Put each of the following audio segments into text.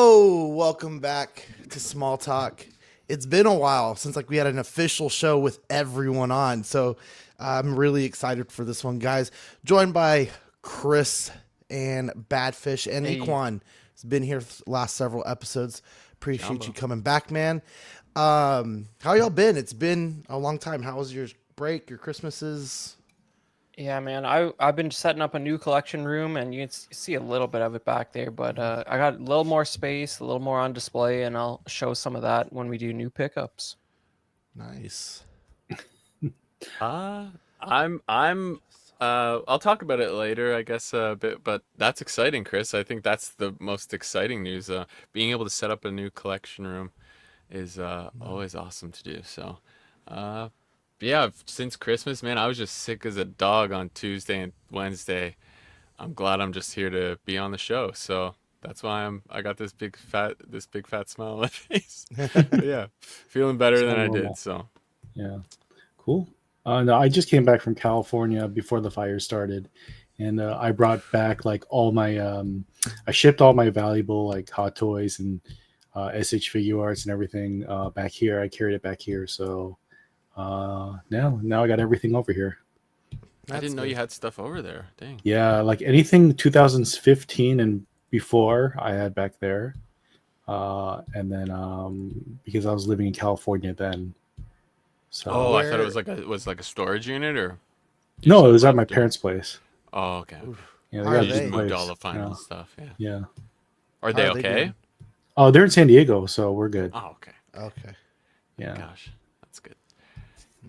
Yo, welcome back to Small Talk. It's been a while since we had an official show with everyone on, so I'm really excited for this one, guys. Joined by Chris and Badfish and Hey, Equan. Has been here for the last several episodes. Appreciate you Jumbo. coming back, man. How y'all been? It's been a long time. How was your break? Your Christmases? Yeah, man. I've been setting up a new collection room, and you can see a little bit of it back there. But I got a little more space, a little more on display, and I'll show some of that when we do new pickups. Nice. Uh, I'll talk about it later, I guess, a bit, but that's exciting, Chris. I think that's the most exciting news. Being able to set up a new collection room is always awesome to do. So, uh, yeah, since Christmas, man, I was just sick as a dog on Tuesday and Wednesday. I'm glad I'm just here to be on the show. So that's why I got this big fat smile on my face. But yeah, feeling better It's than not I did. normal. So. Yeah, cool. No, I just came back from California before the fire started, and I brought back I shipped all my valuable hot toys and SH Figuarts and everything back here. I carried it back here, so now I got everything over here. I That's didn't know good. you had stuff over there. Dang. Yeah, like anything 2015 and before I had back there, and then because I was living in California then, Oh, so I thought Where? it was like a storage unit, or you no, just it was at my left or. parents' place. Oh, okay, okay. Oof. Yeah, How they are got You a just big they? moved all place. the final Yeah, stuff. Yeah. yeah, Are How they are they okay? doing? oh, they're in San Diego, so we're good. Oh, okay. Okay. Thank Yeah, gosh, that's good.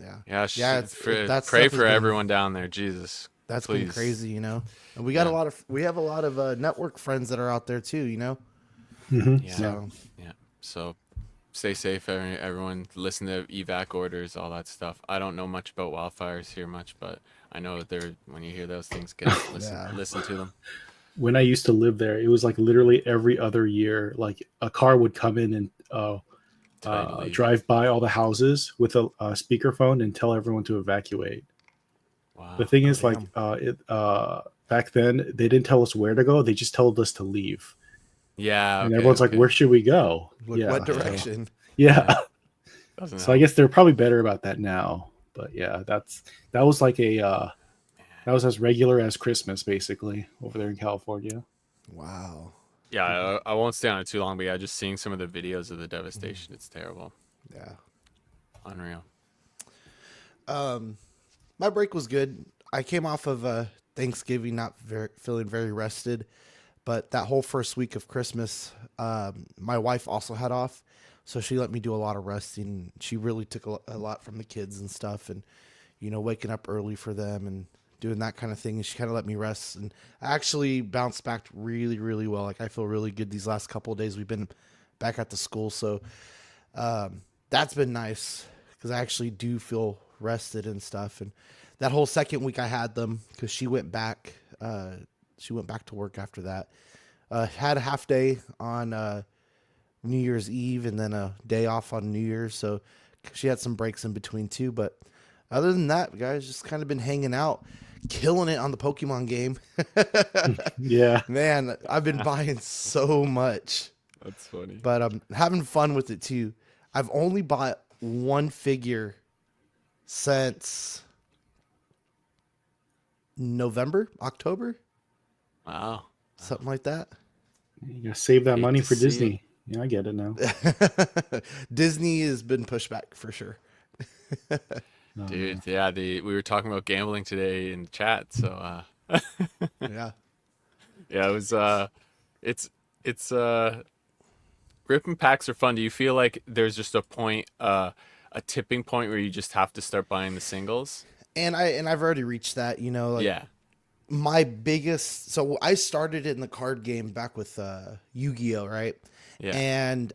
Yeah. Yeah, Yeah, that pray stuff has for been everyone down there. Jesus, that's been please. crazy. And Yeah, we have a lot of network friends that are out there too. yeah, yeah. So yeah. So stay safe, everyone. Listen to evac orders, all that stuff. I don't know much about wildfires here much, but I know that when you hear those things, get listen yeah. listen to them. When I used to live there, it was like literally every other year, like a car would come in and Tell you to leave. drive by all the houses with a speakerphone and tell everyone to evacuate. The Wow. thing Oh is, damn. back then they didn't tell us where to go; they just told us to leave, Yeah. and Okay. everyone's like, Okay. "Where should we go?" Like what Yeah, Yeah. so direction? yeah. Yeah. Doesn't So I help. guess they're probably better about that now. But yeah, that was like that was as regular as Christmas basically over there in California. Wow. Yeah, I won't stay on it too long, but yeah, just seeing some of the videos of the Mhm. devastation, it's terrible. Yeah. Unreal. Um my break was good. I came off of Thanksgiving not feeling very rested, but that whole first week of Christmas, my wife also had off, so she let me do a lot of resting. She really took a lot from the kids and stuff, and waking up early for them and doing that kind of thing. And she kind of let me rest, and I actually bounced back really, really well. Like I feel really good these last couple of days. We've been back at the school, so that's been nice because I actually do feel rested and stuff. And that whole second week I had them because she went back. She went back to work after that. Had a half day on New Year's Eve and then a day off on New Year's. So she had some breaks in between too. But other than that, guys, just kind of been hanging out, killing it on the Pokemon game. Yeah, Man, I've been buying so much, That's funny. but I'm having fun with it too. I've only bought one figure since November, October, Wow. something like that. you gotta save that Hate money to for see it. Disney. Yeah, I get it now. Disney has been pushed back for sure. Dude, yeah, we were talking about gambling today in the chat, so Yeah. yeah, it was it's it's ripping packs are fun. Do you feel like there's just a tipping point where you just have to start buying the singles? And I've already reached that, like Yeah. my biggest so I started in the card game back with Yu-Gi-Oh, right? Yeah. And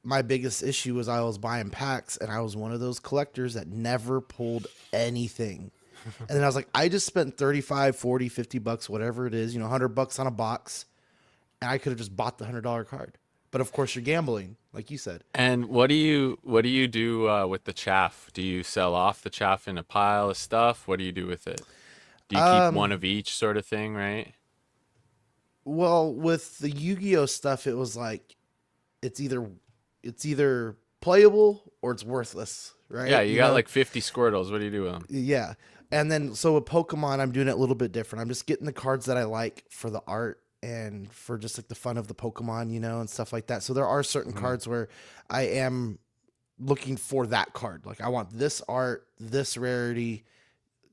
my biggest issue was I was buying packs and I was one of those collectors that never pulled anything. And then I was like, I just spent 35, 40, 50 bucks, whatever it is, 100 bucks on a box, and I could have just bought the $100 card. But of course you're gambling, like you said. And what do you do with the chaff? Do you sell off the chaff in a pile of stuff? What do you do with it? Do you keep one Um, of each sort of thing, right? well, with the Yu-Gi-Oh stuff, it was like it's either playable or it's worthless, right? Yeah, you got know? like 50 Squirtles. What do you do with them? Yeah. And then so with Pokemon, I'm doing it a little bit different. I'm just getting the cards that I like for the art and for just like the fun of the Pokemon, and stuff like that. So there are certain cards where I am looking for that card. Like I want this art, this rarity,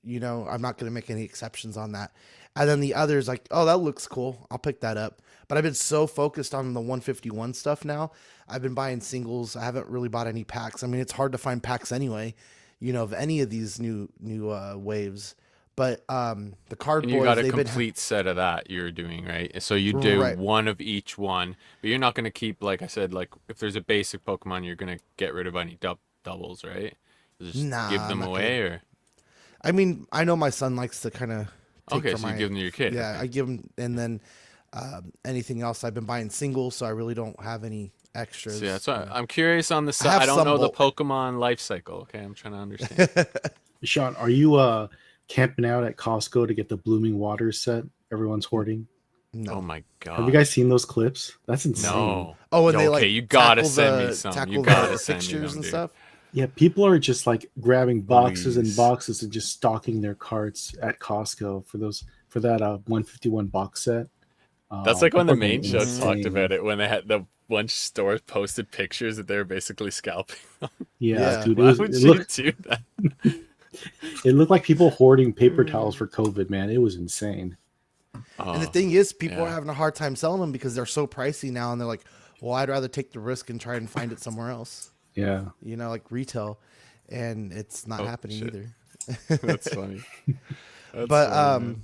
I'm not going to make any exceptions on that. And then the others like, oh, that looks cool. I'll pick that up. But I've been so focused on the 151 stuff now. I've been buying singles. I haven't really bought any packs. I mean, it's hard to find packs anyway, of any of these new waves. But the card And boys, you got a they've complete set of that you're doing, right? So you do Right. one of each one, but you're not going to keep, like I said, like if there's a basic Pokemon, you're going to get rid of any doubles, right? Just Nah, give I'm them not away, or I mean, I know my son likes to kind of take okay, for so you my give them to your kid. yeah, okay. I give him, and then anything else I've been buying singles, so I really don't have any extras. So yeah, so I'm curious on the I have I don't some know the bulk. Pokemon life cycle. Okay, I'm trying to understand. Sean, are you camping out at Costco to get the Blooming Waters set everyone's hoarding? No. Oh my god. Have you guys seen those clips? That's insane. No. Oh, and Okay, they like you gotta tackle send me the- some. tackle You gotta the send me fixtures them, and dude. stuff. Yeah, people are just like grabbing boxes and Please. boxes and just stocking their carts at Costco for that 151 box set. That's like when the people are main going show insane. talked about it, when they had the bunch of stores posted pictures that they were basically scalping. Yeah, Yeah. dude, Why would it you looked do that? it looked like people hoarding paper towels for COVID. Man, it was insane. And the Oh, thing is, people are yeah. having a hard time selling them because they're so pricey now, and they're like, "Well, I'd rather take the risk and try and find it somewhere else." Yeah, Like retail, and it's not Oh, happening shit. either. That's funny. That's But funny, man.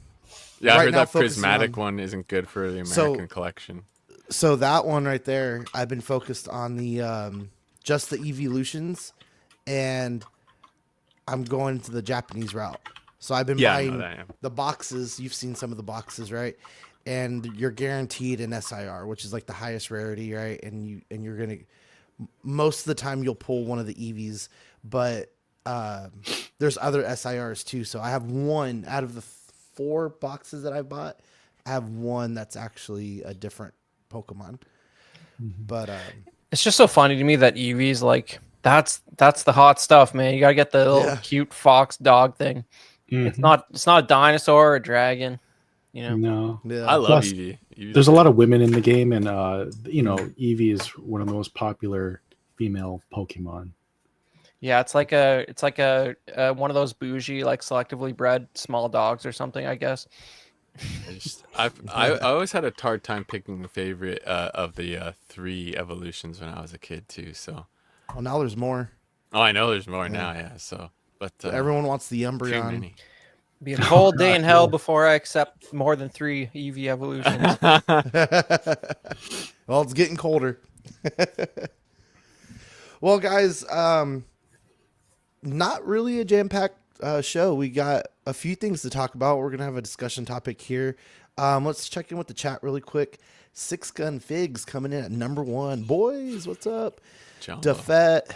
Yeah, I right heard now that focusing prismatic on- one isn't good for the So- American collection. So that one right there, I've been focused on the just the evolutions, and I'm going to the Japanese route. So I've been Yeah, I know buying that, yeah. the boxes. You've seen some of the boxes, right? And you're guaranteed an SIR, which is like the highest rarity, right? And you're gonna most of the time you'll pull one of the EVs, but there's other SIRs too. So I have one out of the 4 boxes that I bought. I have one that's actually a different Pokemon. But It's just so funny to me that Eevee's like that's the hot stuff, man. You gotta get the little Yeah. cute fox dog thing. It's not a dinosaur or a dragon, No. yeah, I love Plus, Eevee. Eevee's There's a great. lot of women in the game, and Eevee is one of the most popular female Pokemon. Yeah, it's like a one of those bougie, like selectively bred small dogs or something, I guess. I always had a hard time picking a favorite of the 3 evolutions when I was a kid too. So, well, now there's more. oh, I know there's more now. Yeah. So, but Everyone wants the too Umbreon. many. Be a cold day in hell yeah. before I accept more than 3 Eevee evolutions. Well, it's getting colder. Well, guys, not really a jam-packed show. We got a few things to talk about. We're gonna have a discussion topic here. Let's check in with the chat really quick. 6-Gun Figs coming in at number 1. Boys, what's up? Jumbo. Defet,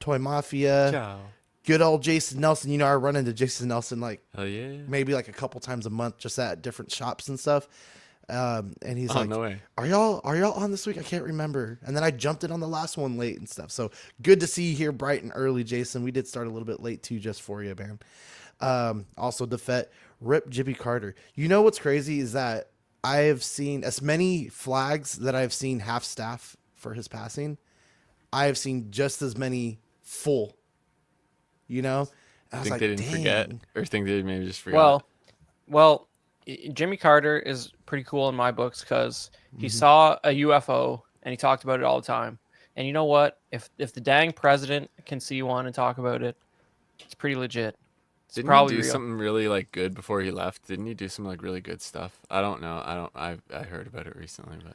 Toy Mafia, Ciao. good old Jason Nelson. I run into Jason Nelson like Hell yeah. maybe like a couple times a month, just at different shops and stuff. And he's Oh, like, no way. Are y'all on this week? I can't remember. And then I jumped in on the last one late and stuff. So good to see you here bright and early, Jason. We did start a little bit late too, just for you, man. Also Defet, rip Jimmy Carter. You know what's crazy is that I have seen as many flags that I've seen half staff for his passing. I have seen just as many full. And I was Think like, they didn't forget, dang. or think they maybe just forgot. Well, Jimmy Carter is pretty cool in my books because he saw a UFO and he talked about it all the time. And you know what? If the dang president can see one and talk about it, it's pretty legit. It's Didn't probably he do real. something really like good before he left? Didn't he do some like really good stuff? I don't know. I heard about it recently, but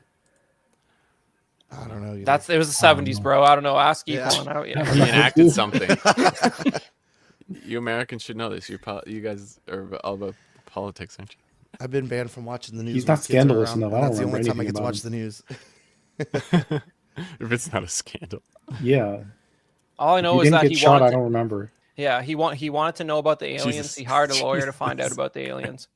I don't know. It was the 70s, bro. I don't know. Ask Yeah. Econ. I don't- yeah. he enacted something. You Americans should know this. You guys are all about politics, aren't you? I've been banned from watching the news. He's when not kids are scandalous around, enough. and I don't that's the only remember time I get to anything watch the news. If it's not a scandal. Yeah. All I If know you is didn't that get he shot, I wanted. don't remember. Yeah, he wanted to know about the aliens. Jesus. He hired a lawyer to find out Jesus. about the aliens.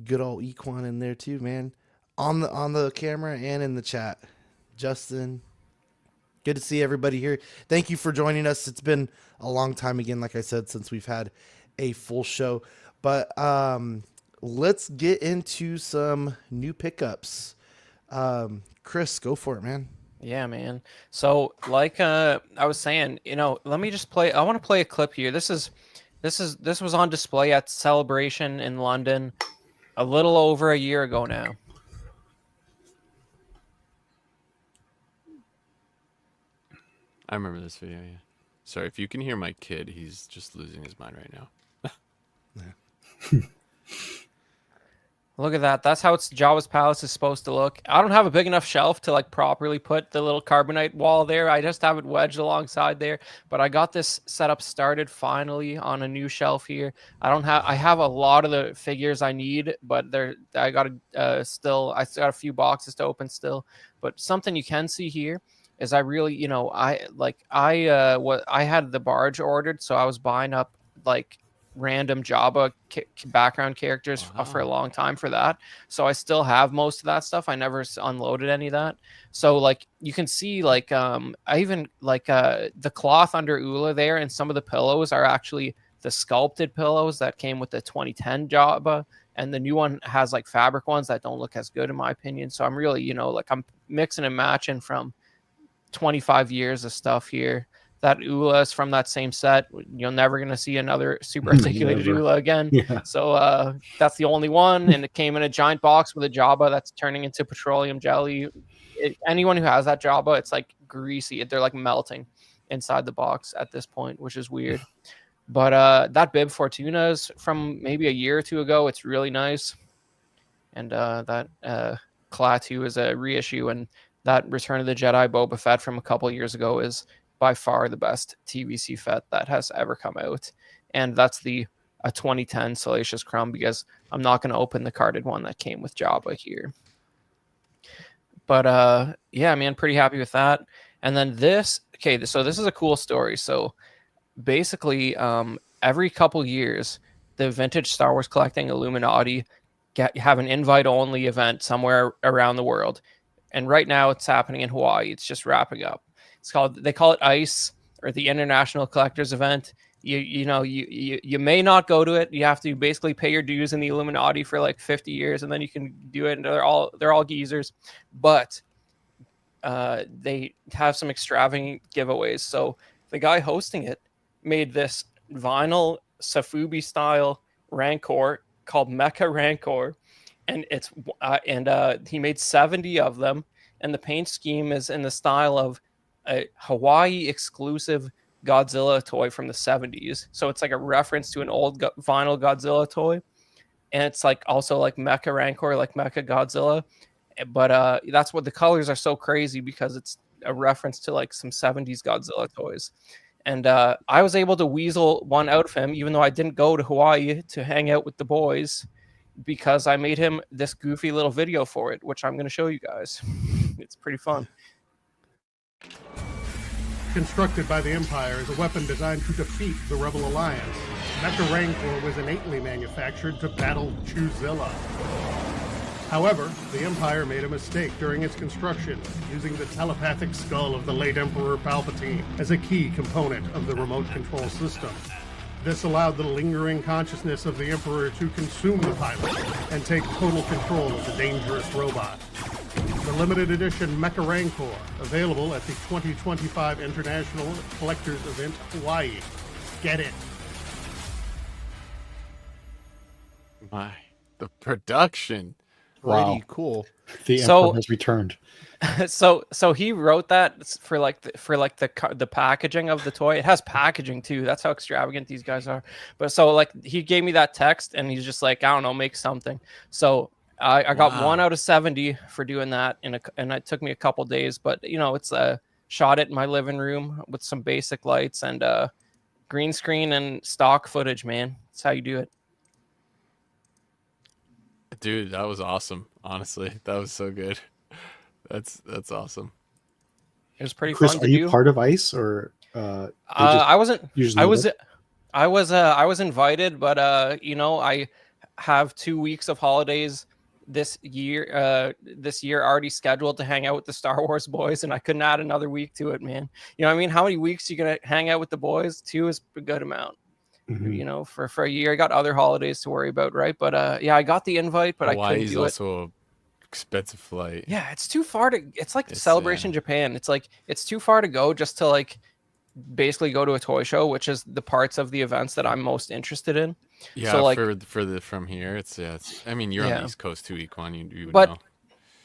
Good old Equan in there too, man. on the camera and in the chat. Justin, good to see everybody here. Thank you for joining us. It's been a long time again, like I said, since we've had a full show. But let's get into some new pickups. Chris, go for it, man. Yeah, man. So like I was saying, let me just play. I want to play a clip here. This was on display at Celebration in London a little over a year ago now. I remember this video, yeah. Sorry, if you can hear my kid, he's just losing his mind right now. Look at that. That's how Jabba's palace is supposed to look. I don't have a big enough shelf to like properly put the little carbonite wall there. I just have it wedged alongside there. But I got this setup started finally on a new shelf here. I have a lot of the figures I need, but I got still got a few boxes to open still. But something you can see here is I really, I had the barge ordered, so I was buying up like random Jabba background characters for a long time for that. So I still have most of that stuff. I never unloaded any of that. So like you can see like I even like the cloth under Ula there, and some of the pillows are actually the sculpted pillows that came with the 2010 Jabba, and the new one has like fabric ones that don't look as good in my opinion. So I'm really, like I'm mixing and matching from 25 years of stuff here. That Ula is from that same set. You're never going to see another super articulated Ula again. Yeah. So that's the only one. And it came in a giant box with a Jabba that's turning into petroleum jelly. Anyone who has that Jabba, it's like greasy. They're like melting inside the box at this point, which is weird. But that Bib Fortuna is from maybe a year or two ago. It's really nice. And that Klaatu is a reissue. And that Return of the Jedi Boba Fett from a couple years ago is by far the best TVC Fett that has ever come out. And that's a 2010 Salacious Crumb, because I'm not going to open the carded one that came with Jabba here. But yeah, man, pretty happy with that. And then so this is a cool story. So basically, every couple years, the Vintage Star Wars Collecting Illuminati have an invite-only event somewhere around the world. And right now it's happening in Hawaii. It's just wrapping up. They call it ICE, or the International Collectors Event. You may not go to it. You have to basically pay your dues in the Illuminati for like 50 years, and then you can do it. And they're all geezers, but they have some extravagant giveaways. So the guy hosting it made this vinyl Safubi style Rancor called Mecha Rancor, and he made 70 of them, and the paint scheme is in the style of a Hawaii exclusive Godzilla toy from the 70s. So it's like a reference to an old vinyl Godzilla toy. And it's like also like Mecha Rancor, like Mecha Godzilla. But that's what the colors are so crazy, because it's a reference to like some 70s Godzilla toys. And I was able to weasel one out of him, even though I didn't go to Hawaii to hang out with the boys, because I made him this goofy little video for it, which I'm going to show you guys. It's pretty fun. Constructed by the Empire as a weapon designed to defeat the Rebel Alliance, Mecha Rancor was innately manufactured to battle Chewzilla. However, the Empire made a mistake during its construction, using the telepathic skull of the late Emperor Palpatine as a key component of the remote control system. This allowed the lingering consciousness of the Emperor to consume the pilot and take total control of the dangerous robot. The limited edition Mecha Rancor, available at the 2025 International Collectors Event Hawaii. Get it. The production. Wow. Pretty cool. The Emperor has returned. So he wrote that for the packaging of the toy. It has packaging too. That's how extravagant these guys are. But so like he gave me that text, and he's just like, I don't know, make something. So I got 1 out of 70 for doing that, and it took me a couple days. But it's shot it in my living room with some basic lights and green screen and stock footage. Man, that's how you do it. Dude, that was awesome. Honestly, that was so good. That's awesome. It was pretty Chris, fun to are you do. part of ICE, or I wasn't. usually I was invited, but I have 2 weeks of holidays this year already scheduled to hang out with the Star Wars boys, and I couldn't add another week to it, man. You know what I mean? How many weeks you gonna hang out with the boys? 2 is a good amount. Mhm. You know, for a year. I got other holidays to worry about, right? But yeah, I got the invite, but I Hawaii couldn't is do it. also an expensive flight. Yeah, it's too far to. It's like It's, Celebration Japan. It's like it's too far to go just to like basically go to a toy show, which is the parts of the events that I'm most interested in. Yeah, So like, for the from here, it's I mean, you're on the Yeah. East Coast too, Equan. You would But- know.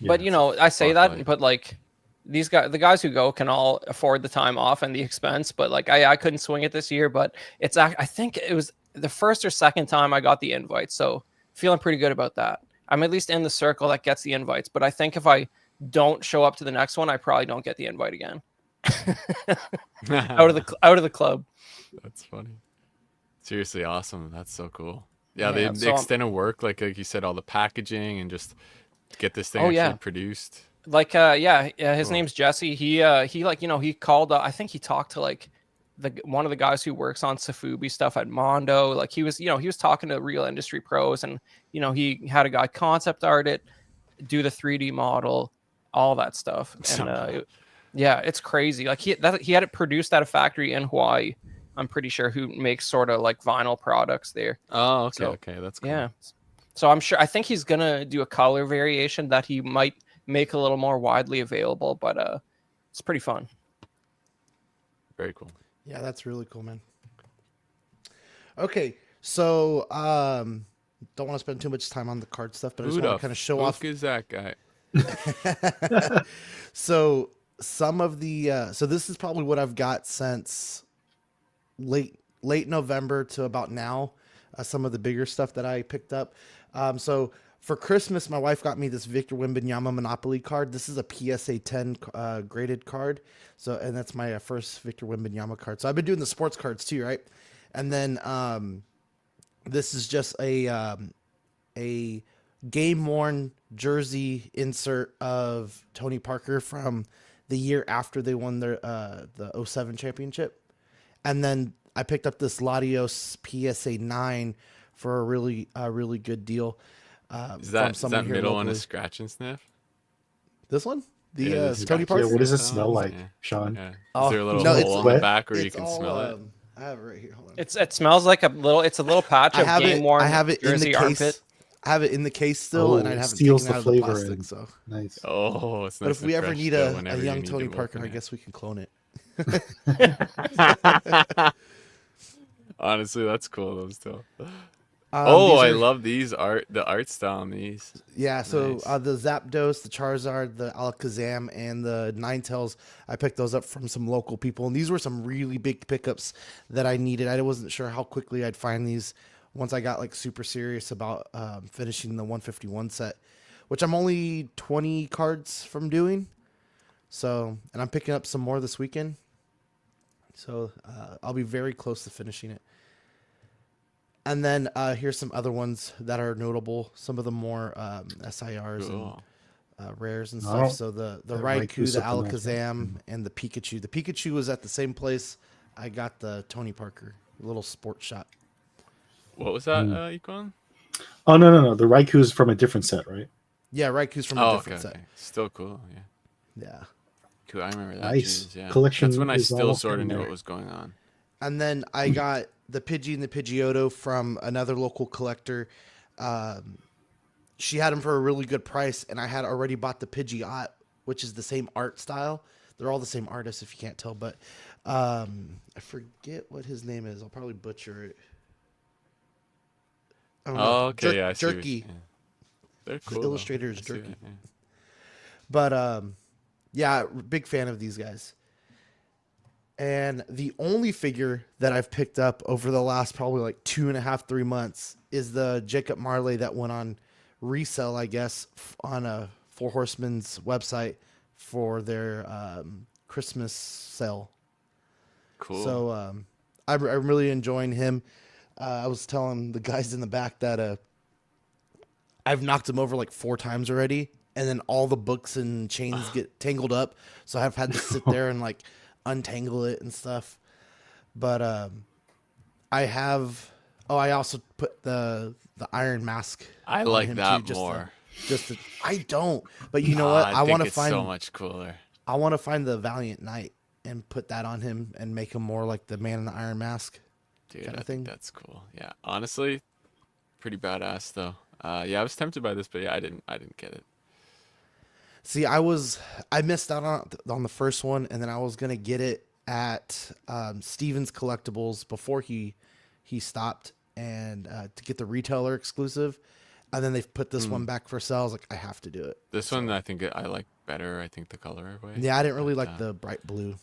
but Yeah. you know, I say far that, flight. but like the guys who go can all afford the time off and the expense. But like I couldn't swing it this year. But I think it was the first or second time I got the invite, so feeling pretty good about that. I'm at least in the circle that gets the invites. But I think if I don't show up to the next one, I probably don't get the invite again. out of the club. That's funny. Seriously, awesome. That's so cool. Yeah, Yeah, the so I'm- extent of work, like you said, all the packaging and just get this thing Oh, actually yeah. produced. Like his Cool. name's Jesse. He like, you know, he called I think he talked to like one of the guys who works on Safubi stuff at Mondo. Like he was talking to real industry pros, and you know, he had a guy concept art it, do the 3D model, all that stuff. So And yeah, it's crazy. Like he had it produced at a factory in Hawaii, I'm pretty sure, who makes sort of like vinyl products there. Oh, okay, So, okay, that's cool. Yeah. So I think he's gonna do a color variation that he might make a little more widely available, but it's pretty fun. Very cool. Yeah, that's really cool, man. Okay, so don't want to spend too much time on the card stuff, but I just Who want the to kind of show fuck off. is that guy? So some of the so this is probably what I've got since late November to about now. Some of the bigger stuff that I picked up. So for Christmas, my wife got me this Victor Wembanyama Monopoly card. This is a PSA 10 graded card. So, and that's my first Victor Wembanyama card. So I've been doing the sports cards too, right? And then this is just a game worn jersey insert of Tony Parker from the year after they won their the 07 championship. And then I picked up this Latios PSA 9 for a really good deal. Is from that someone here middle one a locally. scratch and sniff? This one? The Yeah, this Tony is- Parker? Yeah, what does it Oh, smell like, yeah. Sean? Yeah. Is Oh, there a little no, it's hole in the wet. back where you It's can all, smell it? I have it right here. Hold on. It smells like it's a little patch I of have game it. worn I have it in the jersey case. armpit. I have it in the case still, Oh, and I it haven't seals taken it the out of the flavor plastic. in. So, Nice. Oh, it's but nice if we and ever fresh need still a whenever you young need Tony to Parker, open I it. guess we can clone it. Honestly, that's cool. Those two. These I are- love the art style on these. Yeah, so Nice. the Zapdos, the Charizard, the Alakazam, and the Ninetales, I picked those up from some local people, and these were some really big pickups that I needed. I wasn't sure how quickly I'd find these once I got like super serious about finishing the 151 set, which I'm only 20 cards from doing. So, and I'm picking up some more this weekend. So I'll be very close to finishing it. And then here's some other ones that are notable. Some of the more SIRs Cool. and rares and Oh, stuff. So the that Raikou, Raikou's the something else, yeah. Alakazam, and the Pikachu. The Pikachu was at the same place I got the Tony Parker little sports shop. What was that, Hmm. Equan? Oh no! The Raikou is from a different set, right? Yeah, Raikou's from a Oh, okay, different okay. set. Still cool. Yeah. Yeah. Cool. I remember that. Nice. Jeez, yeah. Collection That's when I is still almost sort of getting knew there. what was going on. And then I got the Pidgey and the Pidgeotto from another local collector. She had them for a really good price, and I had already bought the Pidgeot, which is the same art style. They're all the same artist, if you can't tell, but I forget what his name is. I'll probably butcher it. I don't know. Oh, okay. Yeah, I see what Jerky. you- yeah. They're cool. though. illustrator is I see Jerky. that, yeah. But yeah, big fan of these guys. And the only figure that I've picked up over the last probably like 2.5, 3 months is the Jacob Marley that went on resale, I guess, on a Four Horsemen's website for their Christmas sale. Cool. So I'm really enjoying him. I was telling the guys in the back that I've knocked him over like 4 times already, and then all the books and chains get tangled up, so I've had to sit there and like untangle it and stuff. But I also put the Iron Mask. I on like him that too, just more. I don't. But you know what? I think it's so much cooler. I want to find the Valiant Knight and put that on him and make him more like the Man in the Iron Mask Dude, kind I of thing. think that's cool. Yeah, honestly, pretty badass though. Yeah, I was tempted by this, but yeah, I didn't get it. See, I missed out on the first one, and then I was gonna get it at Steven's Collectibles before he stopped, and to get the retailer exclusive, and then they've put this one back for sale. I was like, I have to do it. This one I think I like better. I think the colorway. Yeah, I didn't really But, like the bright blue.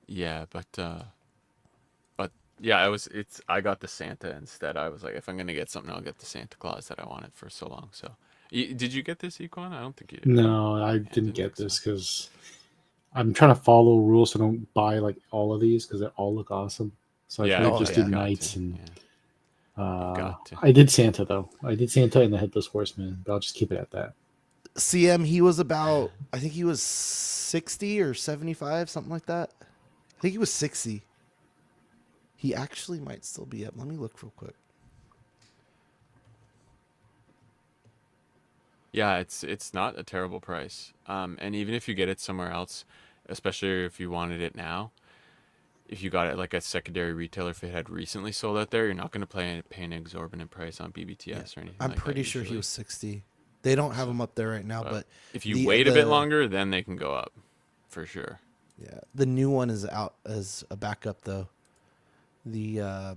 Yeah, but yeah, I got the Santa instead. I was like, if I'm gonna get something, I'll get the Santa Claus that I wanted for so long. So, did you get this Equan? I don't think you did. No, I didn't get this because I'm trying to follow rules so I don't buy like all of these because they all look awesome. So I Yeah, could have oh, just yeah. did Got Knights to, and yeah. Got to. I did Santa though. I did Santa and the Headless Horseman, but I'll just keep it at that. CM, he was about, I think he was 60 or 75, something like that. I think he was 60. He actually might still be up. Let me look real quick. Yeah, it's not a terrible price. And even if you get it somewhere else, especially if you wanted it now, if you got it like a secondary retailer, if it had recently sold out there, you're not going to pay an exorbitant price on BBTS or anything. I'm like that pretty sure he usually. was 60. They don't have him up there right now, but if you the- wait a bit the- longer, then they can go up, for sure. yeah, the new one is out as a backup though. The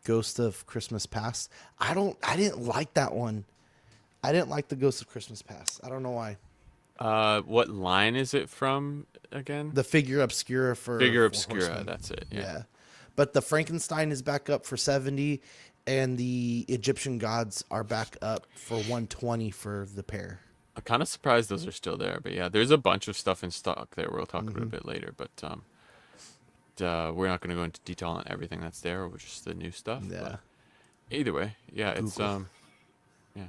Ghost of Christmas Past. I didn't like that one. I didn't like the Ghost of Christmas Past. I don't know why. What line is it from again? The Figure Obscura for Figure Four Obscura. Horsemen. That's it. Yeah. Yeah. But the Frankenstein is back up for 70, and the Egyptian gods are back up for 120 for the pair. I'm kind of surprised those are still there, but yeah, there's a bunch of stuff in stock there. We'll talk about a bit later, but we're not going to go into detail on everything that's there, or just the new stuff. Yeah. But either way, yeah, it's Google. yeah.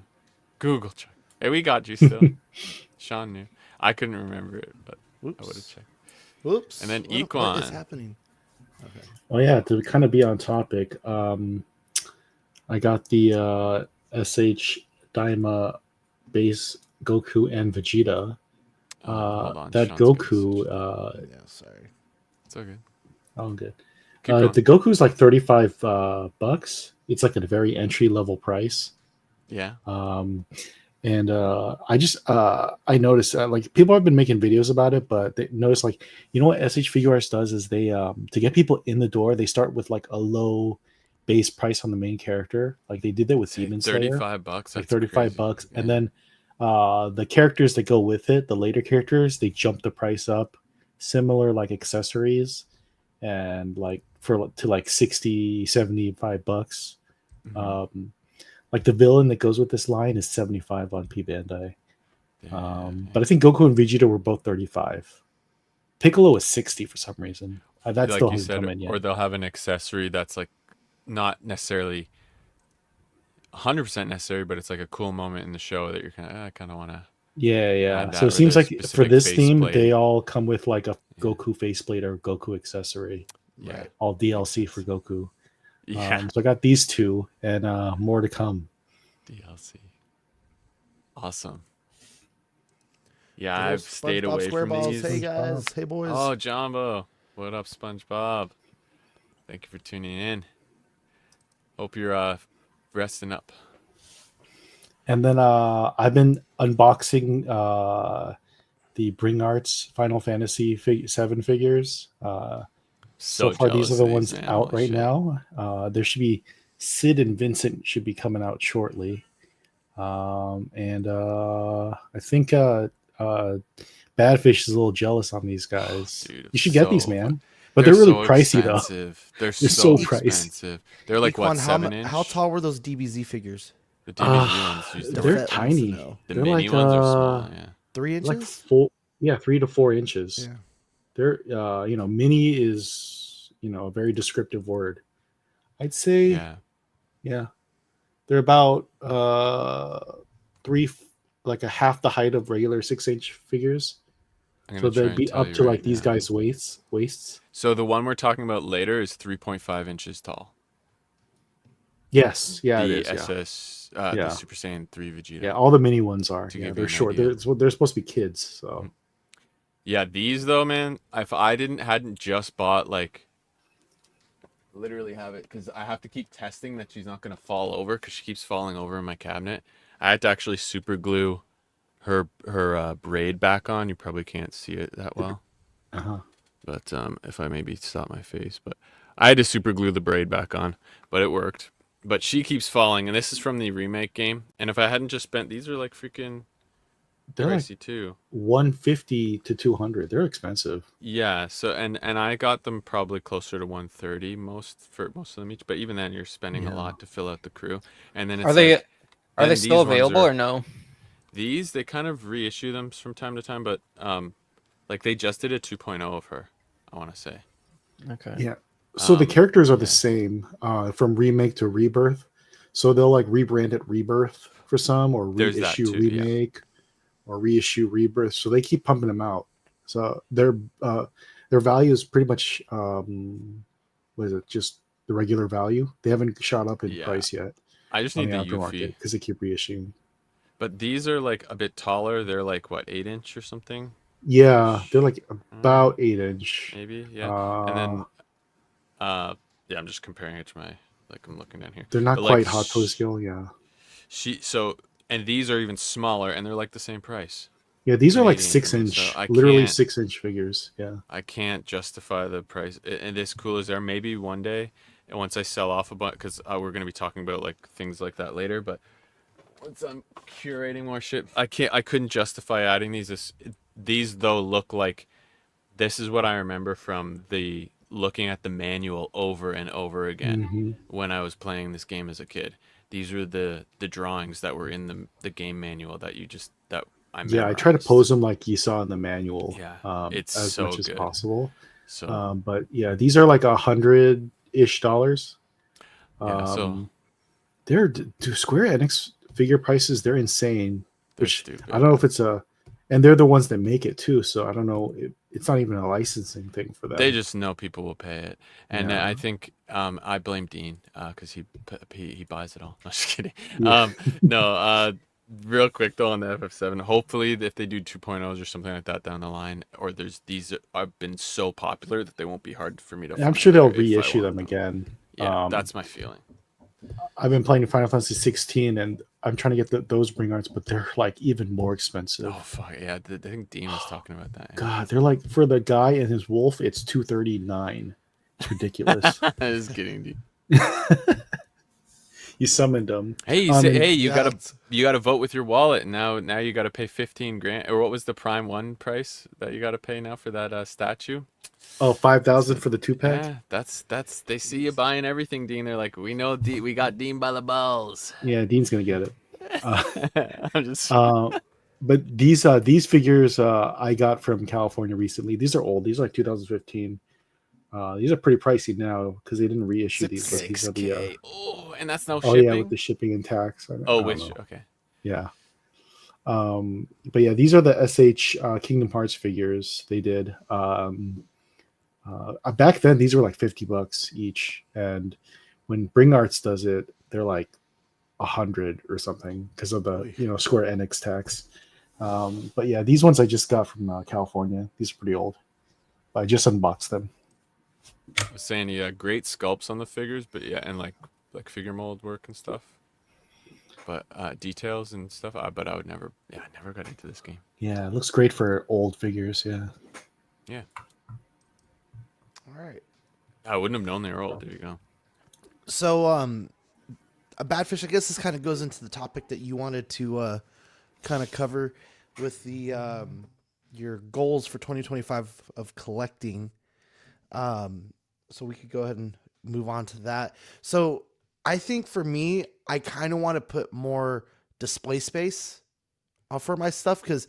Google check. Hey, we got you still. Sean knew. I couldn't remember it, but I would have Whoops. checked. Whoops. And then What is Equan. happening? Okay. Oh yeah, to kind of be on topic, I got the SH Daima base Goku and Vegeta. Hold on, That Sean's getting Goku, switched. Yeah, sorry. It's okay. oh good. Keep going. The Goku's like $35. It's like at a very entry level price. Yeah. And I just I noticed like people have been making videos about it, but they notice like what SH Figuarts does is they to get people in the door, they start with like a low base price on the main character. Like they did that with Demon Slayer, $35. like That's $35, crazy. and Yeah. then the characters that go with it, the later characters, they jump the price up. Similar like accessories, and like to like 60, $75. Mhm. Like the villain that goes with this line is 75 on P Bandai. Yeah. But I think Goku and Vegeta were both 35. Piccolo is 60 for some reason. That like still you hasn't said, come in yet. or they'll have an accessory that's like not necessarily 100% necessary, but it's like a cool moment in the show that you're I kind of want to. Yeah. add that, So or it seems there's like for specific this theme, faceplate. they all come with like a Goku faceplate or Goku accessory. Yeah. Right. All DLC for Goku. Yeah. So I got these two, and more to come. DLC. Awesome. Yeah, Little I've stayed SpongeBob away from SquareBalls. these. Hey guys. Hey boys. Oh, Jumbo. What up, SpongeBob? Thank you for tuning in. Hope you're resting up. And then I've been unboxing the Bring Arts Final Fantasy 7 figures. So far, these are the ones man. out Holy right shit. now. There should be Sid and Vincent should be coming out shortly. And I think Badfish is a little jealous on these guys. Dude, You should get these, so man. But they're really so pricey, expensive. They're They're so so pricey. expensive. They're like what, Equan, 7 inch? how tall were those DBZ figures? The DBZ ones. though. Usually The were- They're fat ones, tiny. no. The They're mini like ones are small. Yeah. 3 inches? like 3 to 4 inches. Yeah. They're mini is a very descriptive word. I'd say Yeah. they're about like a half the height of regular 6-inch figures. I'm So gonna try they'd and be tell up you to right like these now. guys' waists. So the one we're talking about later is 3.5 inches tall. Yes, yeah, it the is. Yeah, the yeah, Super Saiyan 3 Vegeta. yeah. All the mini ones are. To Yeah, give they're you an short. idea. They're supposed to be kids. So Yeah, these though, man. If I hadn't just bought like, literally have it because I have to keep testing that she's not gonna fall over because she keeps falling over in my cabinet. I had to actually super glue her braid back on. You probably can't see it that well, uh-huh. but if I maybe stop my face, but I had to super glue the braid back on, but it worked. But she keeps falling, and this is from the remake game. And if I hadn't just spent, these are like freaking They're like pricey too. 150 to 200. They're expensive. Yeah, so and I got them probably closer to 130 for most of them each, but even then you're spending a Yeah. lot to fill out the crew. And then it's Are they like are they then still these ones available are or no? these they kind of reissue them from time to time, but like they just did a 2.0 of her, I want to say. Okay. Yeah. So the Um, characters are the yeah. same from remake to rebirth. So they'll like rebrand it rebirth for some, or There's that reissue too, yeah. remake, or reissue rebirth. So they keep pumping them out. So their value is pretty much what is it? Just the regular value. They haven't shot up in Yeah. price yet I just on need the the aftermarket Yuffie. because they keep reissuing. But these are like a bit taller. They're like what, 8-inch or something? Yeah, they're like Mm, about 8 inch. maybe, yeah. And then Uh, yeah, I'm just comparing it to my, like I'm looking down here. they're not But like quite Hot Toy scale. Yeah. and these are even smaller and they're like the same price. Yeah, these are like Canadian for me, 6 inch, so I literally can't 6 inch figures. Yeah. I can't justify the price. And as cool as they are, maybe one day, and once I sell off a bunch, because we're gonna be talking about like things like that later. But once I'm curating more shit, I couldn't justify adding these. These though look like this is what I remember from the looking at the manual over and over again hmm when I was playing this game as a kid. These were the drawings that were in the game manual that I Yeah, I try to memorized. pose them like you saw in the manual, Yeah, it's as so much as good. possible. So But yeah, these are like $100-ish. yeah, so They're do Square Enix figure prices. They're insane. they're Which stupid. I don't know if it's and they're the ones that make it too. So I don't know. It's not even a licensing thing for them. They just know people will pay it, and Yeah. I think I blame Dean because he buys it all. No, just kidding. Yeah. No, real quick though on the FF7. Hopefully, if they do 2.0s or something like that down the line, or these have been so popular that they won't be hard for me to. And I'm find sure they'll if I reissue want them again. Yeah, that's my feeling. I've been playing Final Fantasy 16, and I'm trying to get those bring arts, but they're like even more expensive. Oh fuck yeah! I think Dean was talking about that. Yeah. God, they're like for the guy and his wolf, it's 239. It's ridiculous. Just kidding, Dean. You summoned them. Hey, you say, and- hey, you Yeah, gotta vote with your wallet. Now you gotta pay 15 grand. Or what was the Prime 1 price that you gotta pay now for that statue? Oh, 5,000 for the 2-pack. Yeah, that's they see you buying everything, Dean. They're like, we know we got Dean by the balls. Yeah, Dean's gonna get it. I'm just But these figures I got from California recently. These are old. These are like 2015. These are pretty pricey now because they didn't reissue these. But these are the 6K. Oh, and that's no oh shipping. yeah, with the shipping and tax. I Oh, don't know. okay. Yeah. But yeah, these are the SH Kingdom Hearts figures they did. Back then, these were like $50 each, and when Bring Arts does it, they're like 100 or something because of the Square Enix tax. But yeah, these ones I just got from California. These are pretty old. I just unboxed them. I was saying, yeah, great sculpts on the figures, but yeah, and like figure mold work and stuff. But details and stuff. But I never got into this game. Yeah, it looks great for old figures. Yeah. Yeah. all right. I wouldn't have known they were old. There you go. So, a bad fish. I guess this kind of goes into the topic that you wanted to kind of cover with the your goals for 2025 of collecting. So we could go ahead and move on to that. So I think for me, I kind of want to put more display space for my stuff because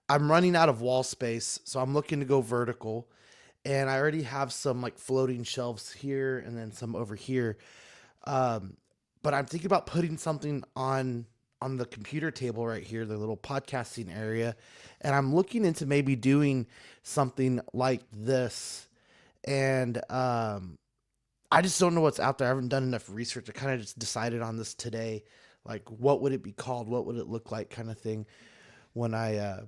I'm running out of wall space. So I'm looking to go vertical, and I already have some like floating shelves here and then some over here. But I'm thinking about putting something on the computer table right here, the little podcasting area. And I'm looking into maybe doing something like this. And I I just don't know what's out there. I haven't done enough research. I kind of just decided on this today. Like, what would it be called? What would it look like, kind of thing, when I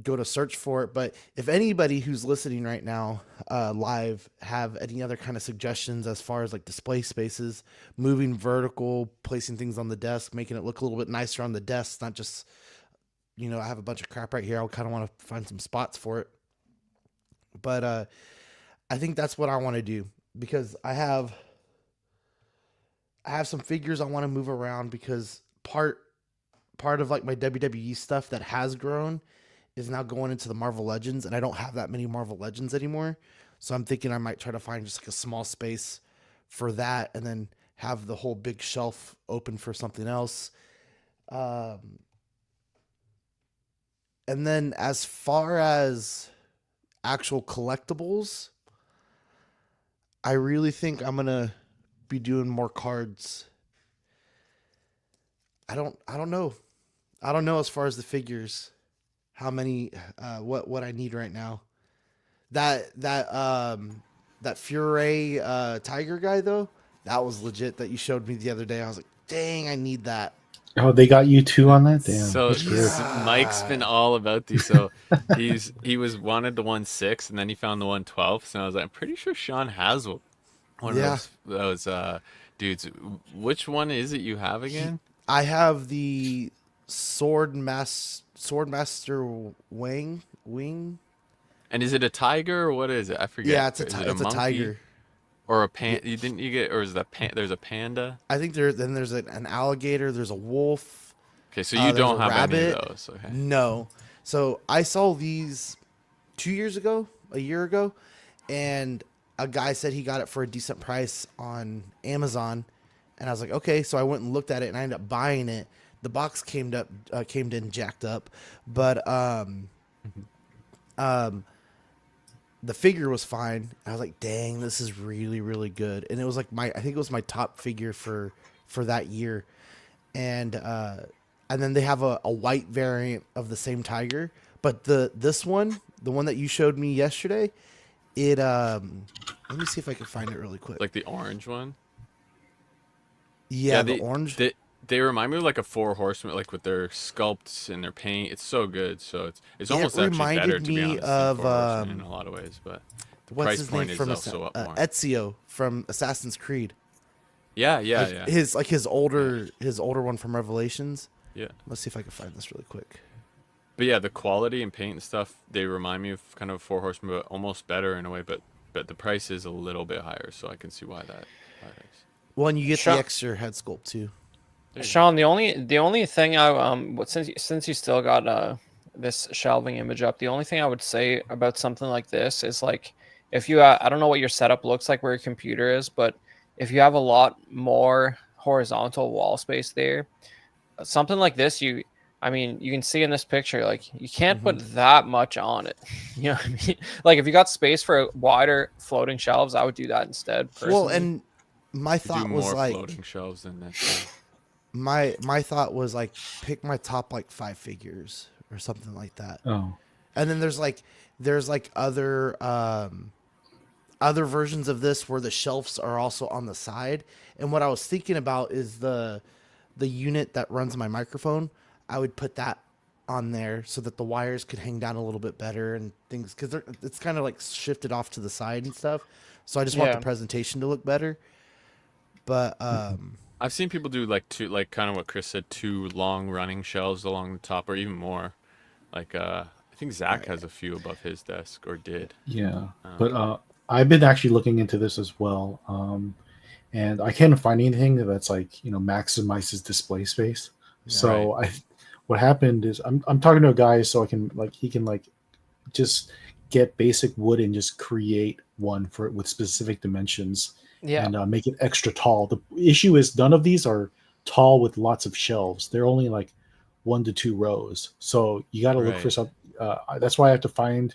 go to search for it. But if anybody who's listening right now live have any other kind of suggestions as far as like display spaces, moving vertical, placing things on the desk, making it look a little bit nicer on the desk, not just, I have a bunch of crap right here. I kind of want to find some spots for it. But I think that's what I want to do, because I have some figures I want to move around, because part of like my WWE stuff that has grown is now going into the Marvel Legends, and I don't have that many Marvel Legends anymore. So I'm thinking I might try to find just like a small space for that, and then have the whole big shelf open for something else. And then as far as actual collectibles, I really think I'm gonna be doing more cards. I don't know. I don't know as far as the figures, how many, what I need right now. That Fury Tiger guy though, that was legit. That you showed me the other day. I was like, dang, I need that. Oh, they got you too on that? Damn. So That's weird. Mike's been all about these. So he wanted the 1/6, and then he found the 1/12. So I was like, I'm pretty sure Sean has one Yeah. of those dudes. Which one is it you have again? I have the Swordmaster Wing. And is it a tiger or what is it? I forget. Yeah, it's Is it it's a monkey tiger. or a pan? You didn't you get, or is that there's a panda? I think there's an alligator. There's a wolf. Okay, so you there's don't a have any rabbit. of those. Okay. No. So I saw these 2 years ago, a year ago, and a guy said he got it for a decent price on Amazon, and I was like, okay. So I went and looked at it, and I ended up buying it. The box came in jacked up, but the figure was fine. I was like, dang, this is really, really good. And it was like I think it was my top figure for that year. And then they have a white variant of the same tiger, but this one, the one that you showed me yesterday, it let me see if I can find it really quick. Like the orange one. Yeah, the orange. They remind me of like a Four Horsemen, like with their sculpts and their paint. It's so good. So it's almost actually reminded better, to be me honest, of, than Four Horsemen in a lot of ways. But the what's price his point name is from also up more. Ezio from Assassin's Creed. Yeah. His older one from Revelations. Yeah. Let's see if I can find this really quick. But yeah, the quality and paint and stuff, they remind me of kind of Four Horsemen, but almost better in a way. But the price is a little bit higher, so I can see why that is. Well, and you get Sure. the extra head sculpt too. Sean, the only thing since you still got this shelving image up, the only thing I would say about something like this is, like, if you I don't know what your setup looks like where your computer is, but if you have a lot more horizontal wall space there, something like this, you can see in this picture, like, you can't put that much on it. You know what I mean? Like, if you got space for wider floating shelves, I would do that instead. Personally. Well, and my Do thought was more like, floating shelves than that. my thought was like, pick my top like 5 figures or something like that. Oh. And then there's other versions of this where the shelves are also on the side. And what I was thinking about is the unit that runs my microphone. I would put that on there so that the wires could hang down a little bit better and things, because it's kind of like shifted off to the side and stuff. So I just want the presentation to look better. But I've seen people do like kind of what Chris said, 2 long running shelves along the top, or even more. Like I think Zach has a few above his desk, or did. Yeah, but I've been actually looking into this as well, and I can't find anything that's like maximizes display space. So what happened is I'm talking to a guy, so he can just get basic wood and just create one with specific dimensions. Yeah. And make it extra tall. The issue is none of these are tall with lots of shelves. They're only like 1 to 2 rows. So you got to look for some. That's why I have to find.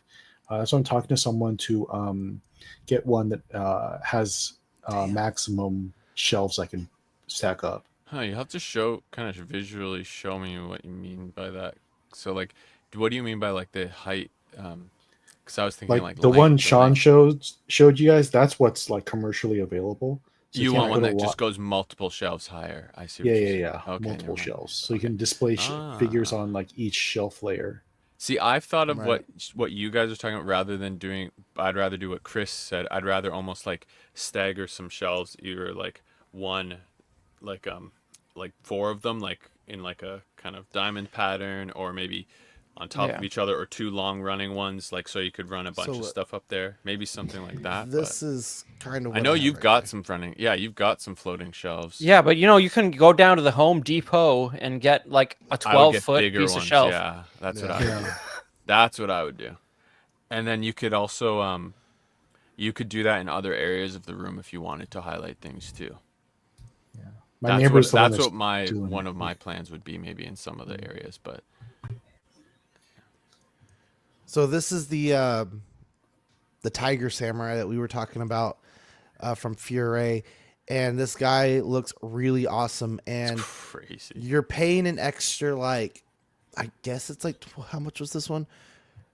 That's why I'm talking to someone to get one that has maximum shelves I can stack up. Huh, you have to kind of visually show me what you mean by that. So like, what do you mean by like the height? Because I was thinking like the length, one but Sean showed you guys. That's what's like commercially available. So You can't want one put a that just lot. goes multiple shelves higher. I see. Yeah, What you're yeah, saying. yeah. Okay, never Multiple mind. shelves, so you can display figures on like each shelf layer. See, I've thought of Right. what you guys are talking about rather than doing. I'd rather do what Chris said. I'd rather almost like stagger some shelves, either like one, like like four of them, like in like a kind of diamond pattern, or maybe on top Yeah. of each other, or two long running ones, like so you could run a bunch of So stuff up there. Maybe something like that. But this is kind of I what know I have you've right got there. some fronting. Yeah, you've got some floating shelves. Yeah, but you can go down to the Home Depot and get like a I would get 12-foot bigger piece of ones. shelf. Yeah, that's what Yeah. I would do. Yeah. That's what I would do. And then you could also you could do that in other areas of the room if you wanted to highlight things too. My That's neighbor's the one that's that's what my doing one it. of my plans would be, maybe in some other areas, but So this is the Tiger Samurai that we were talking about from Fury, and this guy looks really awesome. And crazy. you're paying an extra, like, I guess it's like, how much was this one?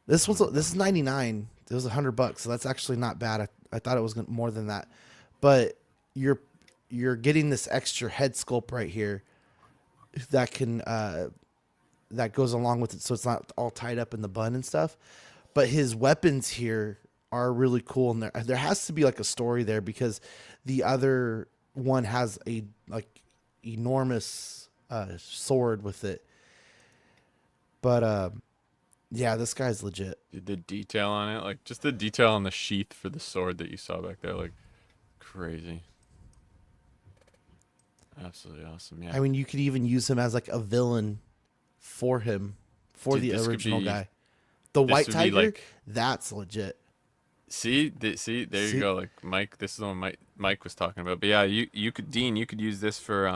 This is 99. It was $100, so that's actually not bad. I thought it was more than that, but you're getting this extra head sculpt right here that can that goes along with it, so it's not all tied up in the bun and stuff. But his weapons here are really cool, and there has to be like a story there, because the other one has a like enormous sword with it. But yeah, this guy's legit. The detail on it, like just the detail on the sheath for the sword that you saw back there, like crazy. Absolutely awesome. Yeah. I mean, you could even use him as like a villain for him, for Dude, the this could original be- guy. The this White would be Tiger, like- that's legit. See, there See? you go. Like Mike, this is the one Mike was talking about. But yeah, you could use this for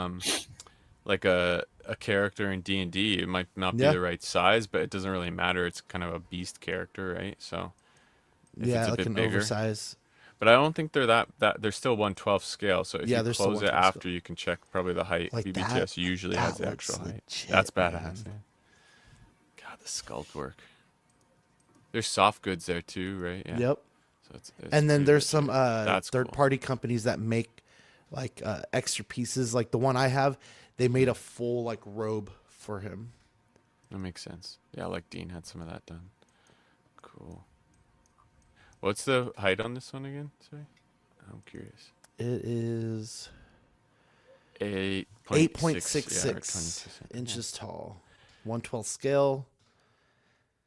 like a character in D&D. It might not be Yeah. the right size, but it doesn't really matter. It's kind of a beast character, right? So if Yeah, it's a like bit an bigger. oversize. But I don't think they're that they're still 1/12 scale. So if Yeah, you they're still close it 1/12 after, you can check probably the height. Like BBTS usually has that the looks actual height. legit, That's man. badass. Man. God, the sculpt work. There's soft goods there too, right? Yeah. Yep. So it's And then pretty there's legit. some That's third cool. party companies that make like extra pieces. Like the one I have, they made a full like robe for him. That makes sense. Yeah, like Dean had some of that done. Cool. What's the height on this one again? Sorry, I'm curious. It is 8.66 8.66 inches tall, 1/12 scale.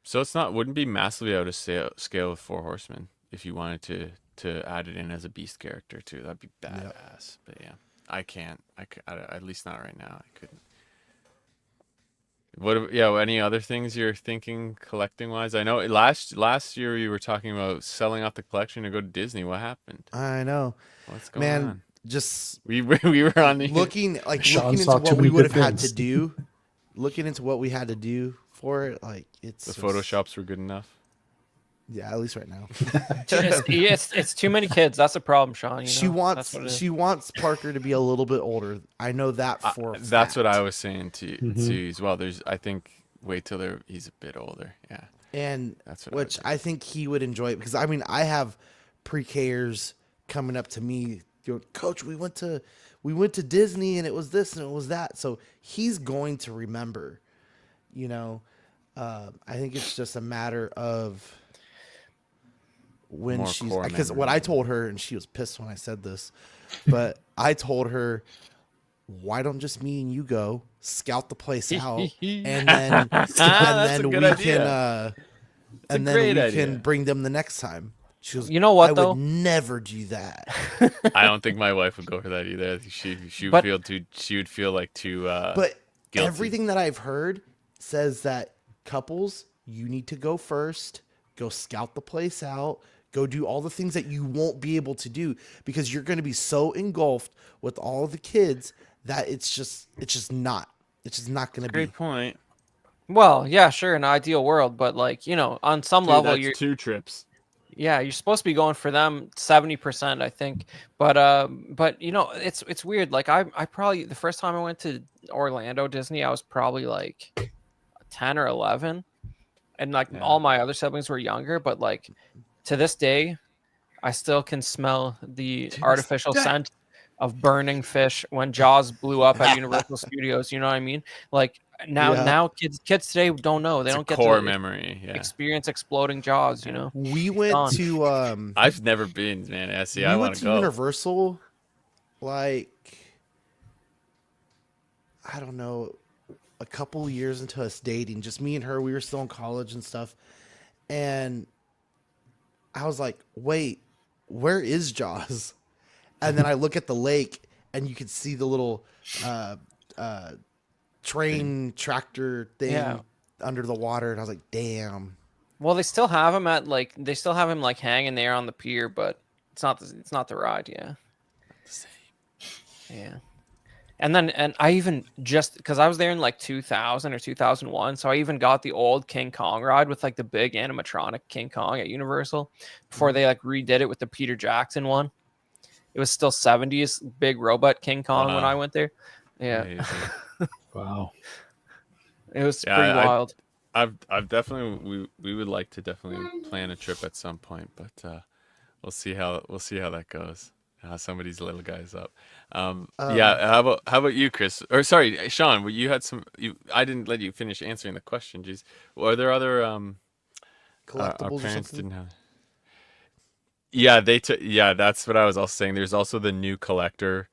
So it's wouldn't be massively out of scale with Four Horsemen if you wanted to add it in as a beast character too. That'd be badass. But yeah, I can't. At least not right now. I couldn't. Any other things you're thinking collecting wise? I know last year you were talking about selling off the collection to go to Disney. What happened? I know, What's going man. on? Just We were on the looking Sean into saw too what we many would have good had to things. do. Looking into what we had to do for it, like it's the just- photoshops were good enough. Yeah, at least right now. It's too many kids. That's a problem, Sean. She That's what it is. wants wants Parker to be a little bit older. I know that for a That's what fact. I was saying to you as well. I think wait till he's a bit older. Yeah. And That's what I would which do. I think he would enjoy it, because I mean I have pre-Kers coming up to me going, Coach, we went to Disney and it was this and it was that. So he's going to remember, I think it's just a matter of when More she's, core because what memory. I told her, and she was pissed when I said this, but I told her, why don't just me and you go scout the place out, and then That's a good we idea. can a great idea. can bring them the next time. She goes, You know what, I though? would never do that. I don't think my wife would go for that either. I think she would But- feel too. She would feel like too. But guilty. everything that I've heard says that couples, you need to go first, go scout the place out, go do all the things that you won't be able to do, because you're going to be so engulfed with all the kids that it's just not going to be. Great point. Well, yeah, sure, in an ideal world, but on some Dude, level, that's you're 2 trips. you're supposed to be going for them 70%, I think. But it's weird. Like I probably the first time I went to Orlando Disney, I was probably like 10 or 11, and all my other siblings were younger. But to this day, I still can smell the artificial scent of burning fish when Jaws blew up at Universal Studios. You know what I mean? Like now kids today don't know. They It's a don't get core to memory. Yeah. experience exploding Jaws. You know, We went to I've never been, man. I we want went to to go. Universal, like, I don't know, a couple years into us dating, just me and her. We were still in college and stuff, and I was like, "Wait, where is Jaws?" And then I look at the lake, and you could see the little train tractor thing under the water, and I was like, "Damn." well, they still have him like hanging there on the pier, but it's not the ride. Yeah. Yeah. And I even just because I was there in like 2000 or 2001, so I even got the old King Kong ride with like the big animatronic King Kong at Universal before they like redid it with the Peter Jackson one. It was still 70s big robot King Kong when I went there. Yeah. Wow. It was pretty wild. I've definitely we would like to definitely plan a trip at some point, but we'll see how that goes. How some of these little guys up. Yeah. How about you, Chris? Or sorry, Sean. You had some. I didn't let you finish answering the question. Jeez. Well, are there other our Collectibles or parents something? didn't have? Yeah, they took. Yeah, that's what I was also saying. There's also the new collector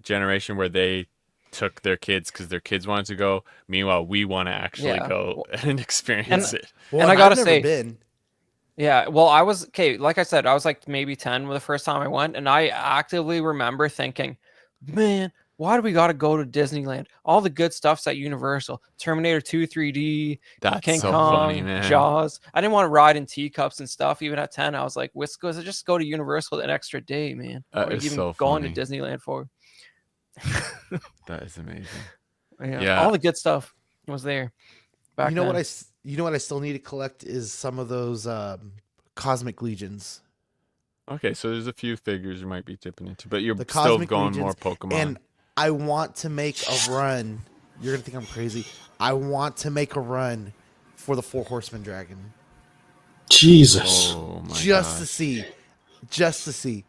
generation where they took their kids because their kids wanted to go. Meanwhile, we want to actually go and experience it. Well, and I gotta I've never say, been. yeah, well, I was okay. Like I said, I was like maybe 10 the first time I went, and I actively remember thinking, "Man, why do we got to go to Disneyland? All the good stuff's at Universal. Terminator 2 3D, That's King so Kong, funny, man. Jaws. I didn't want to ride in teacups and stuff. Even at 10, I was like, let's just go to Universal an extra day, man. What are you Is even so going funny. to Disneyland for?" That is amazing. Yeah, all the good stuff was there. Back You know then. what I still need to collect is some of those Cosmic Legions. Okay, so there's a few figures you might be dipping into, but you're The still Cosmic going Legions, more Pokemon. and I want to make a run. You're gonna think I'm crazy. I want to make a run for the Four Horsemen Dragon, Jesus. Oh my just gosh. to see,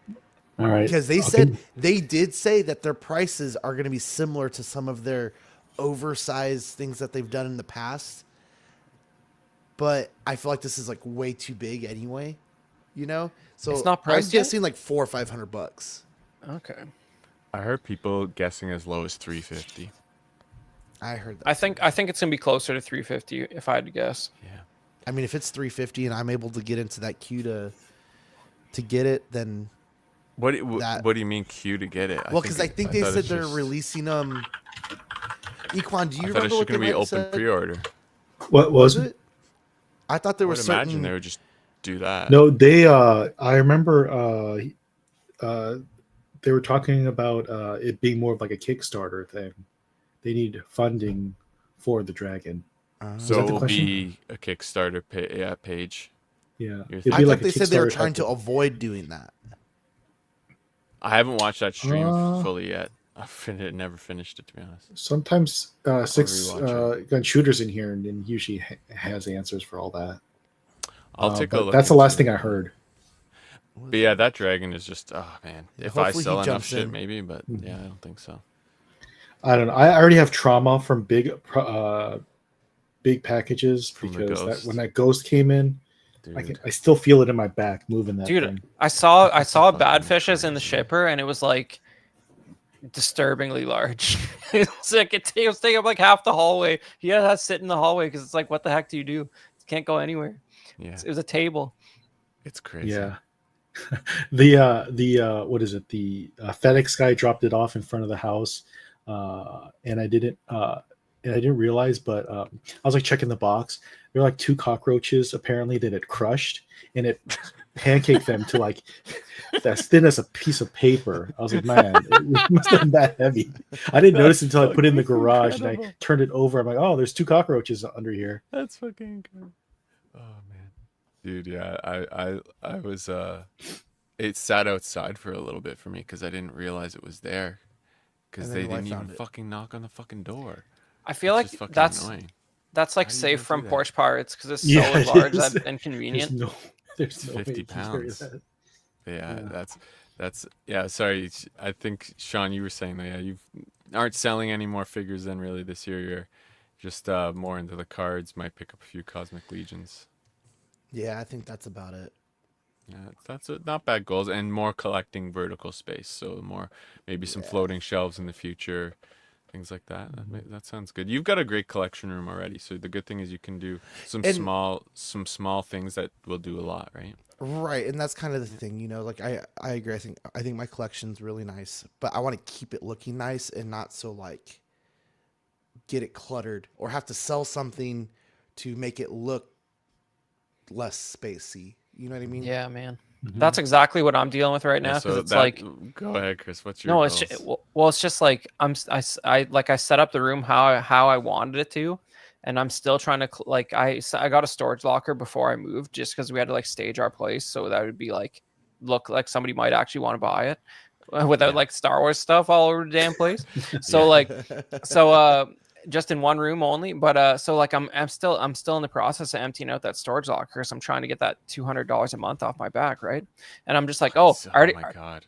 All right. because they did say that their prices are gonna be similar to some of their oversized things that they've done in the past. But I feel like this is like way too big anyway, you know. So It's not I'm priced yet? guessing like $400 or $500. Okay. I heard people guessing as low as 350. I heard that. I think it's gonna be closer to 350 if I had to guess. Yeah. I mean, if it's 350 and I'm able to get into that queue to get it, then What do you mean queue to get it? well, because I think they thought said it's they're just- releasing them. Equan, do you I thought remember it's what just gonna they be might open said? pre-order. What was it? I thought there I was would certain. imagine they would just do that. No, they. I remember. They were talking about it being more of like a Kickstarter thing. They need funding for the dragon. So that it the will question? be a Kickstarter page. Yeah, You're it'd I be thought like a they said they were Kickstarter trying type to of- avoid doing that. I haven't watched that stream Uh, fully yet. Never finished it, to be honest. Sometimes Six rewatch Gun Shooters in here and usually has answers for all that. I'll take a but look. that's the last into thing it. I heard. But yeah, that dragon is just, oh man. Yeah, If I hopefully he sell enough jumps shit, in. maybe. But yeah, I don't think so. I don't know. I already have trauma from big packages From the because ghost. when that ghost came in, Dude. I still feel it in my back moving that Dude, thing. I saw fucking bad fishes in the crazy. shipper, and it was like disturbingly large. It was like it was taking up like half the hallway. He had to sit in the hallway because it's like, what the heck do? You can't go anywhere. Yeah, It was a table. it's crazy. Yeah. The what is it? The FedEx guy dropped it off in front of the house, and I didn't realize, but I was like checking the box. There were like 2 cockroaches apparently that it crushed, and it pancaked them to like as thin as a piece of paper. I was like, man, it must have been that heavy. I didn't notice until I put it in the fucking garage and I incredible. turned it over. I'm like, oh, there's 2 cockroaches under here. That's fucking good. Oh man, dude. Yeah, I was it sat outside for a little bit for me because I didn't realize it was there because And they then your wife didn't even found it. fucking knock on the fucking door. I feel It's like just fucking that's annoying. like How do you safe even from do that? porch pirates because it's Yeah, so it large is. and convenient. There's no way 50 you can carry pounds. that. Yeah, Yeah. That's sorry. I think Sean, you were saying that you aren't selling any more figures then really this year. You're just more into the cards. Might pick up a few Cosmic Legions. Yeah, I think that's about it. Yeah, that's not bad goals, and more collecting vertical space. So more maybe some floating shelves in the future, things like that. That sounds good. You've got a great collection room already. So the good thing is you can do some And small things that will do a lot, right? right, and that's kind of the thing, like I agree. I think my collection's really nice, but I want to keep it looking nice and not so like get it cluttered or have to sell something to make it look less spacey. You know what I mean? Yeah, man. Mhm. That's exactly what I'm dealing with right Yeah, now because so it's that like go ahead, Chris. What's your no, goals? it's just like I set up the room how I wanted it to, and I'm still trying to I got a storage locker before I moved just because we had to like stage our place so that would be like look like somebody might actually want to buy it without Yeah. like Star Wars stuff all over the damn place. So Yeah. like just in one room only, but so like I'm still in the process of emptying out that storage locker because I'm trying to get that $200 a month off my back, right? And I'm just like, oh, Oh my god.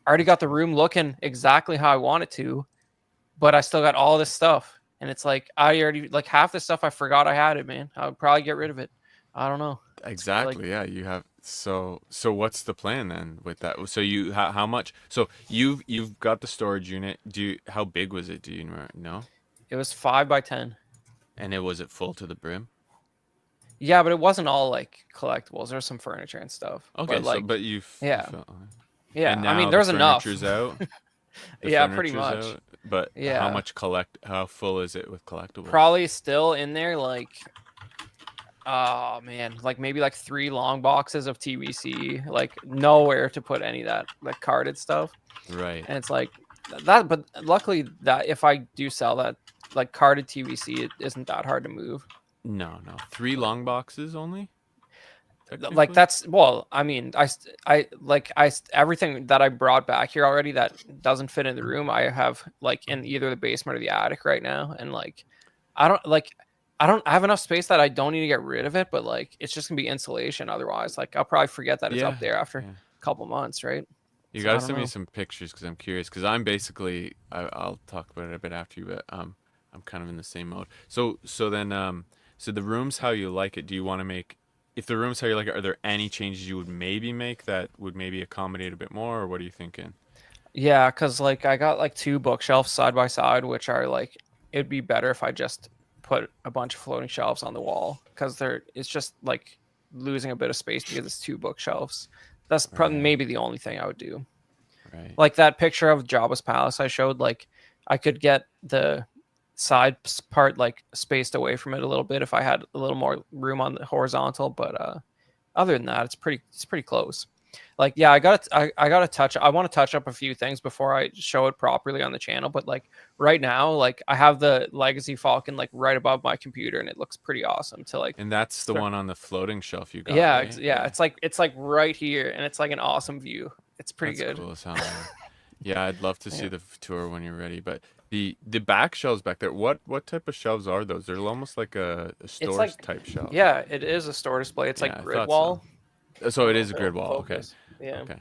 I already got the room looking exactly how I want it to, but I still got all this stuff. And it's like I already like half the stuff I forgot I had it, man. I would probably get rid of it. I don't know. Exactly. Yeah, you have so what's the plan then with that? So you how much? So you've got the storage unit. How big was it? Do you know? It was 5 by 10. And was it full to the brim? Yeah, but it wasn't all like collectibles. There was some furniture and stuff. Okay, but you've yeah. And I mean now there's the enough. furniture's out. Yeah, pretty much. Out, but Yeah. how full is it with collectibles? Probably still in there like oh man, like maybe like 3 long boxes of TBC, like nowhere to put any of that like carded stuff. Right. And it's like that, but luckily that if I do sell that like carded TVC, it isn't that hard to move. No. 3 long boxes only? Like that's well, I mean, everything that I brought back here already that doesn't fit in the room, I have like in either the basement or the attic right now, and like I have enough space that I don't need to get rid of it, but like it's just gonna be insulation otherwise. Like I'll probably forget that it's up there after a couple months, right? You gotta send me some pictures because I'm curious. Because I'm basically, I'll talk about it a bit after you, but I'm kind of in the same mode. So then, so the room's how you like it. Do you want to make? If the room's how you like it, are there any changes you would maybe make that would maybe accommodate a bit more, or what are you thinking? Yeah, because like I got like 2 bookshelves side by side, which are like it'd be better if I just put a bunch of floating shelves on the wall because it's just like losing a bit of space because it's 2 bookshelves. That's probably maybe the only thing I would do. Right. Like that picture of Jabba's palace I showed, like I could get the side part like spaced away from it a little bit if I had a little more room on the horizontal, but other than that, it's pretty close. Like yeah, I want to touch up a few things before I show it properly on the channel, but like right now, like I have the Legacy Falcon like right above my computer and it looks pretty awesome to like. And that's the one on the floating shelf you got. Yeah, right? it's like right here and it's like an awesome view. It's pretty That's good. Cool as hell, yeah, I'd love to see the tour when you're ready. But the back shelves back there, what type of shelves are those? They're almost like a storage type shelf. Yeah, it is a store display. It's like grid wall. So it is a grid wall. Okay. Yeah. Okay.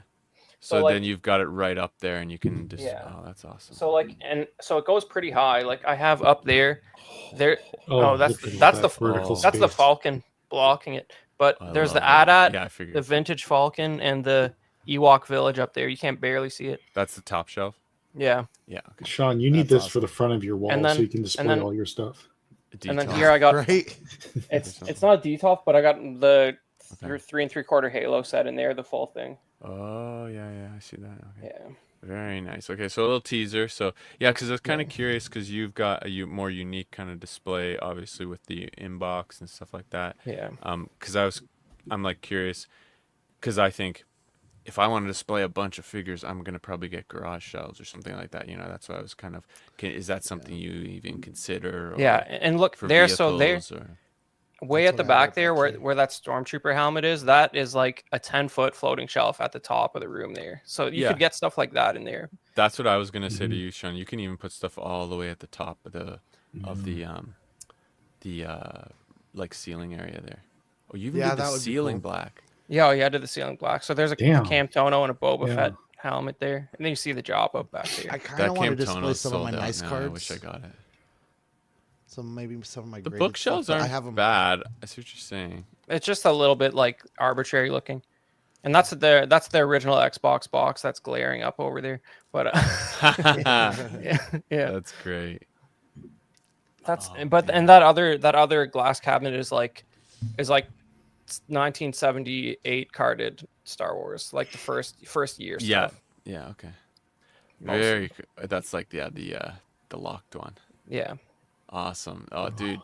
So like, then you've got it right up there, and you can just. Yeah. Oh, that's awesome. So like, and so it goes pretty high. Like I have up there. That's the Falcon blocking it. But there's the AT-AT, I figured. the vintage Falcon, and the Ewok Village up there. You can't barely see it. That's the top shelf. Yeah. Yeah. Okay. Sean, you need this for the front of your wall so you can display all your stuff. And then here I got right. It's not a DTOF, but I got the 3 3/4 Halo set in there, the full thing. Oh yeah, I see that. Okay. Yeah. Very nice. Okay, so a little teaser. So yeah, because I was kind of curious because you've got a more unique kind of display, obviously with the inbox and stuff like that. Yeah. Because I'm like curious, because I think if I want to display a bunch of figures, I'm gonna probably get garage shelves or something like that. That's why I was kind of. Is that something you even consider? Or and look there. So there. Way at the back there where that stormtrooper helmet is, that is like a 10-foot floating shelf at the top of the room there. So you could get stuff like that in there. That's what I was gonna say to you, Sean. You can even put stuff all the way at the top of the like ceiling area there. Oh, you even did the ceiling black. Yeah, I did the ceiling black. So there's a Cam Tono and a Boba Fett helmet there, and then you see the job up back I there. kind That of want to Camp display Tono's some of my sold out nice now. cards. I wish I got it. Maybe some of my The graded bookshelves stuff, but aren't I have them. bad. I see what you're saying. It's just a little bit like arbitrary looking, and that's the original Xbox box that's glaring up over there. But yeah, yeah, That's great. that's Oh, but man. and that other glass cabinet is like 1978 carded Star Wars, like the first year Yeah. stuff. Yeah. Okay. Mostly. Very. That's like the locked one. Yeah. Awesome. Oh, dude,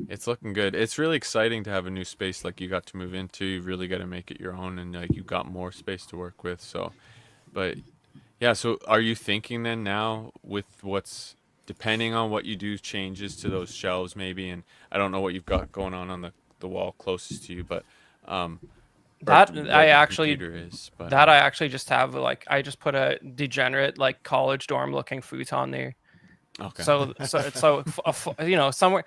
it's looking good. It's really exciting to have a new space like you got to move into. You really got to make it your own, and like you got more space to work with. So, but yeah. So, are you thinking then now with what's depending on what you do changes to those shelves maybe? And I don't know what you've got going on the wall closest to you, but or That what I your actually computer is. But that I actually just have like I just put a degenerate like college dorm looking futon there. okay. You know, somewhere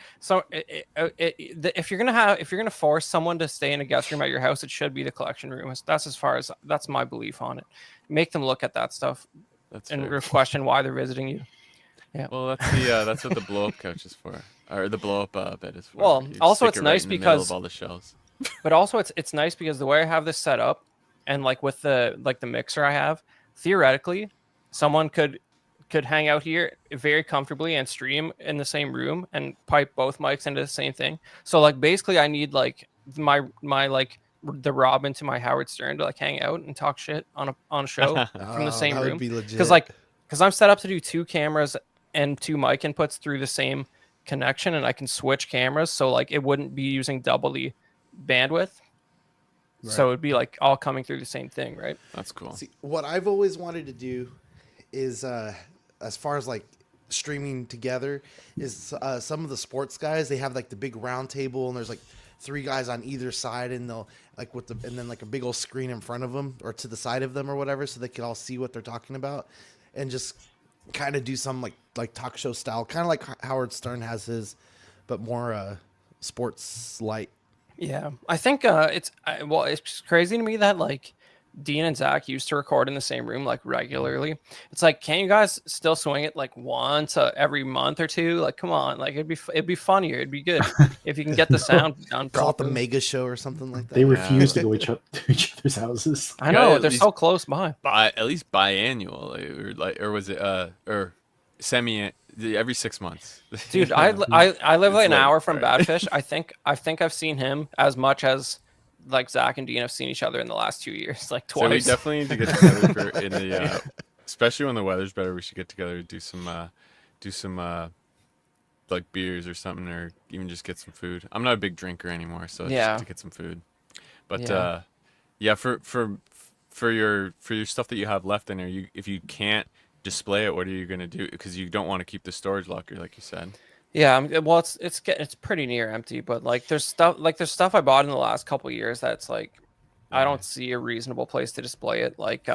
if you're gonna force someone to stay in a guest room at your house, it should be the collection room. That's my belief on it. Make them look at that stuff That's and fair. question why they're visiting you. Well, that's what the blow up couch is for, or the blow up bed is for. Well, You also stick it's it right nice in the middle because of all the shelves. But also it's nice because the way I have this set up and like with the mixer I have, theoretically, someone could hang out here very comfortably and stream in the same room and pipe both mics into the same thing. So like basically I need like my like the Robin to my Howard Stern to like hang out and talk shit on a show from the same That would room. be legit. Because I'm set up to do 2 cameras and 2 mic inputs through the same connection, and I can switch cameras, so like it wouldn't be using double the bandwidth. So it'd be like all coming through the same thing, right? That's cool. See, what I've always wanted to do is, as far as like streaming together, is some of the sports guys, they have like the big round table and there's like 3 guys on either side, and they'll like and then like a big old screen in front of them or to the side of them or whatever, so they can all see what they're talking about, and just kind of do some like talk show style, kind of like Howard Stern has his, but more sports light. Yeah, I think it's crazy to me that like Dean and Zach used to record in the same room like regularly. It's like, can you guys still swing it like once every month or 2? Like, come on, like it'd be funnier. It'd be good if you can get the sound done Call it the properly. Mega Show or something like that. They refuse to go to each other's houses. I know at they're least- so close by. At least biannual, or was it or semi every 6 months? Dude, I live like It's an late, hour from right? Badfish. I think I've seen him as much as like Zach and Dean have seen each other in the last 2 years, like So we twice. definitely need to get together in the especially when the weather's better. We should get together and do some like beers or something, or even just get some food. I'm not a big drinker anymore, so Yeah. just to get some food. But Yeah. for your stuff that you have left in there, if you can't display it, what are you gonna do? Because you don't want to keep the storage locker, like you said. Yeah, well, it's pretty near empty, but like there's stuff I bought in the last couple of years that's like I don't see a reasonable place to display it. Like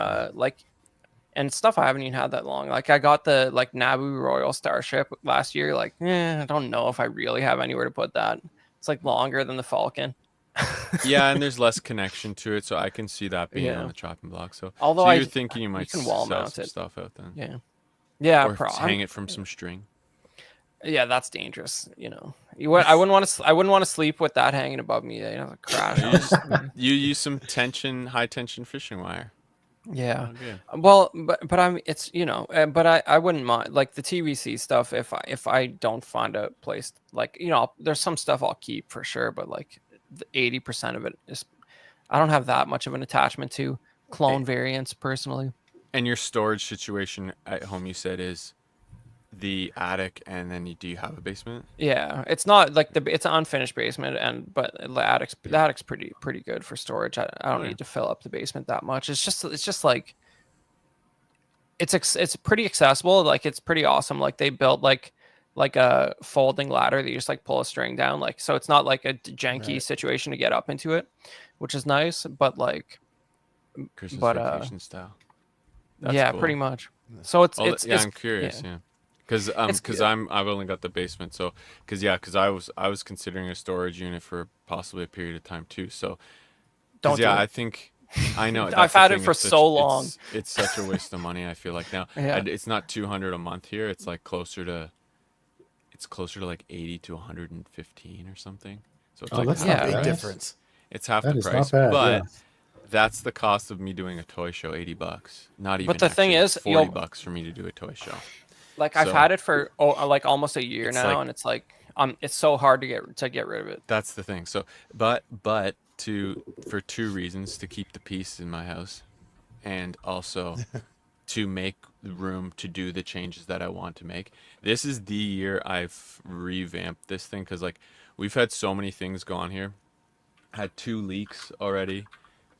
and stuff I haven't even had that long. Like I got the like Naboo Royal Starship last year. Like, I don't know if I really have anywhere to put that. It's like longer than the Falcon. Yeah, and there's less connection to it, so I can see that being Yeah. on the chopping block. So, Although so you're thinking you might can wall sell mount some it. stuff out then, Yeah, yeah, or hang it from some string. Yeah, that's dangerous. You know, I wouldn't want to sleep with that hanging above me. You know, crash. You use some high tension fishing wire. Yeah. Oh, good. Well, but I'm it's but I wouldn't mind like the TVC stuff if I don't find a place like there's some stuff I'll keep for sure, but like 80% of it is I don't have that much of an attachment to clone variants personally. And your storage situation at home, you said, is the attic, and then do you have a basement? Yeah, it's not like it's an unfinished basement, but the attic's pretty good for storage. I don't need to fill up the basement that much. It's just like it's pretty accessible. Like it's pretty awesome. Like they built like a folding ladder that you just like pull a string down. Like so it's not like a janky situation to get up into it, which is nice. But like, Christmas but vacation style. That's yeah, cool. pretty much. So it's I'm curious. Yeah. Because I've only got the basement, so because I was considering a storage unit for possibly a period of time too. So don't do I it. think I know. I've That's the had it thing, for so long. It's such a waste of money. I feel like now. Yeah. It's not 200 a month here. It's like closer to. It's closer to like 80 to 115 or something. So it's Oh, like that's That's Yeah. a big not bad. difference. it's half That the is price, not bad. but Yeah. that's the cost of me doing a toy show. $80. Not even. But the thing actually, is, 40 bucks for me to do a toy show. like I've So had it for like almost a year it's now, like and it's like it's so hard to get rid of it. that's the thing. So, but for two reasons: to keep the peace in my house, and also to make room to do the changes that I want to make. This is the year I've revamped this thing because like we've had so many things go on here. Had 2 leaks already.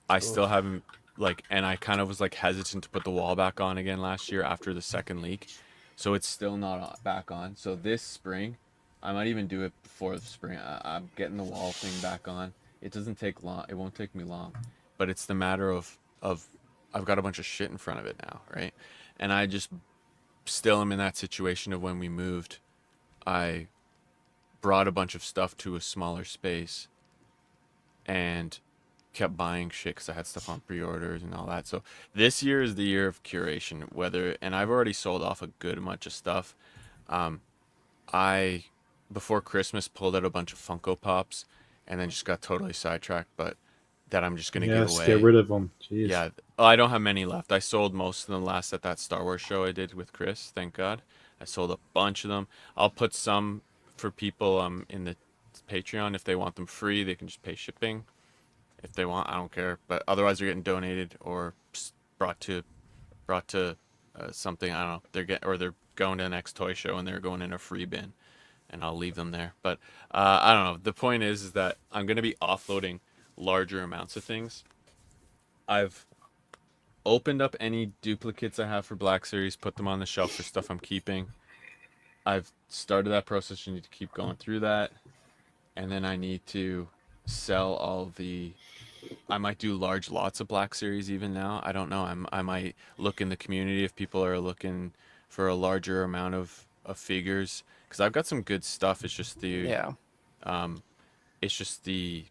I still haven't like, and I kind of was like hesitant to put the wall back on again last year after the second leak, so it's still not back on. So this spring, I might even do it before the spring. I'm getting the wall thing back on. It doesn't take long. It won't take me long, but it's the matter of I've got a bunch of shit in front of it now, right? And I just still am in that situation of when we moved. I brought a bunch of stuff to a smaller space and kept buying shit because I had stuff on pre-orders and all that. So this year is the year of curation. And I've already sold off a good bunch of stuff. I before Christmas pulled out a bunch of Funko Pops, and then just got totally sidetracked. But that I'm just gonna give Yes, away. get rid of them. Jeez. Yeah, I don't have many left. I sold most of them last at that Star Wars show I did with Chris. Thank God, I sold a bunch of them. I'll put some for people in the Patreon if they want them free. They can just pay shipping. If they want, I don't care. But otherwise, they're getting donated or brought to something. I don't know. They're going to the next toy show and they're going in a free bin, and I'll leave them there. But I don't know. The point is that I'm going to be offloading larger amounts of things. I've opened up any duplicates I have for Black Series, put them on the shelf for stuff I'm keeping. I've started that process. You need to keep going through that, and then I need to sell all the. I might do large lots of Black Series even now. I don't know. I might look in the community if people are looking for a larger amount of figures, because I've got some good stuff. It's just Yeah. the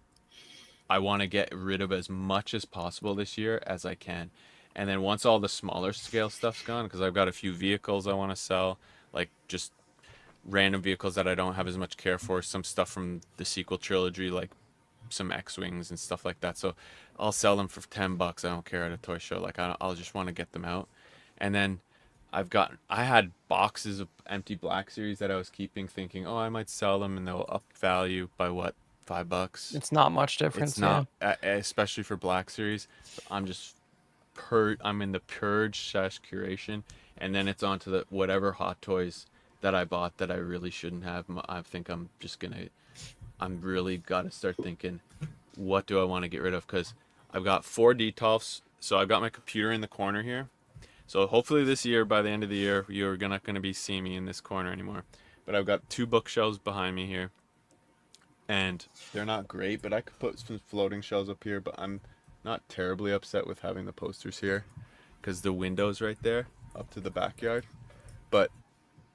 I want to get rid of as much as possible this year as I can. And then once all the smaller scale stuff's gone, because I've got a few vehicles I want to sell, like just random vehicles that I don't have as much care for, some stuff from the sequel trilogy, like some X-Wings and stuff like that. So I'll sell them for $10. I don't care at a toy show. Like I'll just want to get them out. And then I had boxes of empty Black Series that I was keeping, thinking, oh, I might sell them and they'll up value by what, $5? It's not much difference. It's not, especially for Black Series. So I'm just I'm in the purge / curation, and then it's on to the whatever Hot Toys that I bought that I really shouldn't have. I think I'm really got to start thinking, what do I want to get rid of? Because I've got 4 Detolfs, so I've got my computer in the corner here. So hopefully this year, by the end of the year, you're not going to be seeing me in this corner anymore. But I've got 2 bookshelves behind me here, and they're not great, but I could put some floating shelves up here. But I'm not terribly upset with having the posters here, because the window's right there up to the backyard. But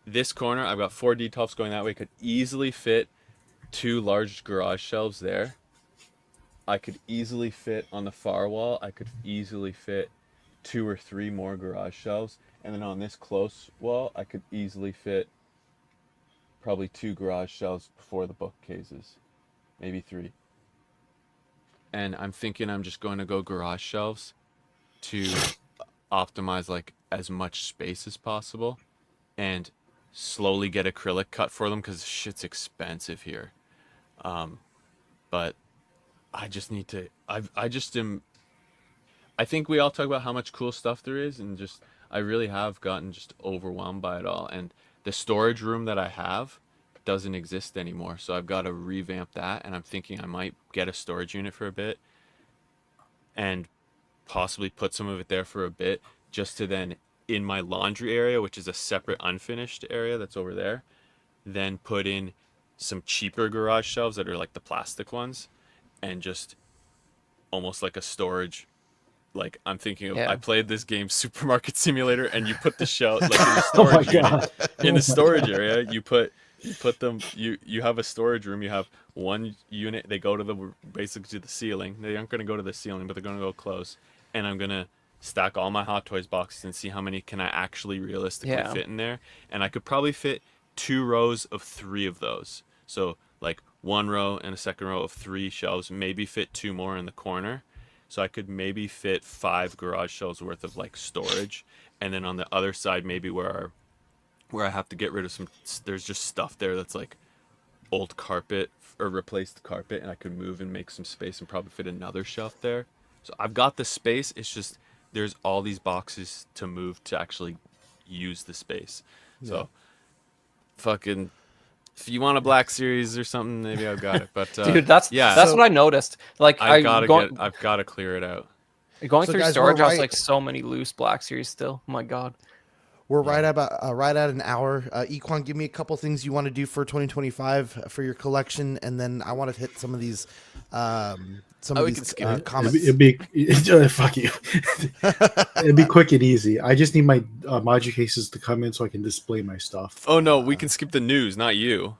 this corner, I've got 4 Detolfs going that way. Could easily fit 2 large garage shelves there. I could easily fit on the far wall. I could easily fit 2 or 3 more garage shelves. And then on this close wall, I could easily fit probably 2 garage shelves before the bookcases. Maybe 3. And I'm thinking I'm just going to go garage shelves to optimize like as much space as possible, and slowly get acrylic cut for them, because shit's expensive here. But I just need to. I just am. I think we all talk about how much cool stuff there is, and just I really have gotten just overwhelmed by it all. And the storage room that I have doesn't exist anymore, so I've got to revamp that. And I'm thinking I might get a storage unit for a bit, and possibly put some of it there for a bit, just to then in my laundry area, which is a separate unfinished area that's over there, then put in some cheaper garage shelves that are like the plastic ones, and just almost like a storage. Like I'm thinking of, I played this game Supermarket Simulator, and you put the shelf like in the storage unit, in the storage area, you put put them. You have a storage room. You have one unit. They go to basically to the ceiling. They aren't going to go to the ceiling, but they're going to go close. And I'm gonna stack all my Hot Toys boxes and see how many can I actually realistically Yeah. fit in there. And I could probably fit 2 rows of 3 of those. So like 1 row and a second row of 3 shelves. Maybe fit 2 more in the corner. So I could maybe fit 5 garage shelves worth of like storage. And then on the other side, maybe where I have to get rid of some. There's just stuff there that's like old carpet or replaced carpet, and I could move and make some space and probably fit another shelf there. So I've got the space. It's just there's all these boxes to move to actually use the space. So fucking. If you want a Black Series or something, maybe I've got it. But Dude, that's So- what I noticed. Like I've I got to clear it out. going So through guys, storage, we're I was right- like so many loose Black Series still. Oh my god. We're right at an hour. Equan, give me a couple things you want to do for 2025 for your collection, and then I want to hit some of these we can skip it. comments. It'd be fuck you. It'd be quick and easy. I just need my module cases to come in so I can display my stuff. Oh no, we can skip the news, not you.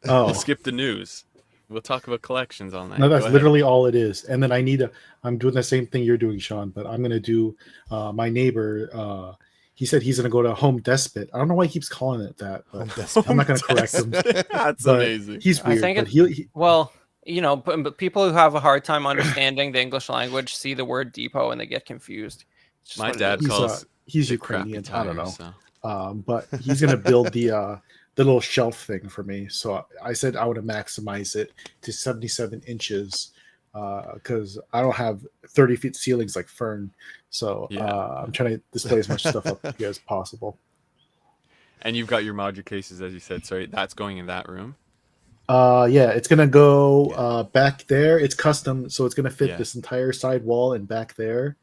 Oh, We'll skip the news. We'll talk about collections all night. no, that's Go ahead. literally all it is. And then I'm doing the same thing you're doing, Sean, but I'm gonna do my neighbor. He said he's gonna go to Home Despot. I don't know why he keeps calling it that, but I'm not gonna correct him. That's But amazing. He's I weird, think but it- he Well, you know, but people who have a hard time understanding the English language see the word depot and they get confused. It's just My what it dad is. calls he's it crappy Ukrainian. I don't know. tires, so. But he's gonna build the little shelf thing for me. So I said I would maximize it to 77 inches because I don't have 30 feet ceilings like Fern. So Yeah. I'm trying to display as much stuff up here as possible. And you've got your module cases, as you said. Sorry, that's going in that room. Yeah, it's gonna go back there. It's custom, so it's gonna fit Yeah. this entire side wall and back there.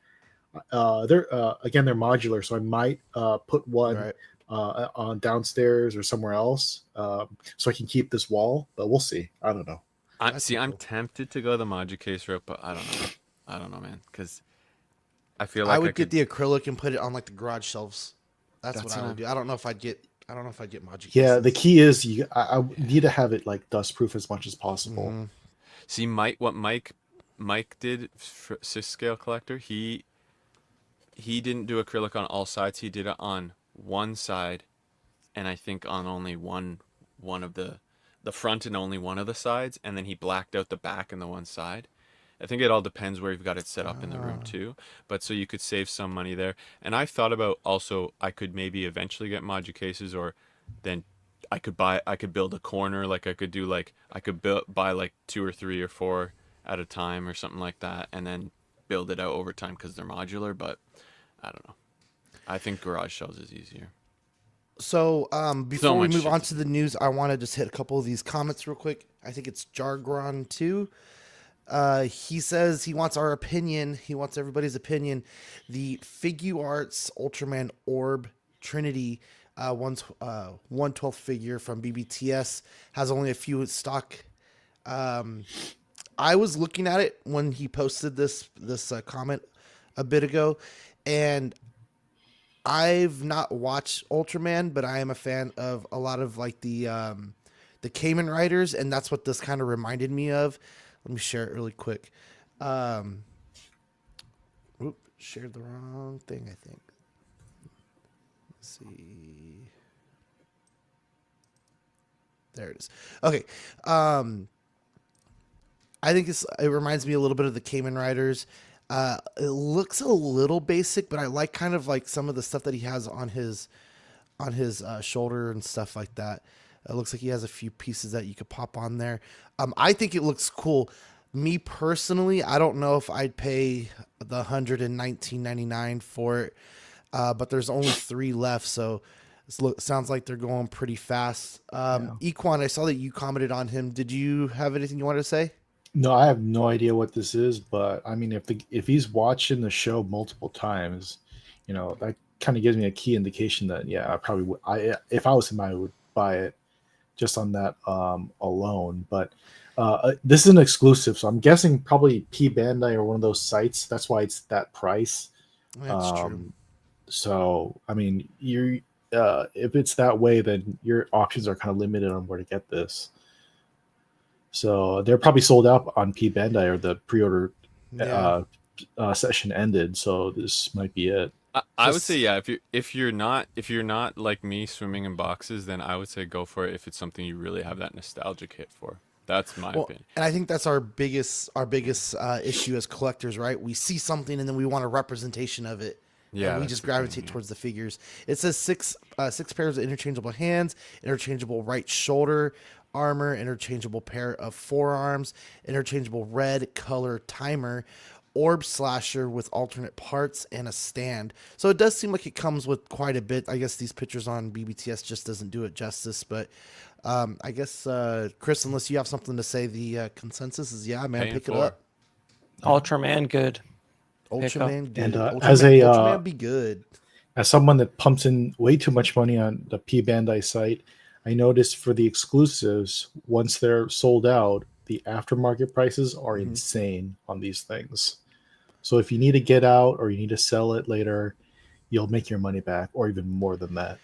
They're they're modular, so I might put one Right. on downstairs or somewhere else, so I can keep this wall. But we'll see. I don't know. I'm That's I'm cool. tempted to go the module case route, but I don't know. I don't know, man, because I feel like I would could, get the acrylic and put it on like the garage shelves. That's That's what I what would do. I don't know if I'd get module Yeah, cases. the key is I need to have it like dust proof as much as possible. Mhm. see what Mike did for scale collector. He didn't do acrylic on all sides. He did it on one side, and I think on only one of the front and only one of the sides, and then he blacked out the back and the one side. I think it all depends where you've got it set up in the room too. But so you could save some money there. And I thought about also I could maybe eventually get module cases, or then I could build a corner. Like I could buy like 2 or 3 or 4 at a time or something like that, and then build it out over time because they're modular. But I don't know. I think garage shelves is easier. So before we much move shit on to to the news, I want to just hit a couple of these comments real quick. I think it's Jargron too. He says he wants our opinion. He wants everybody's opinion. The Figuarts Ultraman Orb Trinity 1/12 figure from BBTS has only a few in stock. I was looking at it when he posted this comment a bit ago, and I've not watched Ultraman, but I am a fan of a lot of like the Kamen Riders, and that's what this kind of reminded me of. Let me share it really quick. Shared the wrong thing, I think. Let's see. There it is. Okay. I think it reminds me a little bit of the Kamen Riders. It looks a little basic, but I like kind of like some of the stuff that he has on his shoulder and stuff like that. It looks like he has a few pieces that you could pop on there. I think it looks cool. Me personally, I don't know if I'd pay the $119.99 for it, but there's only 3 left, so sounds like they're going pretty fast. Equan, I saw that you commented on him. Did you have anything you wanted to say? No, I have no idea what this is, but I mean, if he's watching the show multiple times, that kind of gives me a key indication that I probably would. If I was him, I would buy it just on that alone. But this is an exclusive, so I'm guessing probably P Bandai or one of those sites. That's why it's that price. That's true. So I mean, if it's that way, then your options are kind of limited on where to get this. So they're probably sold out on P Bandai, or the pre-order Yeah. session ended. So this might be it. I would say Just- yeah. If you're not like me swimming in boxes, then I would say go for it if it's something you really have that nostalgic hit for. That's my Well, opinion. and I think that's our biggest issue as collectors, right? We see something and then we want a representation of it. Yeah, And we that's just the thing, gravitate yeah. towards the figures. It says six pairs of interchangeable hands, interchangeable right shoulder armor, interchangeable pair of forearms, interchangeable red color timer, orb slasher with alternate parts, and a stand. So it does seem like it comes with quite a bit. I guess these pictures on BBTS just doesn't do it justice, but I guess Chris, unless you have something to say, the consensus is man, Paying pick it for. up. Ultraman, good. Ultraman, good. And, Ultraman, as a, Ultraman be good. As someone that pumps in way too much money on the P Bandai site, I noticed for the exclusives, once they're sold out, the aftermarket prices are insane on these things. So if you need to get out or you need to sell it later, you'll make your money back, or even more than that.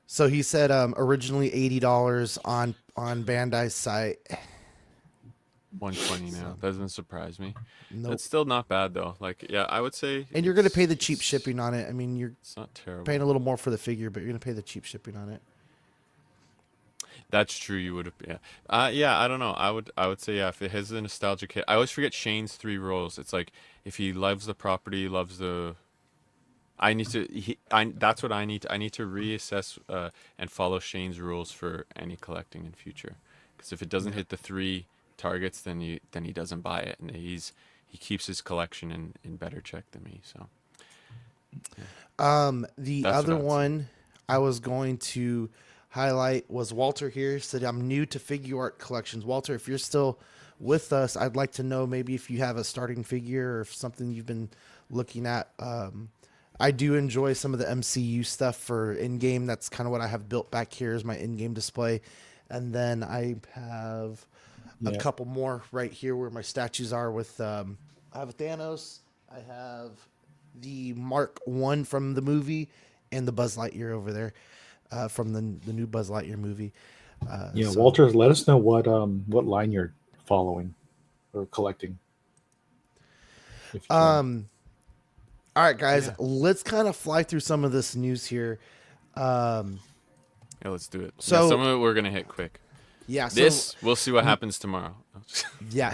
So he said originally $80 on Bandai's site. 120 now. Doesn't surprise me. Nope. It's still not bad though. Like yeah, I would say. And you're going to pay the cheap shipping on it. I mean, you're It's not terrible. paying a little more for the figure, but you're going to pay the cheap shipping on it. That's true. You would have, yeah. Yeah. I don't know. I would say yeah. If it has a nostalgic hit, I always forget Shane's 3 roles. It's like if he loves the property, loves the. I need to. That's what I need. I need to reassess and follow Shane's rules for any collecting in future. Because if it doesn't hit the 3 targets, then he doesn't buy it, and he keeps his collection in better check than me. So. The That's other what I would say. one I was going to highlight was Walter here. He said, I'm new to Figuart collections. Walter, if you're still with us, I'd like to know maybe if you have a starting figure or if something you've been looking at. I do enjoy some of the MCU stuff for in-game. That's kind of what I have built back here is my in-game display. And then I have a couple more right here where my statues are with, I have a Thanos. I have the Mark 1 from the movie and the Buzz Lightyear over there from the new Buzz Lightyear movie. So- Walter, let us know what line you're following or collecting. If you can. All right, guys, Yeah. let's kind of fly through some of this news here. Yeah, let's do it. So- Yeah, some of it we're gonna hit quick. Yeah, so This we'll see what happens tomorrow. yeah,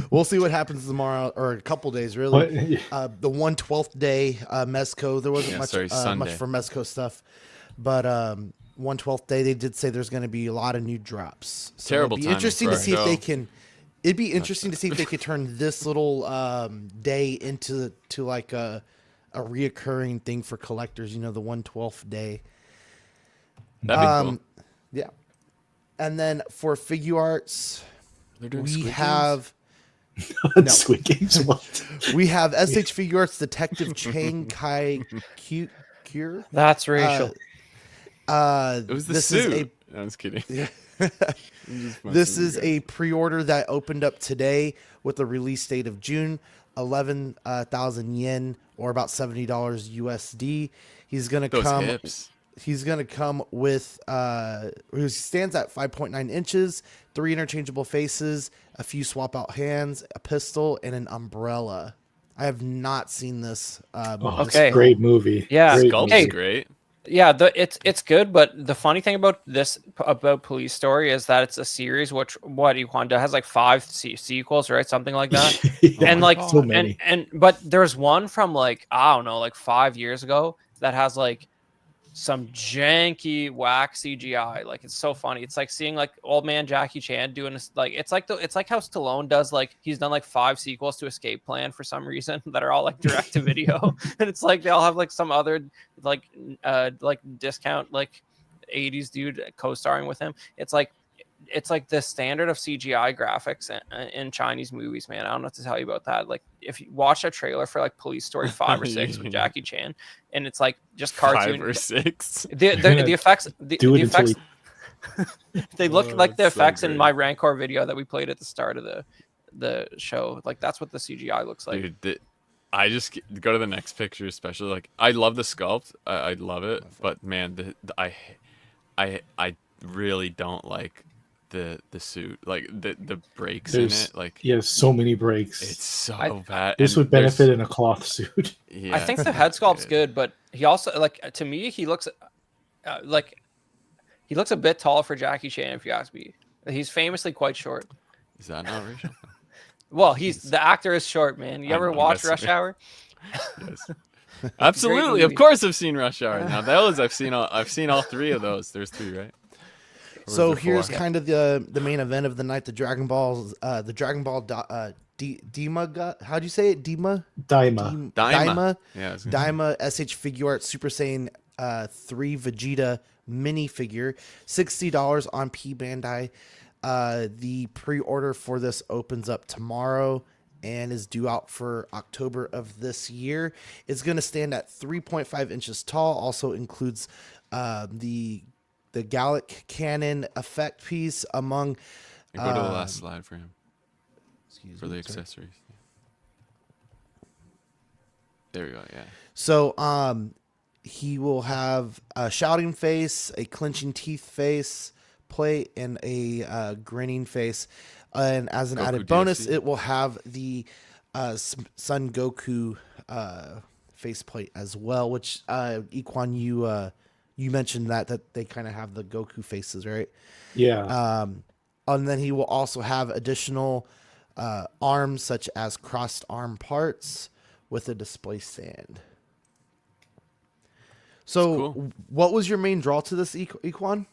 we'll see what happens tomorrow or a couple days really. The 1/12th day Mezco, there wasn't Yeah, much sorry, much Sunday. for Mezco stuff, but 1/12th day they did say there's going to be a lot of new drops. So Terrible It'd be timing interesting for to our see if they show. can. It'd be interesting to see if they could turn this little day into like a reoccurring thing for collectors. You know, the 1/12th day. That'd be cool. Yeah, and then for Figuarts, They're doing we Squid Games? have. Squid Games. What? We have SH Figuarts Detective Chang Kai Cure. That's racial. It was the this suit. is No, I'm just kidding. this is a pre-order that opened up today with a release date of June 11,000 yen or about $70 USD. He's gonna Those come. hips. He's going to come with, he stands at 5.9 inches, 3 interchangeable faces, a few swap out hands, a pistol, and an umbrella. I have not seen this. Okay. Great movie. Yeah. Great Sculpt's Hey. great. Yeah, it's good, but the funny thing about this about Police Story is that it's a series which Iwanda has like 5 sequels, right? Something like that. Yeah, And like so many. but there's one from like I don't know, like 5 years ago that has like some janky whack CGI. Like it's so funny. It's like seeing like old man Jackie Chan doing this. Like it's like how Stallone does. Like he's done like 5 sequels to Escape Plan for some reason that are all like direct to video, and it's like they all have like some other like discount like 80s dude co-starring with him. It's like the standard of CGI graphics in Chinese movies, man. I don't know what to tell you about that. Like if you watch a trailer for like Police Story 5 or 6 with Jackie Chan, and it's like just cartoon 5 or 6. the effects the until effects they look Oh, like the that's so effects in great. my Rancor video that we played at the start of the show. Like that's what the CGI looks like. Dude, I just go to the next picture, especially like I love the sculpt. I love it, but man, I really don't like the suit, like the breaks in There's it. Like so many breaks. it's so I bad. This And would benefit in a cloth suit. Yeah, I think it's the head not sculpt's good, but he also like to me he looks like he looks a bit tall for Jackie Chan if you ask me. He's famously quite short. Is that not racial? Well, the actor is short, man. You ever I'm watch guessing. Rush Hour? Yes. Absolutely, of movie. course I've seen Rush Hour. Now those I've seen all three of those. There's three, right? Or So was there here's four? kind of the main event of the night: the Dragon Ball, Dima. How'd you say it? Dima. Daima. Daima. Yeah, I was gonna say. Daima SH Figuarts Super Saiyan 3 Vegeta minifigure, $60 on P Bandai. The pre-order for this opens up tomorrow and is due out for October of this year. It's going to stand at 3.5 inches tall. Also includes the Gallic Cannon effect piece among. And go to the last slide for him Excuse for me, the sorry. accessories. There we go. Yeah. So he will have a shouting face, a clenching teeth face, plate, and a grinning face. And as an Goku added bonus, DLC. it will have the Son Goku faceplate as well. Which Equan, you mentioned that they kind of have the Goku faces, right? Yeah. And then he will also have additional arms, such as crossed arm parts, with a display stand. So, cool. what was your main draw to this, Equan?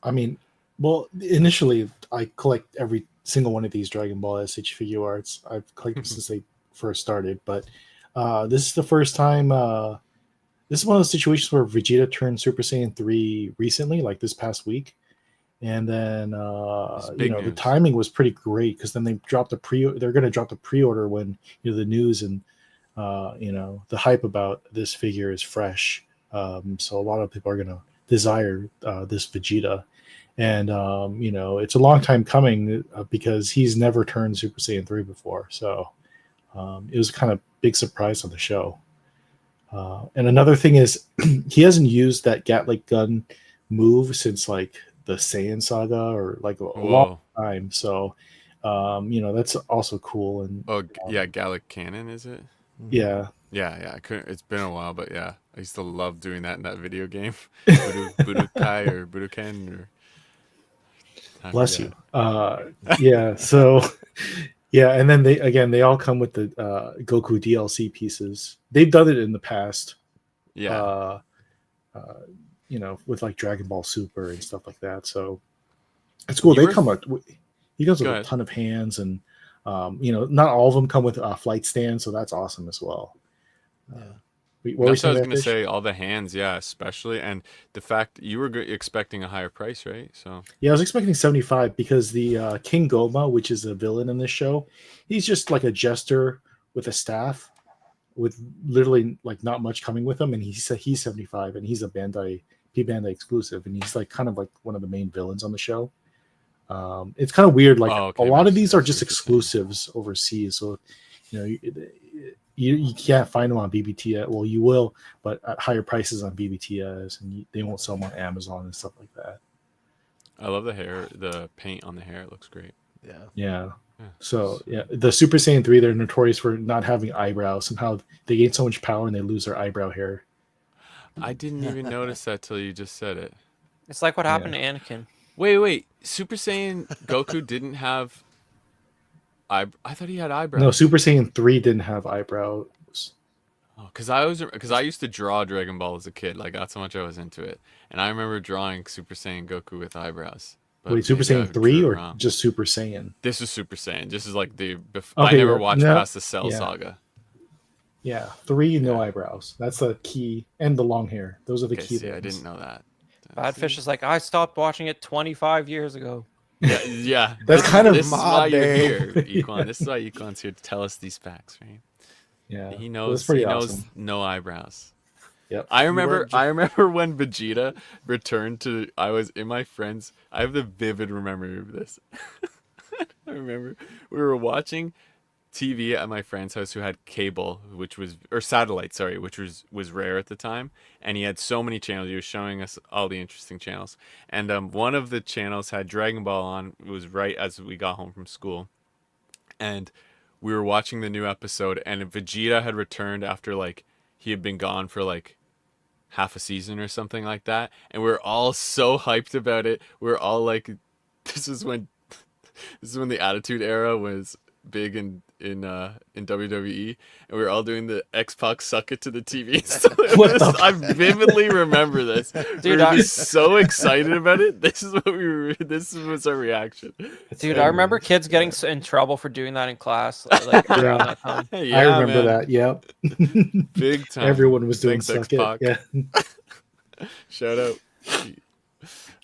I mean, well, initially I collect every single one of these Dragon Ball SH figure arts. I've collected since they first started, but this is the first time. This is one of those situations where Vegeta turned Super Saiyan 3 recently, like this past week. And then big the news. timing was pretty great because then they dropped they're going to drop the pre-order when the news and the hype about this figure is fresh. So a lot of people are going to desire this Vegeta, and it's a long time coming because he's never turned Super Saiyan 3 before. So it was kind of big surprise on the show. And another thing is he hasn't used that Gatling gun move since like the Saiyan saga or like a long time. So that's also cool. And Yeah, Gallic Cannon, is it? yeah. Yeah. I couldn't. It's been a while, but yeah, I used to love doing that in that video game, Budokai or Budoken or. I Bless forget. you. Yeah. So yeah, and then they all come with the Goku DLC pieces. They've done it in the past. Yeah. With like Dragon Ball Super and stuff like that. So it's cool. You They were come with he comes with Go a ahead. ton of hands, and not all of them come with a flight stand, so that's awesome as well. Yeah. What were you That's what I saying was there, gonna Fish? say. All the hands, yeah, especially, and the fact you were expecting a higher price, right? So Yeah, I was expecting 75 because the King Goma, which is a villain in this show, he's just like a jester with a staff, with literally like not much coming with him, and he's 75, and he's a Bandai exclusive, and he's like kind of like one of the main villains on the show. It's kind of weird. Like okay, a lot of makes these are sense just what you're saying. exclusives overseas, so you can't find them on BBT. Well, you will, but at higher prices on BBTS, and they won't sell them on Amazon and stuff like that. I love the hair, the paint on the hair. It looks great. Yeah. Yeah. Yeah. So yeah, the Super Saiyan 3, they're notorious for not having eyebrows and how they gain so much power and they lose their eyebrow hair. I didn't even notice that till you just said it. It's like what happened to Anakin. Wait. Super Saiyan Goku didn't have. I thought he had eyebrows. No, Super Saiyan 3 didn't have eyebrows. Because I used to draw Dragon Ball as a kid. Like that's how much I was into it, and I remember drawing Super Saiyan Goku with eyebrows. But Wait, Super maybe I Saiyan 3 drew it or wrong. just Super Saiyan? This is Super Saiyan. This is like I Okay, never yeah. watched No, past the Cell yeah. saga. Yeah, 3, no Yeah. eyebrows. That's the key, and the long hair. Those are the Okay, key see, I things. didn't know that. Badfish is like, I stopped watching it 25 years ago. Yeah. That's kind of this is my why you're day. here, Equan. This is why Equan's here to tell us these facts, right? Yeah, He Well, knows. that's pretty He knows awesome. no eyebrows. Yep. I You remember. weren't I remember when Vegeta returned to. I was in my friends. I have the vivid memory of this. I remember we were watching TV at my friend's house who had cable, or satellite, sorry, which was rare at the time, and he had so many channels. He was showing us all the interesting channels, and one of the channels had Dragon Ball on. It was right as we got home from school, and we were watching the new episode, and Vegeta had returned after like he had been gone for like half a season or something like that, and we were all so hyped about it. We were all like, this is when the Attitude Era was big in WWE, and we were all doing the X-Pac suck it to the TV. So I vividly remember this. Dude, we were just so excited about it. This was our reaction. Dude, I remember kids getting in trouble for doing that in class. Like, around that time. Yeah, I remember man. that. Yep. Big time. Everyone was doing Thanks, suck it. X-Pac. Yeah. Shout out.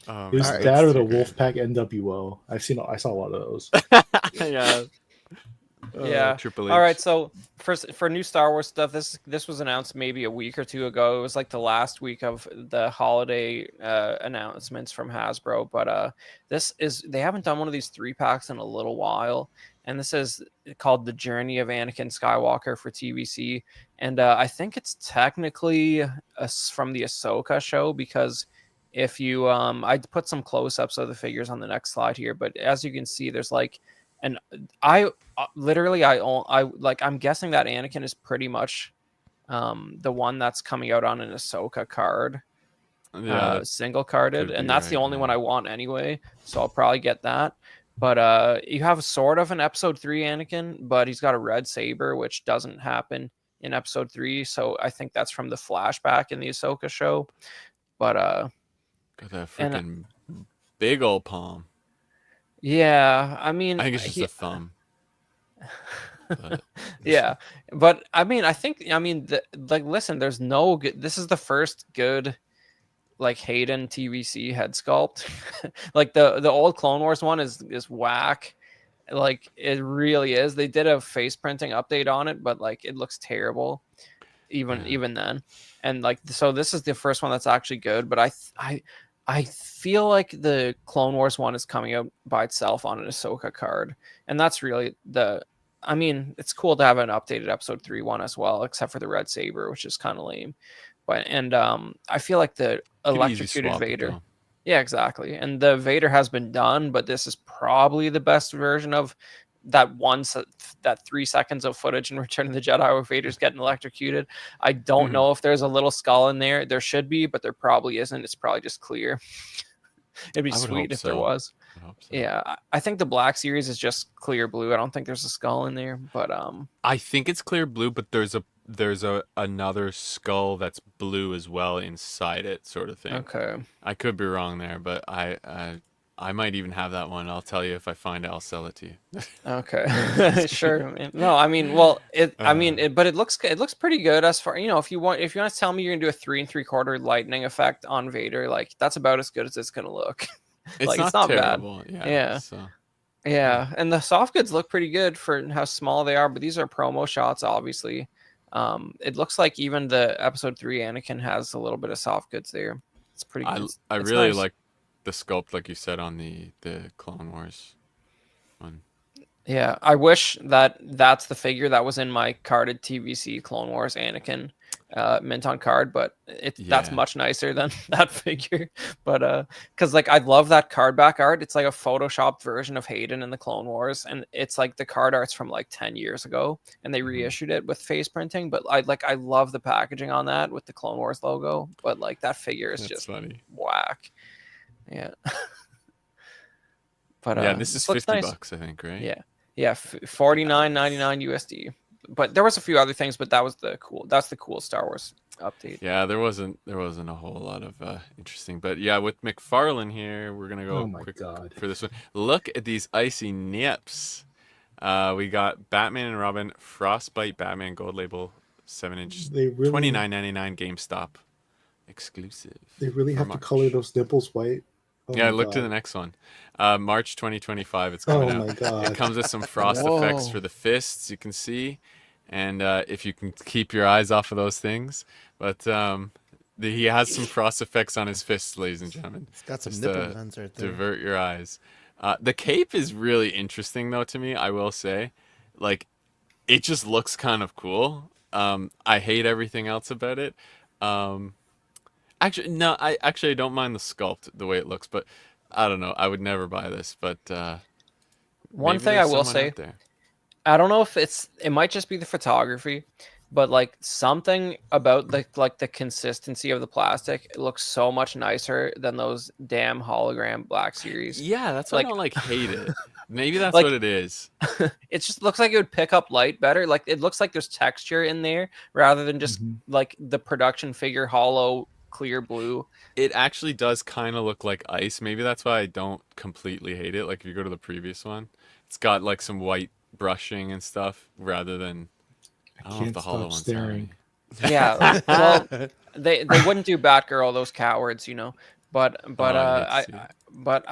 It was Alright, that or it's the too great. Wolfpack NWO. I saw a lot of those. Yeah. Yeah. Triple H. All right, so for new Star Wars stuff, this was announced maybe a week or two ago. It was like the last week of the holiday announcements from Hasbro, but they haven't done one of these 3-packs in a little while, and this is called The Journey of Anakin Skywalker for TVC, and I think it's technically from the Ahsoka show, because if you I put some close-ups of the figures on the next slide here, but as you can see, there's like, and I'm guessing that Anakin is pretty much the one that's coming out on an Ahsoka card, Yeah. single carded, could and be that's the right, only yeah. one I want anyway, so I'll probably get that. But you have sort of an episode 3 Anakin, but he's got a red saber, which doesn't happen in episode 3, so I think that's from the flashback in the Ahsoka show. But Got that freaking big old palm. yeah, I mean, I think it's just a thumb. But yeah, but I mean, listen, there's no good. This is the first good, like, Hayden TVC head sculpt. Like the old Clone Wars one is whack. Like, it really is. They did a face printing update on it, but like, it looks terrible even then. And like, so this is the first one that's actually good, but I feel like the Clone Wars one is coming out by itself on an Ahsoka card, and that's really I mean, it's cool to have an updated episode 3 one as well, except for the red saber, which is kind of lame. But I feel like the Could easy electrocuted swap it, Vader. though. Yeah, exactly. And the Vader has been done, but this is probably the best version of that that 3 seconds of footage in Return of the Jedi where Vader's getting electrocuted. I don't know if there's a little skull in there. There should be, but there probably isn't. It's probably just clear. It'd be I would sweet hope if there so. was. I hope so. Yeah, I think the Black Series is just clear blue. I don't think there's a skull in there, but I think it's clear blue, but there's another skull that's blue as well inside it, sort of thing. okay. I could be wrong there, but I might even have that one. I'll tell you if I find it. I'll sell it to you. Okay, sure. Man. No, I mean, well, but it looks pretty good as far, if you want to tell me you're gonna do a 3 3/4 lightning effect on Vader, like, that's about as good as it's gonna look. It's Like, not it's not bad. terrible. Yeah. So. Yeah, and the soft goods look pretty good for how small they are, but these are promo shots, obviously. It looks like even the episode 3 Anakin has a little bit of soft goods there. It's pretty good. I It's really nice. like the sculpt, like you said, on the Clone Wars one. Yeah, I wish that's the figure that was in my carded TVC Clone Wars Anakin mint on card, but that's Yeah. much nicer than that figure. But because, like, I love that card back art. It's like a photoshopped version of Hayden in the Clone Wars, and it's like the card art's from like 10 years ago, and they reissued it with face printing. But I love the packaging on that with the Clone Wars logo. But like, that figure is That's just funny. whack. Yeah. But Yeah, this is looks $50, nice. I think, right? Yeah. Yeah, $49.99 USD. But there was a few other things, but that's the cool Star Wars update. Yeah, there wasn't a whole lot of interesting, but yeah, with McFarlane here, we're gonna go Oh my quick God. for this one. Look at these icy nips. We got Batman and Robin Frostbite Batman Gold Label 7-inch, They really, $29.99 GameStop exclusive. they really for have to March. color those nipples white. Oh Yeah, my look to God. the next one. March 2025. It's Oh coming out. my God. It comes with some frost effects Whoa. for the fists, you can see, and if you can keep your eyes off of those things. But he has some frost effects on his fists, ladies and gentlemen. It's got some Just nipple guns right there. divert your eyes. The cape is really interesting, though, to me. I will say, like, it just looks kind of cool. I hate everything else about it. Um, actually, no, I don't mind the sculpt the way it looks, but I don't know. I would never buy this, but One maybe thing I there's will someone say, out there. I don't know if it might just be the photography, but like something about the consistency of the plastic, it looks so much nicer than those damn hologram Black Series. Yeah, that's why I Like don't like hate it. Maybe that's like what it is. it just looks like it would pick up light better. Like it looks like there's texture in there rather than just Mhm. like the production figure hollow clear blue. It actually does kind of look like ice. Maybe that's why I don't completely hate it. Like if you go to the previous one, it's got like some white brushing and stuff rather than I I don't know if can't the hollow stop ones staring. Yeah, well, they wouldn't do Batgirl, those cowards, you know. But Oh, I'd hate to see it. but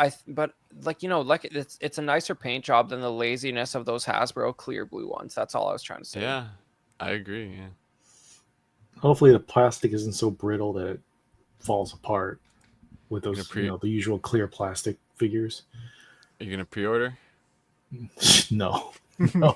like like it's a nicer paint job than the laziness of those Hasbro clear blue ones. That's all I was trying to say. Yeah, I agree. Yeah. Hopefully, the plastic isn't so brittle that it falls apart with Gonna those, pre- the usual clear plastic figures. Are you gonna pre-order? No, no.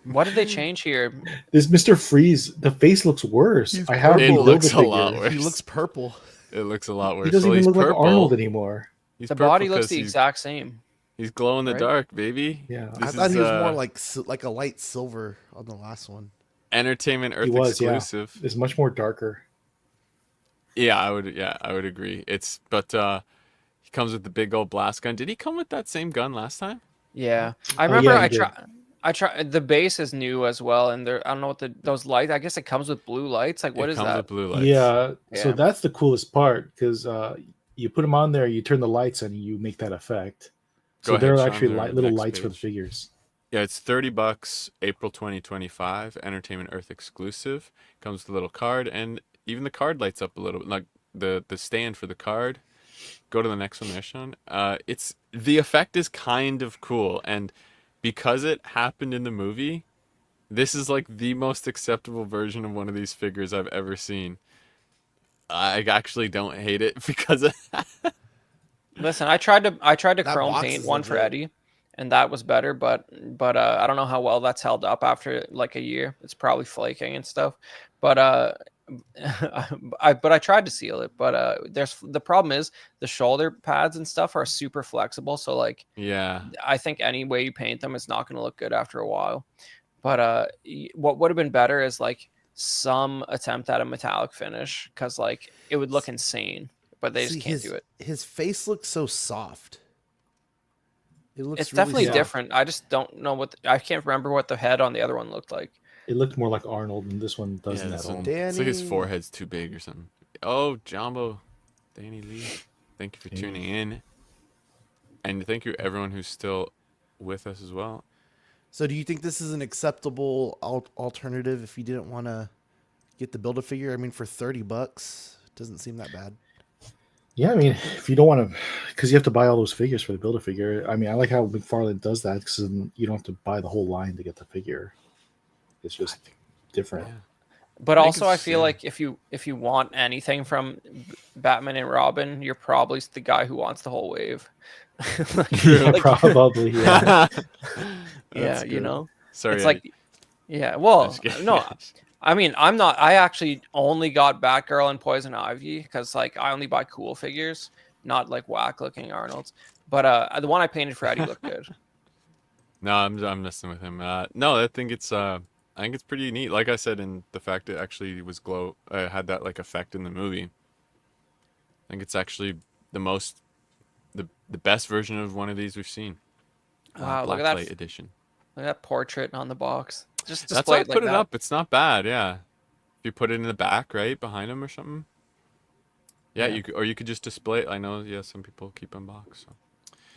What did they change here? This Mr. Freeze, the face looks worse. He's I have It to purple. build the looks a lot figure. worse. He looks purple. It looks a lot worse. He doesn't Well, even he's look like purple. Arnold anymore. He's The purple body looks 'cause the exact same. he's glow in the right? dark, baby. Yeah. I This thought is, he was more like a light silver on the last one. Entertainment Earth He was, yeah. exclusive. It's much more darker. Yeah, I would agree. But he comes with the big old blast gun. Did he come with that same gun last time? Yeah, I Oh, remember. yeah, he did. I try. The base is new as well, and there. I don't know what those lights. I guess it comes with blue lights. Like what It is comes that? with blue lights. Yeah. So Yeah. that's the coolest part because you put them on there, you turn the lights on, and you make that effect. Go So ahead, they're Sean, actually the little next lights for the page. figures. Yeah, it's $30, April 2025, Entertainment Earth exclusive. Comes with a little card, and even the card lights up a little bit, like the stand for the card. Go to the next one there, Sean. It's the effect is kind of cool, and because it happened in the movie, this is like the most acceptable version of one of these figures I've ever seen. I actually don't hate it because of Listen, I tried to That chrome box paint is one for legit. Eddie, and that was better. But I don't know how well that's held up after like a year. It's probably flaking and stuff. But I tried to seal it. But there's the problem is the shoulder pads and stuff are super flexible. So like yeah. I think any way you paint them, it's not going to look good after a while. But what would have been better is like some attempt at a metallic finish because like it would look insane. But they just can't do it. His face looks so soft. It looks It's really definitely soft. different. I just don't know I can't remember what the head on the other one looked like. It looked more like Arnold, and this one doesn't Yeah, at this all. one- it's like his Danny. forehead's too big or something. Oh, Jumbo, Danny Lee, thank you for Hey. tuning in, and thank you everyone who's still with us as well. So, do you think this is an acceptable alternative if you didn't want to get the Build-A-Figure? I mean, for $30, doesn't seem that bad. Yeah, I mean, if you don't want to, because you have to buy all those figures for the Build-A-Figure. I mean, I like how McFarlane does that because you don't have to buy the whole line to get the figure. It's just different. Yeah. But I think also, I it's- feel yeah. like if you want anything from Batman and Robin, you're probably the guy who wants the whole wave. Like- Yeah, like- probably. Yeah. yeah, That's you good. know, Sorry, it's Eddie. like, yeah. Well, Just kidding. no, I mean, I'm not. I actually only got Batgirl and Poison Ivy because like I only buy cool figures, not like whack looking Arnolds. But the one I painted for Eddie looked good. No, I'm messing with him. No, I think it's pretty neat. Like I said, in the fact it actually was glow had that like effect in the movie. I think it's actually the best version of one of these we've seen. Wow, look Black at that! Plate edition. Look at that portrait on the box. Just That's display why I it like put it that. up. It's not bad. Yeah, if you put it in the back, right behind him or something. Yeah, Yeah. you could, or you could just display it. I know. Yeah, some people keep them box. So.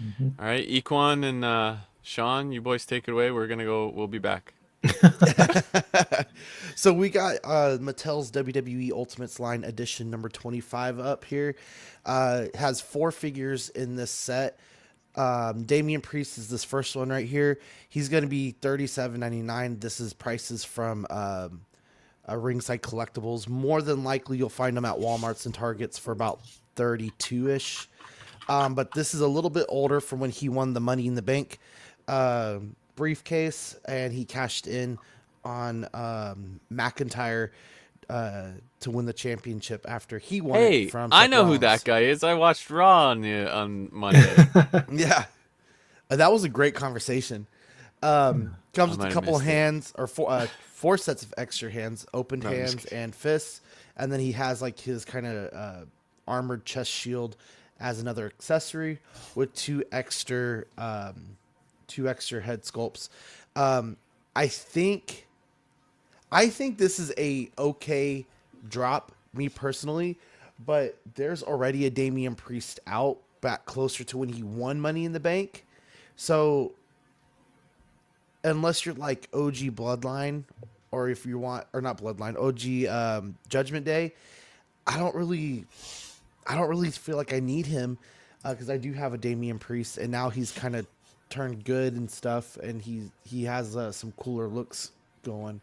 Mhm. All right, Equan and Sean, you boys take it away. We're gonna go. We'll be back. So we got Mattel's WWE Ultimates line edition number 25 up here. It has 4 figures in this set. Damian Priest is this first one right here. He's going to be $37.99. This is prices from Ringside Collectibles. More than likely, you'll find them at Walmarts and Targets for about 32-ish. But this is a little bit older from when he won the Money in the Bank briefcase, and he cashed in on McIntyre to win the championship after he won Hey, it from I Seth know who Rollins. that guy is. I watched Raw on Monday. Yeah, that was a great conversation. Comes I with might a have couple of missed it. hands or four sets of extra hands, opened No, I'm just hands and fists, and then he has like his kind of armored chest shield as another accessory with two extra head sculpts. Um, I think this is a okay drop, me personally, but there's already a Damian Priest out back closer to when he won Money in the Bank. So unless you're like OG Bloodline, or if you want, or not Bloodline, OG Judgment Day, I don't really feel like I need him because I do have a Damian Priest, and now he's kind of turned good and stuff, and he has some cooler looks going.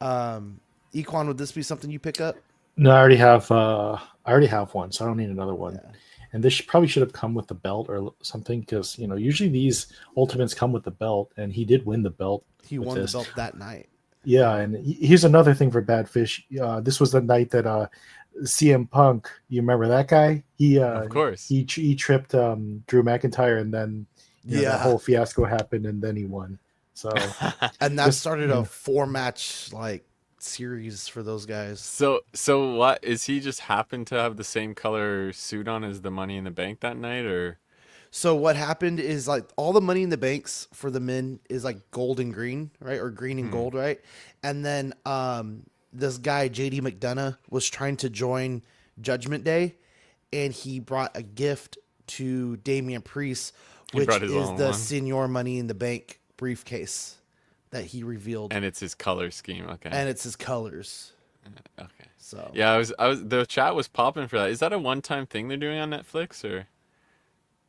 Equan, would this be something you pick up? No, I already have one, so I don't need another one. Yeah. And this probably should have come with the belt or something, because usually these ultimates come with the belt, and he did win the belt. He with won this. the belt that night. Yeah, and here's another thing for Bad Fish. This was the night that CM Punk, you remember that guy? Of course. He tripped Drew McIntyre, and then that whole fiasco happened, and then he won. So And that Just- started yeah. a 4-match like series for those guys. So what is he just happened to have the same color suit on as the Money in the Bank that night, or So what happened is like all the Money in the Banks for the men is like gold and green, right? Or green and gold, right? And then this guy JD McDonough was trying to join Judgment Day, and he brought a gift to Damian Priest, He which brought his is own the one? Senior Money in the Bank briefcase that he revealed, and it's his color scheme? Okay. and it's his colors. Okay. So Yeah, I was the chat was popping for that. Is that a one-time thing they're doing on Netflix, or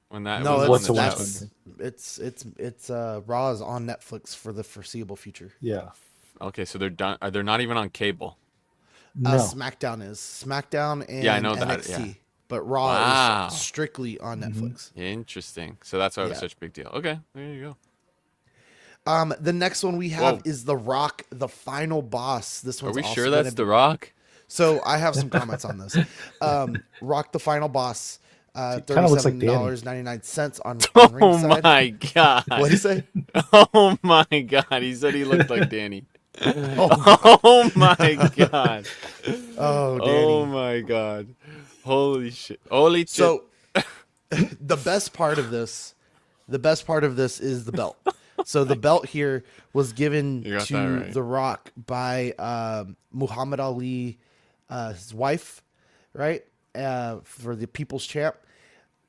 when that no, was What's on a the one-time chat? thing? it's Raw is on Netflix for the foreseeable future. yeah, Okay, so they're done. They're not even on cable. no, SmackDown is SmackDown and Yeah, I know that, NXT, yeah. but Raw Wow. is strictly on Netflix. Interesting. So that's why it was Yeah. such a big deal. Okay, there you go. The next one we have Whoa. is The Rock, the final boss. This Are one's we also sure that's gonna The be- Rock? So I have some comments on this. Rock, the final boss. kinda looks like Danny. $37.99 on Oh ringside. my god. What did he say? Oh my god. He said he looked like Danny. Oh my god. Oh, Danny. Oh my god. Holy shit. Holy shit. So the best part of this is the belt. So the belt here was given You got to that right. The Rock by Muhammad Ali, his wife, right? For the People's Champ.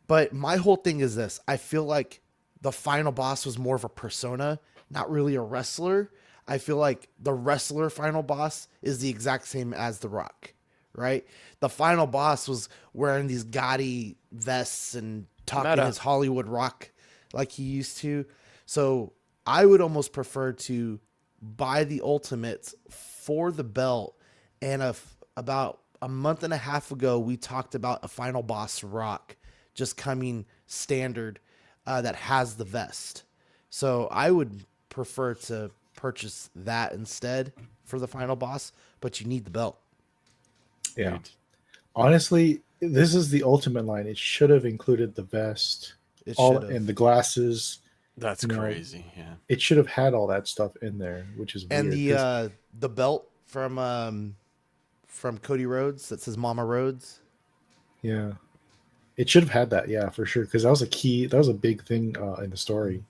But my whole thing is this. I feel like the final boss was more of a persona, not really a wrestler. I feel like the wrestler final boss is the exact same as The Rock, right? The final boss was wearing these gaudy vests and talking Meta. his Hollywood rock like he used to. So I would almost prefer to buy the Ultimates for the belt. And about a month and a half ago, we talked about a final boss Rock just coming standard that has the vest. So I would prefer to purchase that instead for the final boss, but you need the belt. yeah. Dude. Honestly, this is the ultimate line. It should have included the vest, It all should have. and the glasses. That's No. crazy. Yeah. It should have had all that stuff in there, which is weird. And 'cause- the belt from Cody Rhodes that says Mama Rhodes. yeah, it should have had that. Yeah, for sure, because that was a big thing in the story.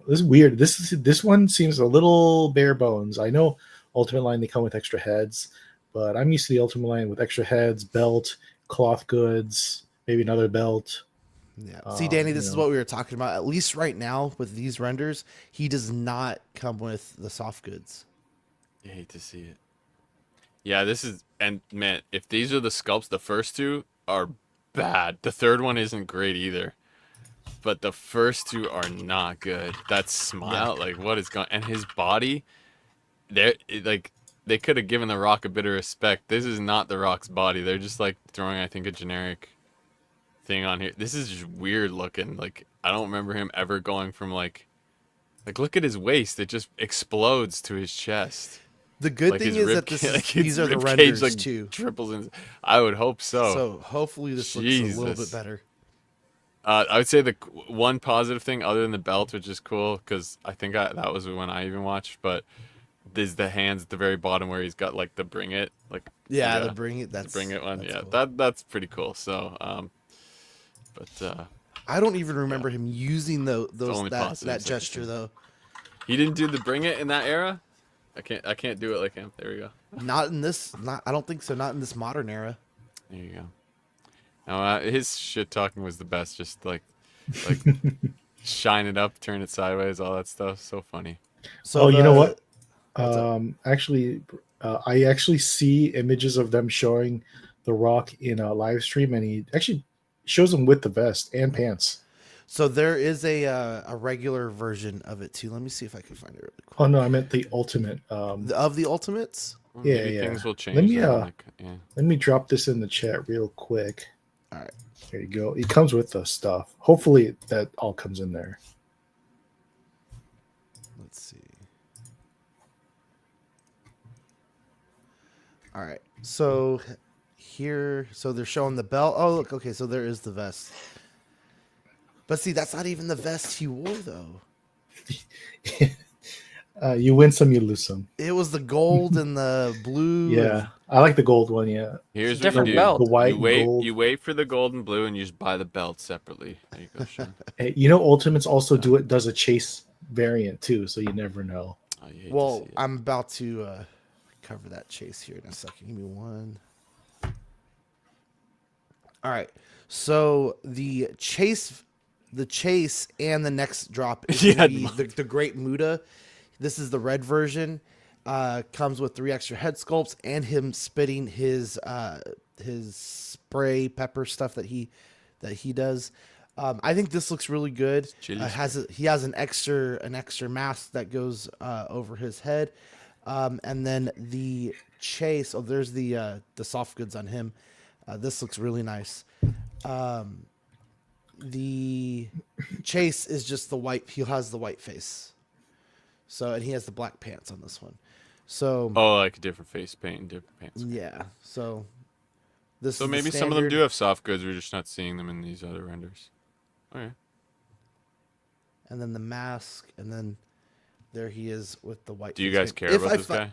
This is weird. This one seems a little bare bones. I know Ultimate Line they come with extra heads, but I'm used to the Ultimate Line with extra heads, belt, cloth goods, maybe another belt. Yeah. See, Danny, this you is know. what we were talking about. At least right now with these renders, he does not come with the soft goods. You hate to see it. Yeah, this is, and man, if these are the sculpts, the first two are bad. The third one isn't great either. But the first two are not good. That smile, like what is going, and his body, they could have given The Rock a bit of respect. This is not The Rock's body. They're just like throwing, I think, a generic thing on here. This is just weird looking. Like I don't remember him ever going from like Like, look at his waist; it just explodes to his chest. The good Like thing his is rib, that this is, like his these are the rib cage, renders like too. triples in. I would hope so. So hopefully this looks a little bit Jesus. better. I would say the one positive thing, other than the belt, which is cool, because I think that was when I even watched, but there's the hands at the very bottom where he's got like the bring it, like Yeah, the the bring it. the bring it one. That's Yeah, cool. that's pretty cool. So, but I don't even remember him using those only that positives I can gesture see. though. he didn't do the bring it in that era. I can't do it like him. There we go. Not in this. Not. I don't think so. Not in this modern era. There you go. Now his shit talking was the best. Just like shine it up, turn it sideways, all that stuff. So funny. So you know what? What's up? Actually, I actually see images of them showing The Rock in a live stream, and he actually shows them with the vest and pants. So there is a regular version of it too. Let me see if I can find it really quick. Oh no, I meant the ultimate. Of the Ultimates. Well, Yeah, maybe yeah. things will change. Let me, then, like, yeah. Let me drop this in the chat real quick. All right. There you go. It comes with the stuff. Hopefully that all comes in there. Let's see. All right. So here, so they're showing the belt. Oh, look. Okay, so there is the vest. But see, that's not even the vest he wore, though. You win some, you lose some. It was the gold and the blue. Yeah, I like the gold one. Yeah, Here's It's a what different you do. belt. the white You wait. and gold. You wait for the gold and blue, and you just buy the belt separately. There you go, Sean. Hey, Ultimates also does a chase variant too, so you never know. Oh, you hate to Well, see it. I'm about to cover that chase here in a second. Give me one. All right. So the chase and the next drop is Yeah, gonna be the Great Muda. This is the red version. Comes with 3 extra head sculpts and him spitting his spray pepper stuff that he does. I think this looks really good. Chili He has an extra mask that goes over his head, and then the chase. Oh, there's the soft goods on him. This looks really nice. The chase is just the white. He has the white face. So, and he has the black pants on this one. So, Oh, like different face paint and different pants. yeah. So this So is the maybe some of them standard. do have soft goods. We're just not seeing them in these other renders. Okay. And then the mask, and then there he is with the white. Do you face guys paint. care about this guy?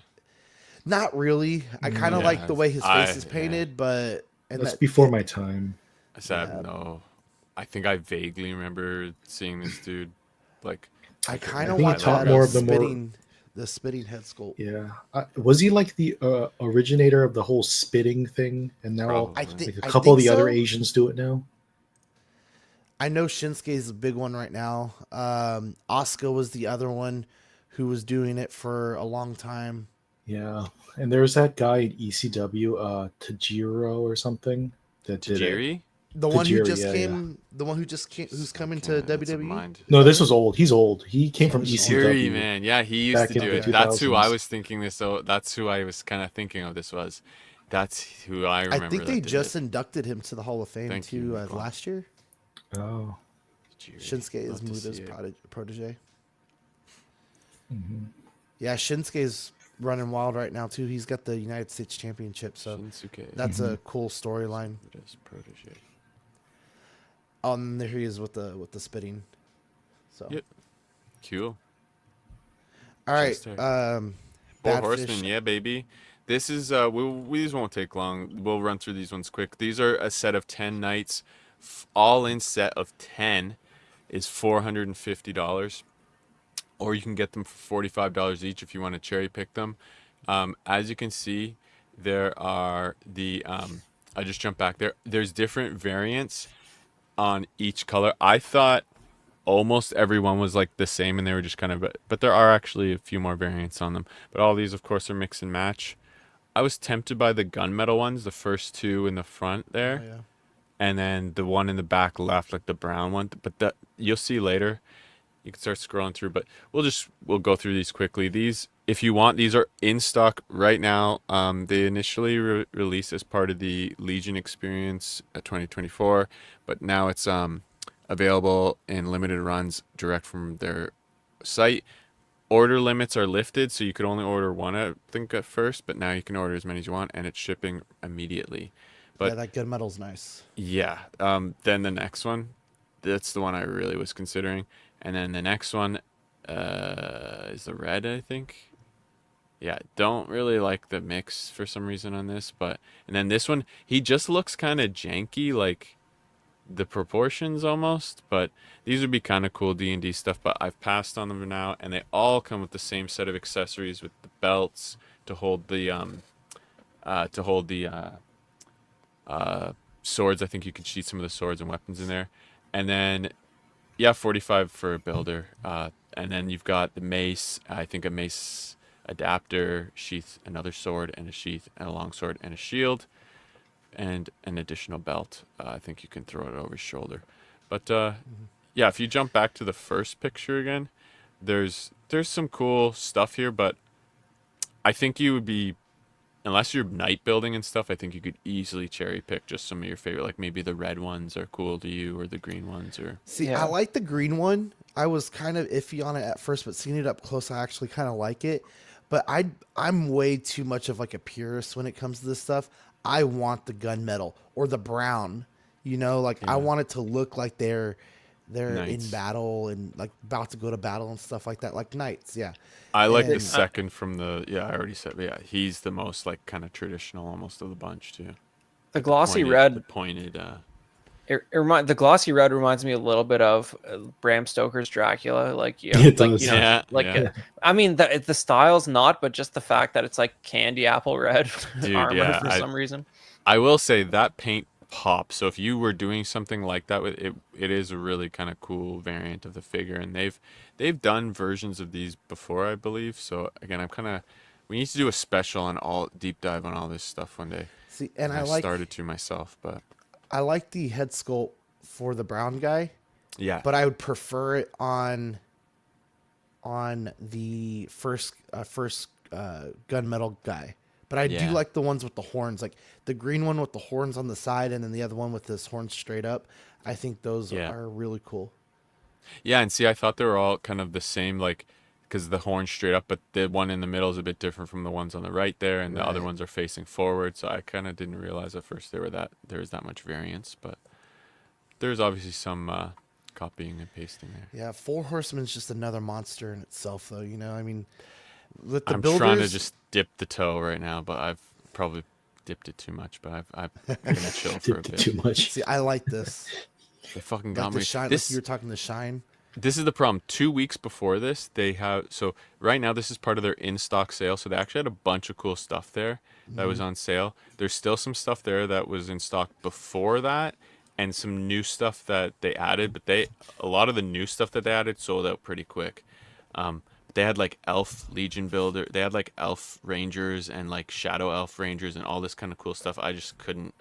Not really. I kind of Yeah, like the way his face is yeah. painted, but That's before my time. I said Yeah. no. I think I vaguely remember seeing this dude. Like, I like, kind I of think he want taught that more of the more- the spitting head sculpt. Yeah, was he like the originator of the whole spitting thing? And now Probably. I think like a I couple of think the other so. Asians do it now. I know Shinsuke is a big one right now. Asuka was the other one who was doing it for a long time. Yeah, and there was that guy in ECW, Tajiro or something, that did it. Tajiri? The one who Tajiri, just yeah, came, the one who just came, who's coming to That's a WWE. mind. No, this was old. He's old. He came from Tajiri, Tajiri, ECW. man. Yeah, he used Back to in do the it. That's who I 2000s. was thinking this. So that's who I was kind of thinking of. This was. That's who I remember. I think that they did just it. inducted him to the Hall of Fame Thank too you, Nicole. last year. Oh, Tajiri. Shinsuke is Love to Muda's see it. protege. mhm. Yeah, Shinsuke's running wild right now too. He's got the United States Championship, so Shinsuke. that's a cool storyline. Muda's protege. There he is with the spitting. So Yep. Cool. all right, Chester. Bad Four Horsemen, Fish. yeah, baby. This is these won't take long. We'll run through these ones quick. These are a set of 10 nights. All in set of 10 is $450. Or you can get them for $45 each if you want to cherry pick them. As you can see, there are I just jumped back there. There's different variants on each color. I thought almost everyone was like the same and they were just kind of, but there are actually a few more variants on them. But all these, of course, are mix and match. I was tempted by the gunmetal ones, the first two in the front there, Oh, yeah. and then the one in the back left, like the brown one. But that you'll see later. You can start scrolling through, but we'll go through these quickly. These, if you want, these are in stock right now. They initially released as part of the Legion Experience at 2024, but now it's available in limited runs direct from their site order limits are lifted, so you could only order one, I think, at first, but now you can order as many as you want, and it's shipping immediately. Yeah, But that gunmetal's nice. yeah, then the next one, that's the one I really was considering, and then the next one is the red, I think. Yeah, don't really like the mix for some reason on this, but and then this one, he just looks kind of janky, like the proportions almost, but these would be kind of cool D&D stuff, but I've passed on them now, and they all come with the same set of accessories with the belts to hold the swords. I think you can sheath some of the swords and weapons in there. And then yeah, 45 for a builder. And then you've got the mace, I think a mace adapter, sheath, another sword and a sheath, and a long sword and a shield, and an additional belt. I think you can throw it over his shoulder. But yeah, if you jump back to the first picture again, there's some cool stuff here, but I think you would be, unless you're night building and stuff, I think you could easily cherry pick just some of your favorite, like maybe the red ones are cool to you, or the green ones, or See, Yeah. I like the green one. I was kind of iffy on it at first, but seeing it up close, I actually kind of like it. But I'm way too much of like a purist when it comes to this stuff. I want the gunmetal or the brown. You know, like I Yeah. want it to look like they're in Knights. battle and like about to go to battle and stuff like that, like knights. Yeah. I like the And- second from the, yeah, I already said, but yeah, he's the most like kind of traditional almost of the bunch too. The glossy The red, pointed, the glossy red reminds me a little bit of Bram Stoker's Dracula. Like, you know, It like does. you know, Yeah, like yeah. I mean, the style's not, but just the fact that it's like candy apple red Dude, armor yeah, for some reason. I will say that paint pops. So if you were doing something like that with it, it is a really kind of cool variant of the figure, and they've done versions of these before, I believe. So again, we need to do a special on all deep dive on all this stuff one day. See, and I started to myself, but I like the head sculpt for the brown guy, yeah, but I would prefer it on the first gunmetal guy. But I do Yeah. like the ones with the horns, like the green one with the horns on the side, and then the other one with his horns straight up. I think those Yeah. are really cool. yeah, and see, I thought they were all kind of the same, like because the horn straight up, but the one in the middle is a bit different from the ones on the right there, and the other Right. ones are facing forward. So I kind of didn't realize at first there was that much variance, but there's obviously some copying and pasting there. Yeah, Four Horsemen is just another monster in itself, though. You know, I mean, with the I'm builders, trying to just dip the toe right now, but I've probably dipped it too much. But I'm gonna chill for a Dipped it bit. too much. see, I like this. They fucking Like got the me. shine, This like you were talking the shine. This is the problem. 2 weeks before this, they have, so right now this is part of their in-stock sale. So they actually had a bunch of cool stuff there that was on sale. There's still some stuff there that was in stock before that, and some new stuff that they added. But a lot of the new stuff that they added sold out pretty quick. They had like Elf Legion Builder. They had like Elf Rangers and like Shadow Elf Rangers and all this kind of cool stuff. I just couldn't.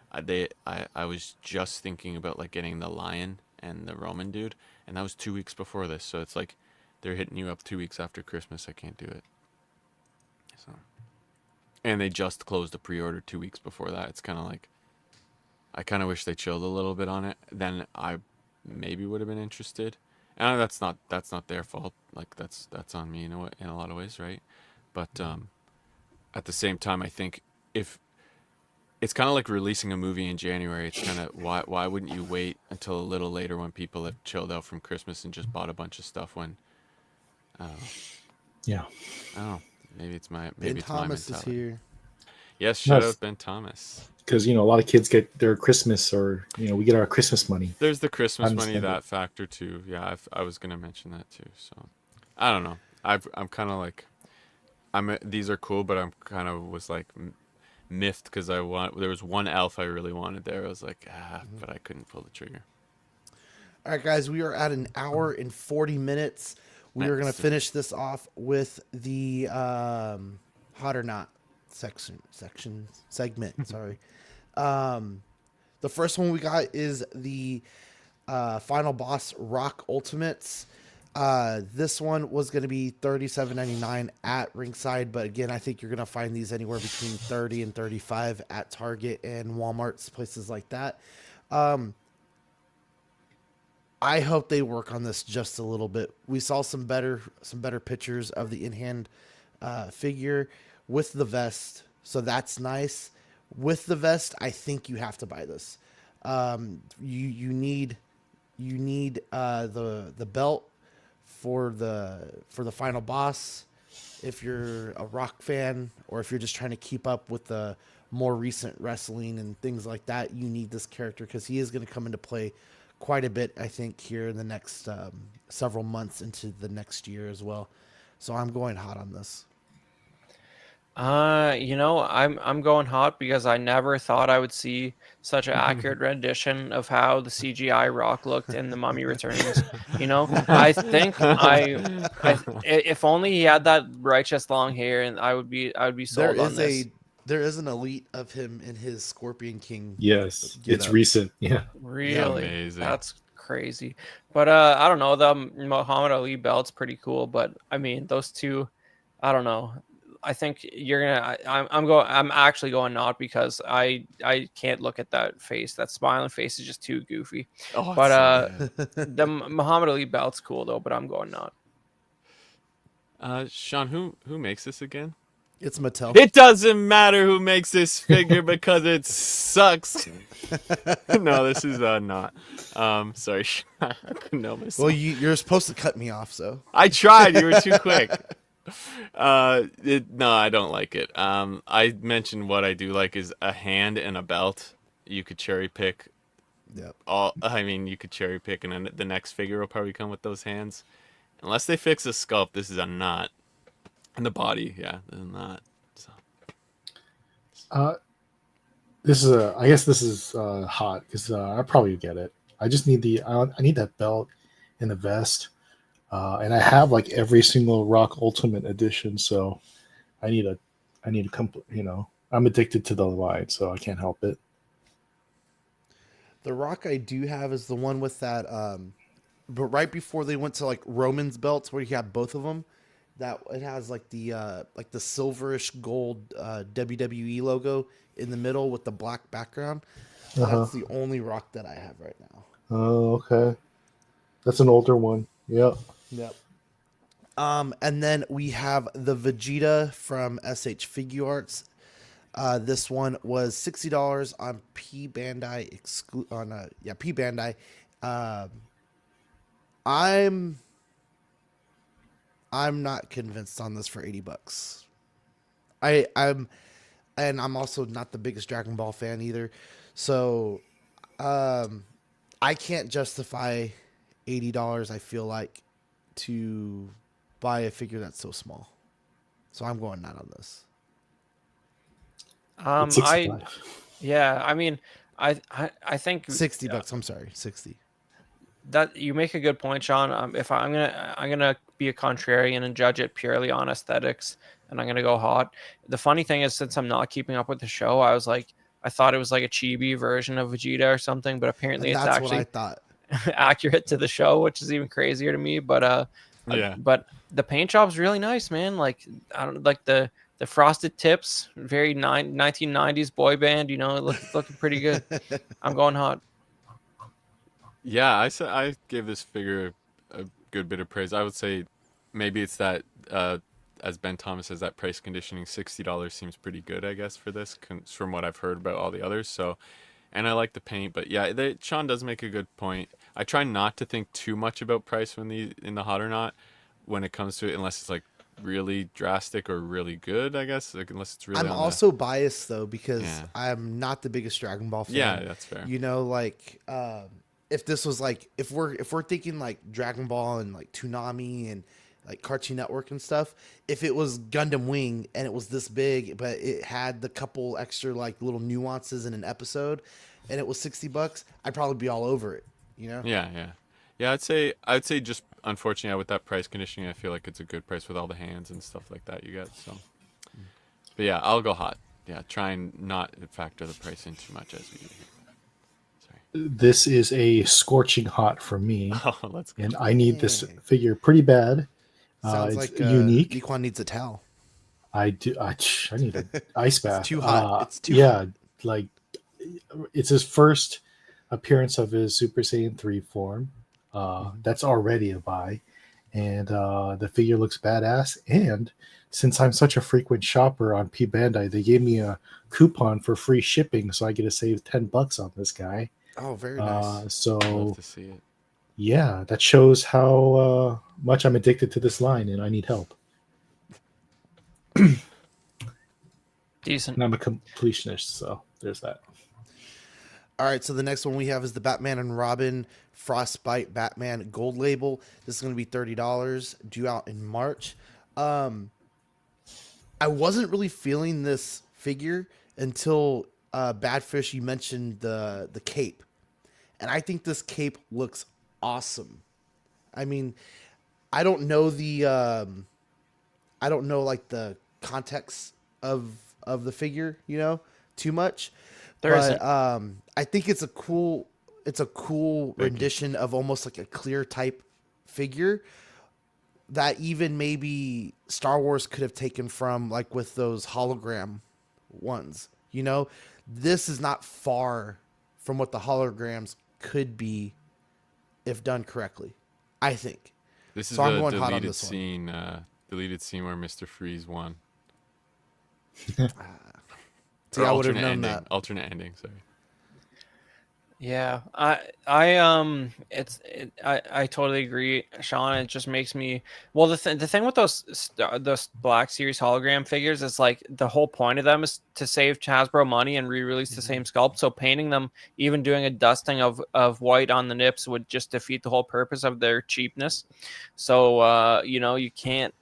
I was just thinking about like getting the Lion and the Roman dude, and that was 2 weeks before this. So it's like they're hitting you up 2 weeks after Christmas. I can't do it. So, and they just closed the pre-order 2 weeks before that. It's kind of like, I kind of wish they chilled a little bit on it. Then I maybe would have been interested. And that's not their fault. Like that's on me in a lot of ways, right? But at the same time, I think if it's kind of like releasing a movie in January. It's kind of why wouldn't you wait until a little later when people have chilled out from Christmas and just bought a bunch of stuff when Yeah. I don't know, maybe it's my Ben Thomas is mentality. here. Yes, shout Nice. out Ben Thomas. Because, a lot of kids get their Christmas, or, we get our Christmas money. There's the Christmas money, Understand that factor too. Yeah, I was gonna mention that too. So I don't know. I'm kind of like these are cool, but I'm kind of was like miffed because there was one elf I really wanted there. I was like, but I couldn't pull the trigger. All right, guys, we are at an hour and 40 minutes. We are going to Nice. finish this off with the hot or not segment. Sorry. The first one we got is the final boss Rock Ultimates. This one was going to be $37.99 at Ringside, but again, I think you're going to find these anywhere between $30 and $35 at Target and Walmart's, places like that. I hope they work on this just a little bit. We saw some better pictures of the in hand figure with the vest, so that's nice. With the vest, I think you have to buy this. You need the belt for the final boss. If you're a rock fan, or if you're just trying to keep up with the more recent wrestling and things like that, you need this character because he is going to come into play quite a bit, I think, here in the next several months into the next year as well. So I'm going hot on this. I'm going hot because I never thought I would see such an accurate rendition of how the CGI Rock looked in The Mummy Returns. I think if only he had that righteous long hair, and I would be There sold on is this. there is an elite of him in his Scorpion King. Yes, Get it's up. recent. Yeah. Really, Amazing. that's crazy. But I don't know. The Muhammad Ali belt's pretty cool, but I mean those two, I don't know. I think you're gonna. I'm actually going not because I can't look at that face. That smiling face is just too goofy. Oh, But it's so good. the Muhammad Ali belt's cool though. But I'm going not. Sean, who makes this again? It's Mattel. It doesn't matter who makes this figure because it sucks. No, this is not. Sorry, Sean. I couldn't help myself. Well, you're supposed to cut me off, so I tried. You were too quick. No, I don't like it. I mentioned what I do like is a hand and a belt. You could cherry pick. yep. You could cherry pick, and then the next figure will probably come with those hands. Unless they fix the sculpt, this is a not. And the body, yeah, this is not. So. I guess this is hot because I probably get it. I just need I need that belt and the vest, and I have like every single Rock Ultimate edition, so I need a complete. I'm addicted to the line, so I can't help it. The Rock I do have is the one with that. But right before they went to like Roman's belts, where you have both of them, that it has like the silverish gold WWE logo in the middle with the black background. Uh-huh. That's the only Rock that I have right now. Oh, okay. That's an older one. Yeah. Yep. And then we have the Vegeta from SH Figuarts. This one was $60 on P Bandai P Bandai. I'm not convinced on this for $80. I'm also not the biggest Dragon Ball fan either, so I can't justify $80. I feel like to buy a figure that's so small, so I'm going not on this. It's 65. I mean, I think $60. I'm sorry, 60. that you make a good point, Sean. If I'm gonna be a contrarian and judge it purely on aesthetics, and I'm gonna go hot. The funny thing is, since I'm not keeping up with the show, I thought it was like a chibi version of Vegeta or something, but apparently And it's that's what I actually thought. accurate to the show, which is even crazier to me. But Yeah. but the paint job's really nice, man. Like I don't like the frosted tips, very 1990s boy band. Looking pretty good. I'm going hot. Yeah, I gave this figure a good bit of praise. I would say maybe it's that, as Ben Thomas says, that price conditioning, $60 seems pretty good, I guess, for this, from what I've heard about all the others. So, and I like the paint, but yeah, Sean does make a good point. I try not to think too much about price in the hot or not when it comes to it, unless it's like really drastic or really good, I guess, like, unless it's really. I'm also biased though because I'm not the biggest Dragon Ball fan. Yeah, that's fair. If this was like if we're thinking like Dragon Ball and like Toonami and like Cartoon Network and stuff, if it was Gundam Wing and it was this big but it had the couple extra like little nuances in an episode and it was $60, I'd probably be all over it, Yeah, I'd say just unfortunately with that price conditioning, I feel like it's a good price with all the hands and stuff like that you get. So, but yeah, I'll go hot. Yeah, try and not factor the price in too much as we do. This is a scorching hot for me, Oh, let's go. and I need this figure pretty bad. Sounds it's like unique. Nikon needs a towel. I do. I need an ice bath. It's too hot. It's too hot. Like it's his first appearance of his Super Saiyan 3 form. That's already a buy, and the figure looks badass. And since I'm such a frequent shopper on P Bandai, they gave me a coupon for free shipping, so I get to save $10 on this guy. Oh, very nice. Love So to see it. yeah, that shows how much I'm addicted to this line, and I need help. Decent. And I'm a completionist, so there's that. All right, so the next one we have is the Batman and Robin Frostbite Batman Gold Label. This is going to be $30, due out in March. I wasn't really feeling this figure until Badfish, you mentioned the cape. And I think this cape looks awesome. I mean, I don't know like the context of the figure, too much. There isn't. I think it's a cool rendition of almost like a clear type figure that even maybe Star Wars could have taken from, like with those hologram ones. This is not far from what the holograms could be if done correctly, I think. This is So I'm the going hot on deleted this one. scene. Deleted scene where Mr. Freeze won. See, Or I would have alternate known ending. that. Alternate ending. Sorry. Yeah, I totally agree, Sean. It just makes me the thing with those Black Series hologram figures is like the whole point of them is to save Hasbro money and re-release the same sculpt. So painting them, even doing a dusting of white on the nips, would just defeat the whole purpose of their cheapness. So you can't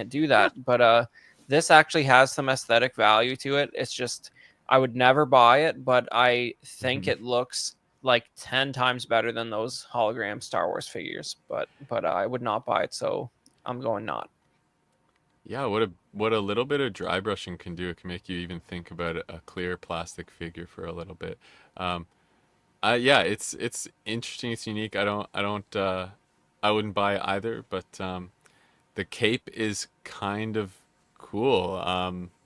do that. But this actually has some aesthetic value to it. It's just I would never buy it, but I think it looks like 10 times better than those hologram Star Wars figures, but I would not buy it, so I'm going not. Yeah, what a little bit of dry brushing can do. It can make you even think about a clear plastic figure for a little bit. Yeah, it's interesting. It's unique. I wouldn't buy either, but the cape is kind of cool.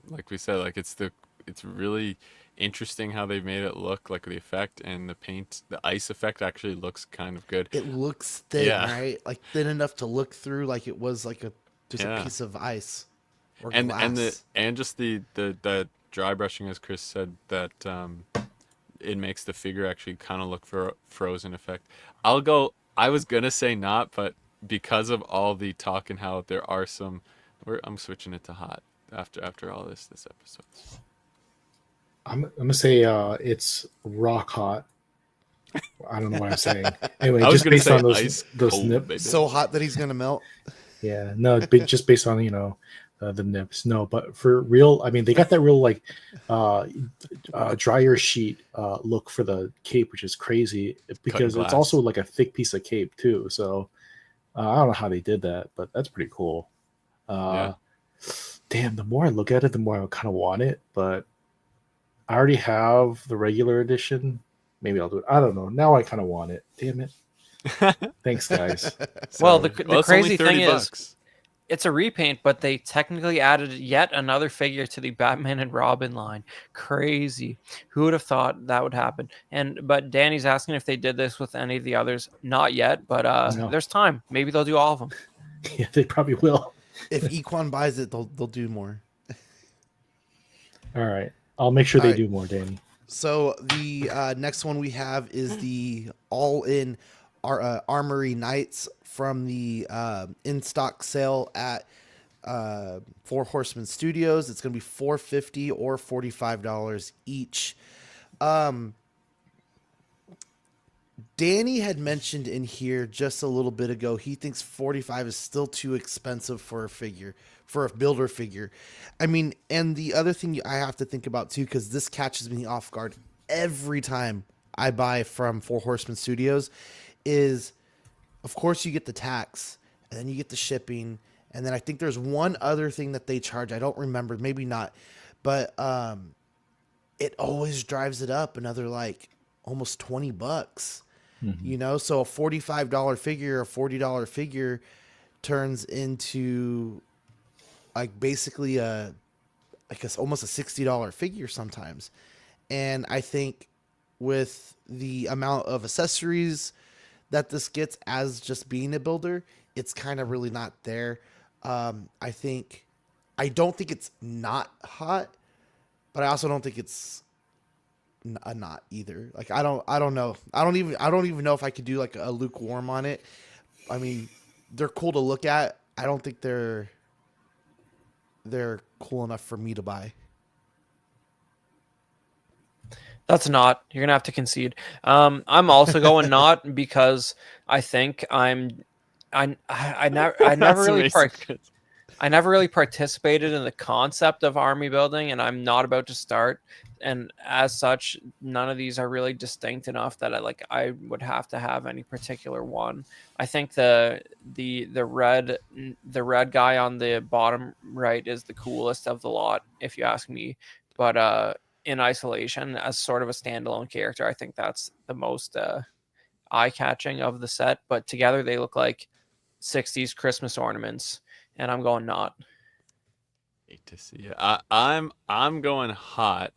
Like we said, like it's really interesting how they made it look, like the effect and the ice effect actually looks kind of good. It looks thin, Yeah. right? Like thin enough to look through, like it was like just a Yeah. piece of ice or And glass. just the dry brushing, as Chris said, that it makes the figure actually kind of look for frozen effect. I was gonna say not, but because of all the talk and how there are some, I'm switching it to hot after all this episode. I'm gonna say it's rock hot. I don't know what I'm saying. Anyway, I was just gonna based say on ice those cold, nips. baby. So hot that he's gonna melt. Yeah, no, just based on the nips. No, but for real, I mean, they got that real like dryer sheet look for the cape, which is crazy because it's glass. also like a thick piece of cape too. So I don't know how they did that, but that's pretty cool. Yeah. Damn, the more I look at it, the more I kind of want it, but I already have the regular edition. Maybe I'll do it. I don't know. Now I kind of want it. Damn it. Thanks, guys. Well, the it's only crazy thing is, $30. it's a repaint, but they technically added yet another figure to the Batman and Robin line. Crazy. Who would have thought that would happen? But Danny's asking if they did this with any of the others. Not yet, but No. there's time. Maybe they'll do all of them. Yeah, they probably will. If Equan buys it, they'll do more. All right. I'll make sure they All right. do more, Danny. So the next one we have is the all-in Armory Knights from the in-stock sale at Four Horsemen Studios. It's going to be $4.50 or $45 each. Danny had mentioned in here just a little bit ago, he thinks $45 is still too expensive for a builder figure. I mean, and the other thing I have to think about too, because this catches me off guard every time I buy from Four Horsemen Studios, is of course you get the tax and then you get the shipping. And then I think there's one other thing that they charge. I don't remember, maybe not, but it always drives it up another like almost $20. So a $45 figure, a $40 figure turns into like basically almost a $60 figure sometimes. And I think with the amount of accessories that this gets as just being a builder, it's kind of really not there. I don't think it's not hot, but I also don't think it's a not either. Like I don't know. I don't even know if I could do like a lukewarm on it. I mean, they're cool to look at. I don't think they're cool enough for me to buy. That's not. You're gonna have to concede. I'm also going not because I think I never That's really amazing, Chris. I never really participated in the concept of army building, and I'm not about to start. And as such, none of these are really distinct enough that I would have to have any particular one. I think the red guy on the bottom right is the coolest of the lot, if you ask me. But in isolation, as sort of a standalone character, I think that's the most eye-catching of the set. But together, they look like 60s Christmas ornaments, and I'm going not. Hate to see it. I'm going hot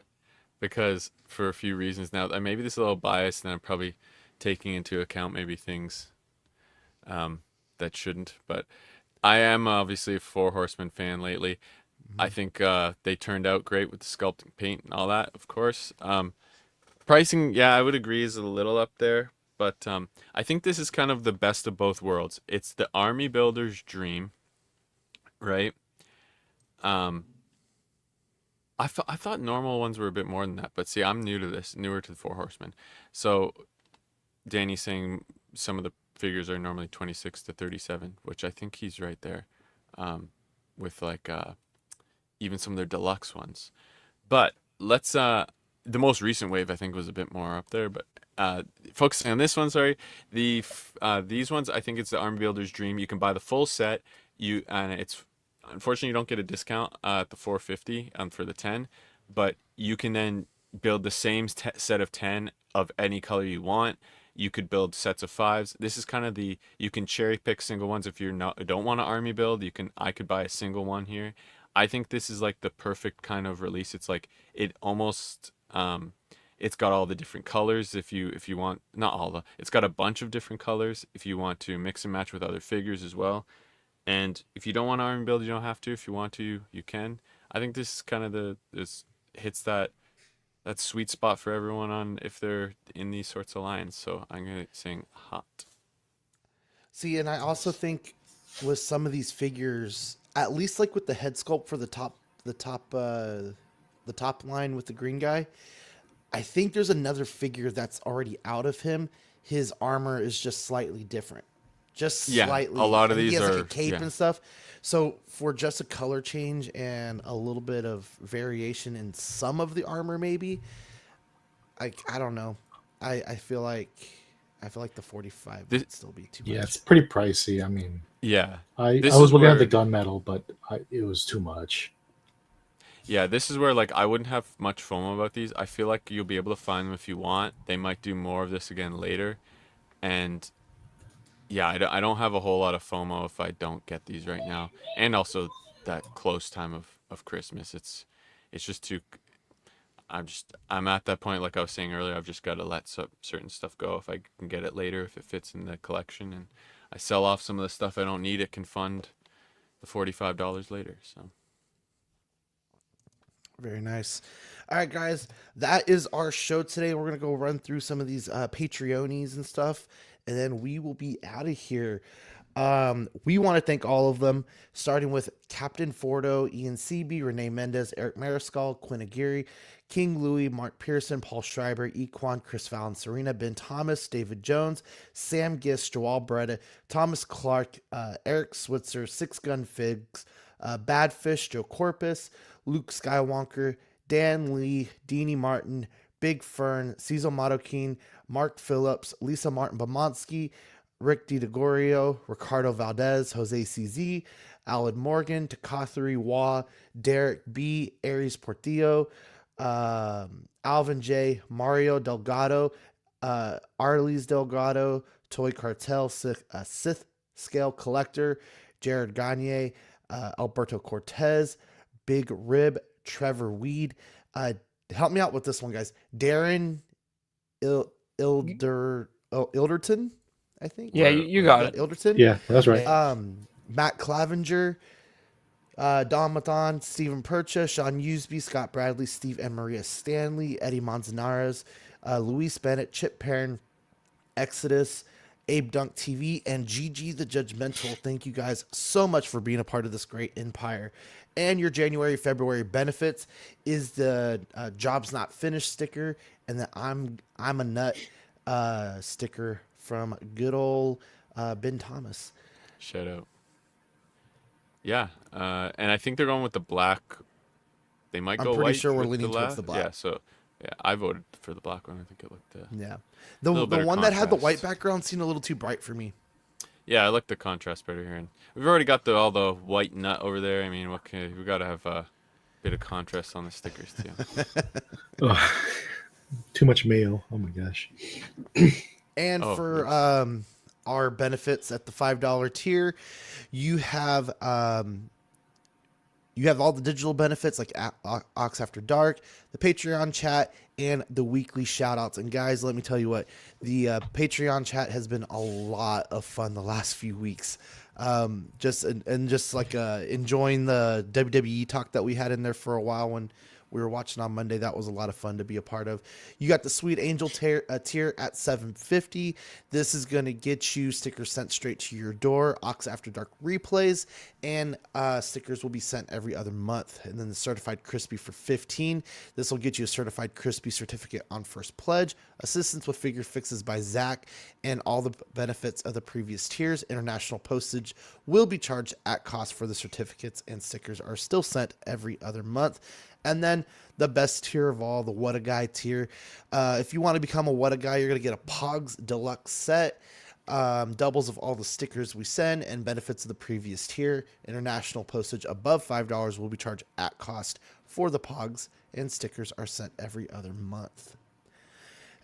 because for a few reasons now. Maybe this is a little biased, and I'm probably taking into account maybe things that shouldn't. But I am obviously a Four Horsemen fan lately. I think they turned out great with the sculpting paint and all that, of course. Pricing, yeah, I would agree is a little up there, but I think this is kind of the best of both worlds. It's the army builder's dream, right? Um, I thought normal ones were a bit more than that, but see, I'm new to this, newer to the Four Horsemen. So Danny's saying some of the figures are normally 26 to 37, which I think he's right there, with like even some of their deluxe ones. But let's the most recent wave I think was a bit more up there, but focusing on this one, sorry, these ones I think it's the Army Builder's Dream. You can buy the full set, and it's unfortunately you don't get a discount at the 450 for the 10, but you can then build the same set of 10 of any color you want. You could build sets of 5s. This is kind of you can cherry pick single ones if you don't want an army build. I could buy a single one here. I think this is like the perfect kind of release. It's like it almost it's got all the different colors if you want, not all the, it's got a bunch of different colors if you want to mix and match with other figures as well. And if you don't want army build, you don't have to. If you want to, you can. I think this is kind of this hits that sweet spot for everyone on if they're in these sorts of lines. So I'm gonna saying hot. See, and I also think with some of these figures, at least like with the head sculpt for the top line with the green guy, I think there's another figure that's already out of him. His armor is just slightly different, just slightly. A lot of and these he has are like a cape and stuff. So for just a color change and a little bit of variation in some of the armor, maybe I don't know. I feel like the 45 would still be too much. Yeah, it's pretty pricey. I mean, Yeah, I this was is looking at where- the gunmetal, but it was too much. Yeah, this is where like I wouldn't have much FOMO about these. I feel like you'll be able to find them if you want. They might do more of this again later, and yeah, I don't have a whole lot of FOMO if I don't get these right now. And also that close time of Christmas. It's just too. I'm at that point, like I was saying earlier. I've just got to let certain stuff go if I can get it later, if it fits in the collection, and I sell off some of the stuff I don't need. It can fund the $45 later. So. Very nice. All right, guys, that is our show today. We're gonna go run through some of these Patreonies and stuff, and then we will be out of here. We want to thank all of them, starting with Captain Fordo, Ian Seaby, Renee Mendez, Eric Mariscal, Quinn Aguirre, King Louie, Mark Pearson, Paul Schreiber, Equan, Chris Fallon, Serena, Ben Thomas, David Jones, Sam Gist, Joel Beretta, Thomas Clark, Eric Switzer, Six Gun Figs, Badfish, Joe Corpus, Luke Skywalker, Dan Lee, Deanie Martin, Big Fern, Cecil Madokin, Mark Phillips, Lisa Martin Bomonsky, Rick DiGregorio, Ricardo Valdez, Jose CZ, Alan Morgan, Takathuri Wah, Derek B, Aries Portillo, Alvin J, Mario Delgado, Arlies Delgado, Toy Cartel, Sith Scale Collector, Jared Gagne, Alberto Cortez, Big Rib, Trevor Weed. Help me out with this one, guys. Darren Ilderton. I think. Yeah, Or- you or got is it. Ilderton. Yeah, that's right. Matt Clavenger, Don Mathon, Stephen Percha, Sean Usby, Scott Bradley, Steve and Maria Stanley, Eddie Manzanares, Luis Bennett, Chip Perrin, Exodus, Abe Dunk TV, and GG the Judgmental. Thank you guys so much for being a part of this great empire. And your January, February benefits is the Jobs Not Finished sticker and the I'm a Nut sticker from good old Ben Thomas. Shout out. Yeah, and I think they're going with the black. They might I'm go pretty white sure we're with leaning the towards the black. Yeah, so yeah, I voted for the black one. I think it looked. Yeah. Little The better one that had the white contrast. background seemed a little too bright for me. Yeah, I like the contrast better here. And we've already got all the white nut over there. I mean, we got to have a bit of contrast on the stickers too. Ugh, too much mayo. Oh my gosh. And Oh, for oops. our benefits at the $5 tier, you have all the digital benefits like Ox After Dark, the Patreon chat, and the weekly shout-outs. And guys, let me tell you what, the Patreon chat has been a lot of fun the last few weeks. Just like enjoying the WWE talk that we had in there for a while when we were watching on Monday. That was a lot of fun to be a part of. You got the Sweet Angel tier at $7.50. This is going to get you stickers sent straight to your door, Ox After Dark replays, and stickers will be sent every other month. And then the Certified Crispy for $15. This will get you a Certified Crispy certificate on first pledge, assistance with figure fixes by Zach, and all the benefits of the previous tiers. International postage will be charged at cost for the certificates, and stickers are still sent every other month. And then the best tier of all, the What a Guy tier. If you want to become a What a Guy, you're going to get a Pogs Deluxe set, doubles of all the stickers we send, and benefits of the previous tier. International postage above $5 will be charged at cost for the Pogs, and stickers are sent every other month.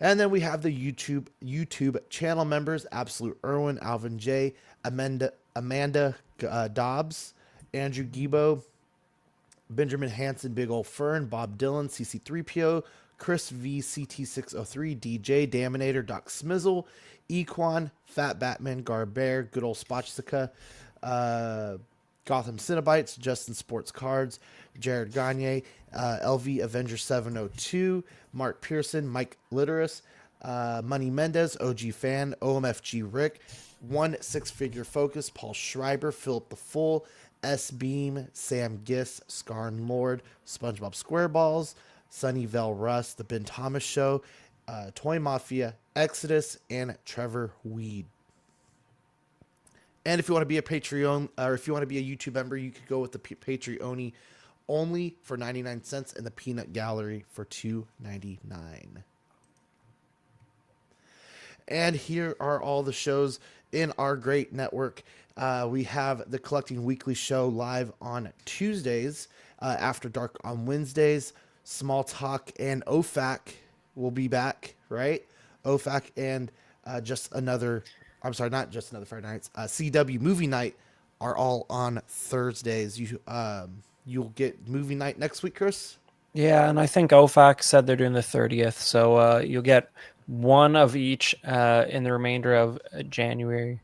And then we have the YouTube channel members: Absolute Irwin, Alvin J, Amanda Dobbs, Andrew Gibo, Benjamin Hansen, Big Ol' Fern, Bob Dylan, CC3PO, Chris V, CT603, DJ, Daminator, Doc Smizzle, Equan, Fat Batman, Garbear, Good Ol' Spotchika, Gotham Cinnabites, Justin Sports Cards, Jared Gagne, LV Avenger 702, Mark Pearson, Mike Litteris, Money Mendez, OG Fan, OMFG Rick, One Six Figure Focus, Paul Schreiber, Philip the Fool, S Beam, Sam Giss, Scarn Lord, SpongeBob SquareBalls, Sunnyvale Russ, The Ben Thomas Show, Toy Mafia, Exodus, and Trevor Weed. And if you want to be a Patreon, or if you want to be a YouTube member, you could go with the Patreon only for 99 cents and the Peanut Gallery for $2.99. And here are all the shows in our great network. We have the Collecting Weekly show live on Tuesdays, After Dark on Wednesdays. Small Talk and OFAC will be back, right? OFAC and not just another Friday nights. CW Movie Night are all on Thursdays. You'll get Movie Night next week, Chris? Yeah, and I think OFAC said they're doing the 30th, so you'll get one of each in the remainder of January.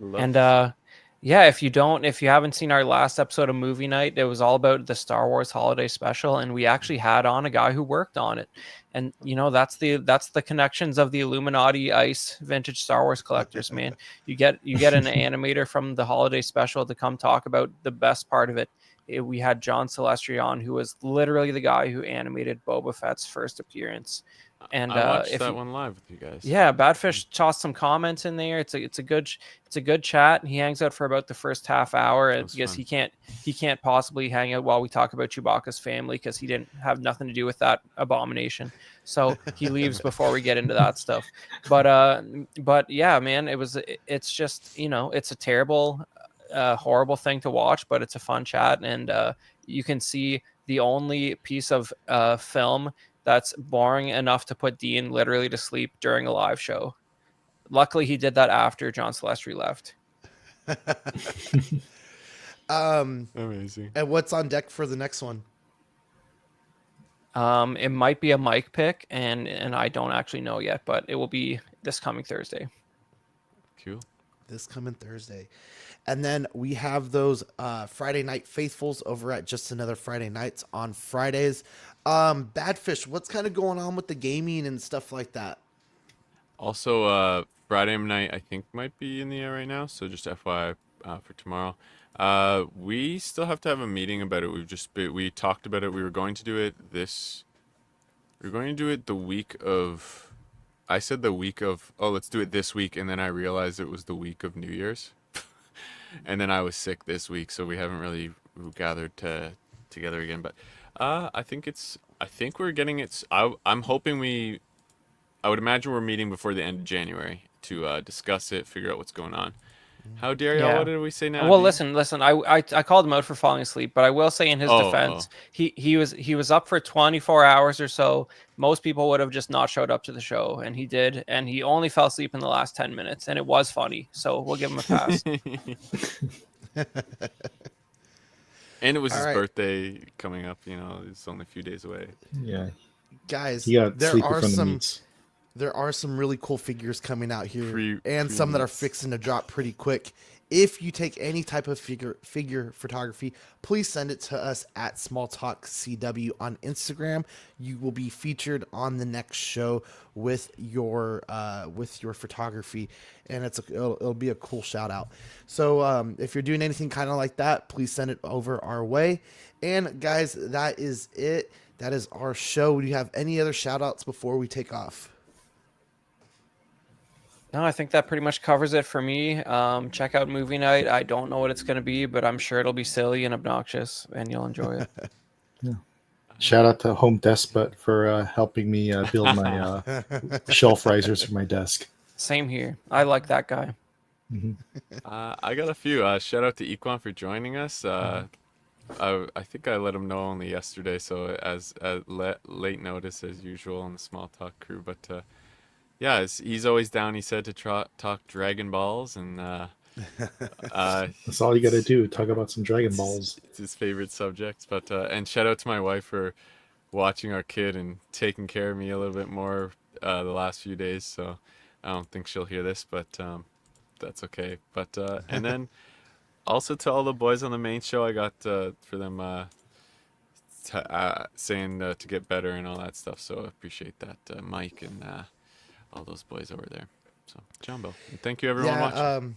Love And to see. yeah, if you haven't seen our last episode of Movie Night, it was all about the Star Wars Holiday Special, and we actually had on a guy who worked on it. And that's the connections of the Illuminati Ice vintage Star Wars collectors, man. You get an animator from the Holiday Special to come talk about the best part of it. We had John Celestri on, who was literally the guy who animated Boba Fett's first appearance. And I watched if that you, one live with you guys. yeah, Badfish tossed some comments in there. It's a good chat. He hangs out for about the first half hour. I That's guess fun. he can't possibly hang out while we talk about Chewbacca's family because he didn't have nothing to do with that abomination. So he leaves before we get into that stuff. But yeah, man, it's just it's a terrible, horrible thing to watch, but it's a fun chat, and you can see the only piece of film that's boring enough to put Dean literally to sleep during a live show. Luckily, he did that after John Celestri left. Amazing. And what's on deck for the next one? It might be a mic pick, and I don't actually know yet, but it will be this coming Thursday. Cool. This coming Thursday. And then we have those Friday Night Faithfuls over at Just Another Friday Nights on Fridays. Badfish, what's kind of going on with the gaming and stuff like that? Also, Friday night I think might be in the air right now, so just FYI for tomorrow. We still have to have a meeting about it. We talked about it. We were going to do it the week of. I said the week of. Oh, let's do it this week, and then I realized it was the week of New Year's, and then I was sick this week, so we haven't really gathered together again. But I think we're getting it. I'm hoping we. I would imagine we're meeting before the end of January to discuss it, figure out what's going on. How dare y'all? Yeah. What did we say now? Well, D? listen. I called him out for falling asleep, but I will say in his Oh, defense, he was up for 24 hours or so. Most people would have just not showed up to the show, and he did, and he only fell asleep in the last 10 minutes, and it was funny, so we'll give him a pass. And it was All his right. birthday coming up. It's only a few days away. Yeah, Guys, he got there sleepy are from the some meats. there are some really cool figures coming out here, Free some that are meats. fixing to drop pretty quick. If you take any type of figure photography, please send it to us at Small Talk CW on Instagram. You will be featured on the next show with your photography, and it'll be a cool shout out. So if you're doing anything kind of like that, please send it over our way. And guys, that is it. That is our show. Do you have any other shout outs before we take off? No, I think that pretty much covers it for me. Check out movie night. I don't know what it's going to be, but I'm sure it'll be silly and obnoxious, and you'll enjoy it. Shout out to Home Despot for helping me build my shelf risers for my desk. Same here. I like that guy. I got a few. Shout out to Equan for joining us. I think I let him know only yesterday, so as late notice as usual on the Small Talk crew. But yeah, he's always down. He said to talk Dragon Balls, and That's all you got to do. Talk about some Dragon Balls. it's his favorite subject. But and shout out to my wife for watching our kid and taking care of me a little bit more the last few days. So I don't think she'll hear this, but that's okay. But and then also to all the boys on the main show, I got for them saying to get better and all that stuff. So I appreciate that, Mike and all those boys over there. So Jumbo, and thank you everyone watching.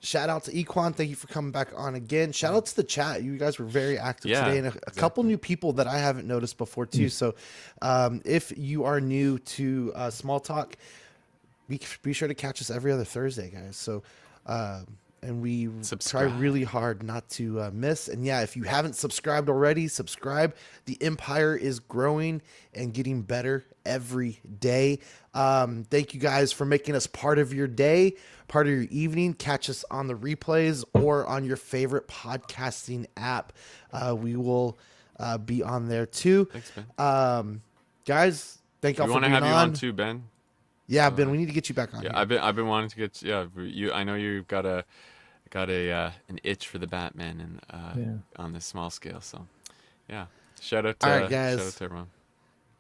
Shout out to Equan. Thank you for coming back on again. Shout out to the chat. You guys were very active Yeah, today, and a couple new people that I haven't noticed before too. So if you are new to Small Talk, be sure to catch us every other Thursday, guys. So and we Subscribe. try really hard not to miss. And yeah, if you haven't subscribed already, subscribe. The Empire is growing and getting better every day. Thank you guys for making us part of your day, part of your evening. Catch us on the replays or on your favorite podcasting app. We will be on there too. Thanks, Ben. Guys, thank y'all We for want to being have you on. on too, Ben. Yeah, Ben, we need to get you back on. Yeah, here. I've been wanting to get you. I know you've got an itch for the Batman and on this small scale. So yeah, shout out to All right, guys. shout out to everyone.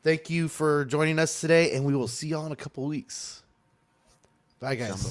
Thank you for joining us today, and we will see y'all in a couple weeks. Bye, guys. Jumbo.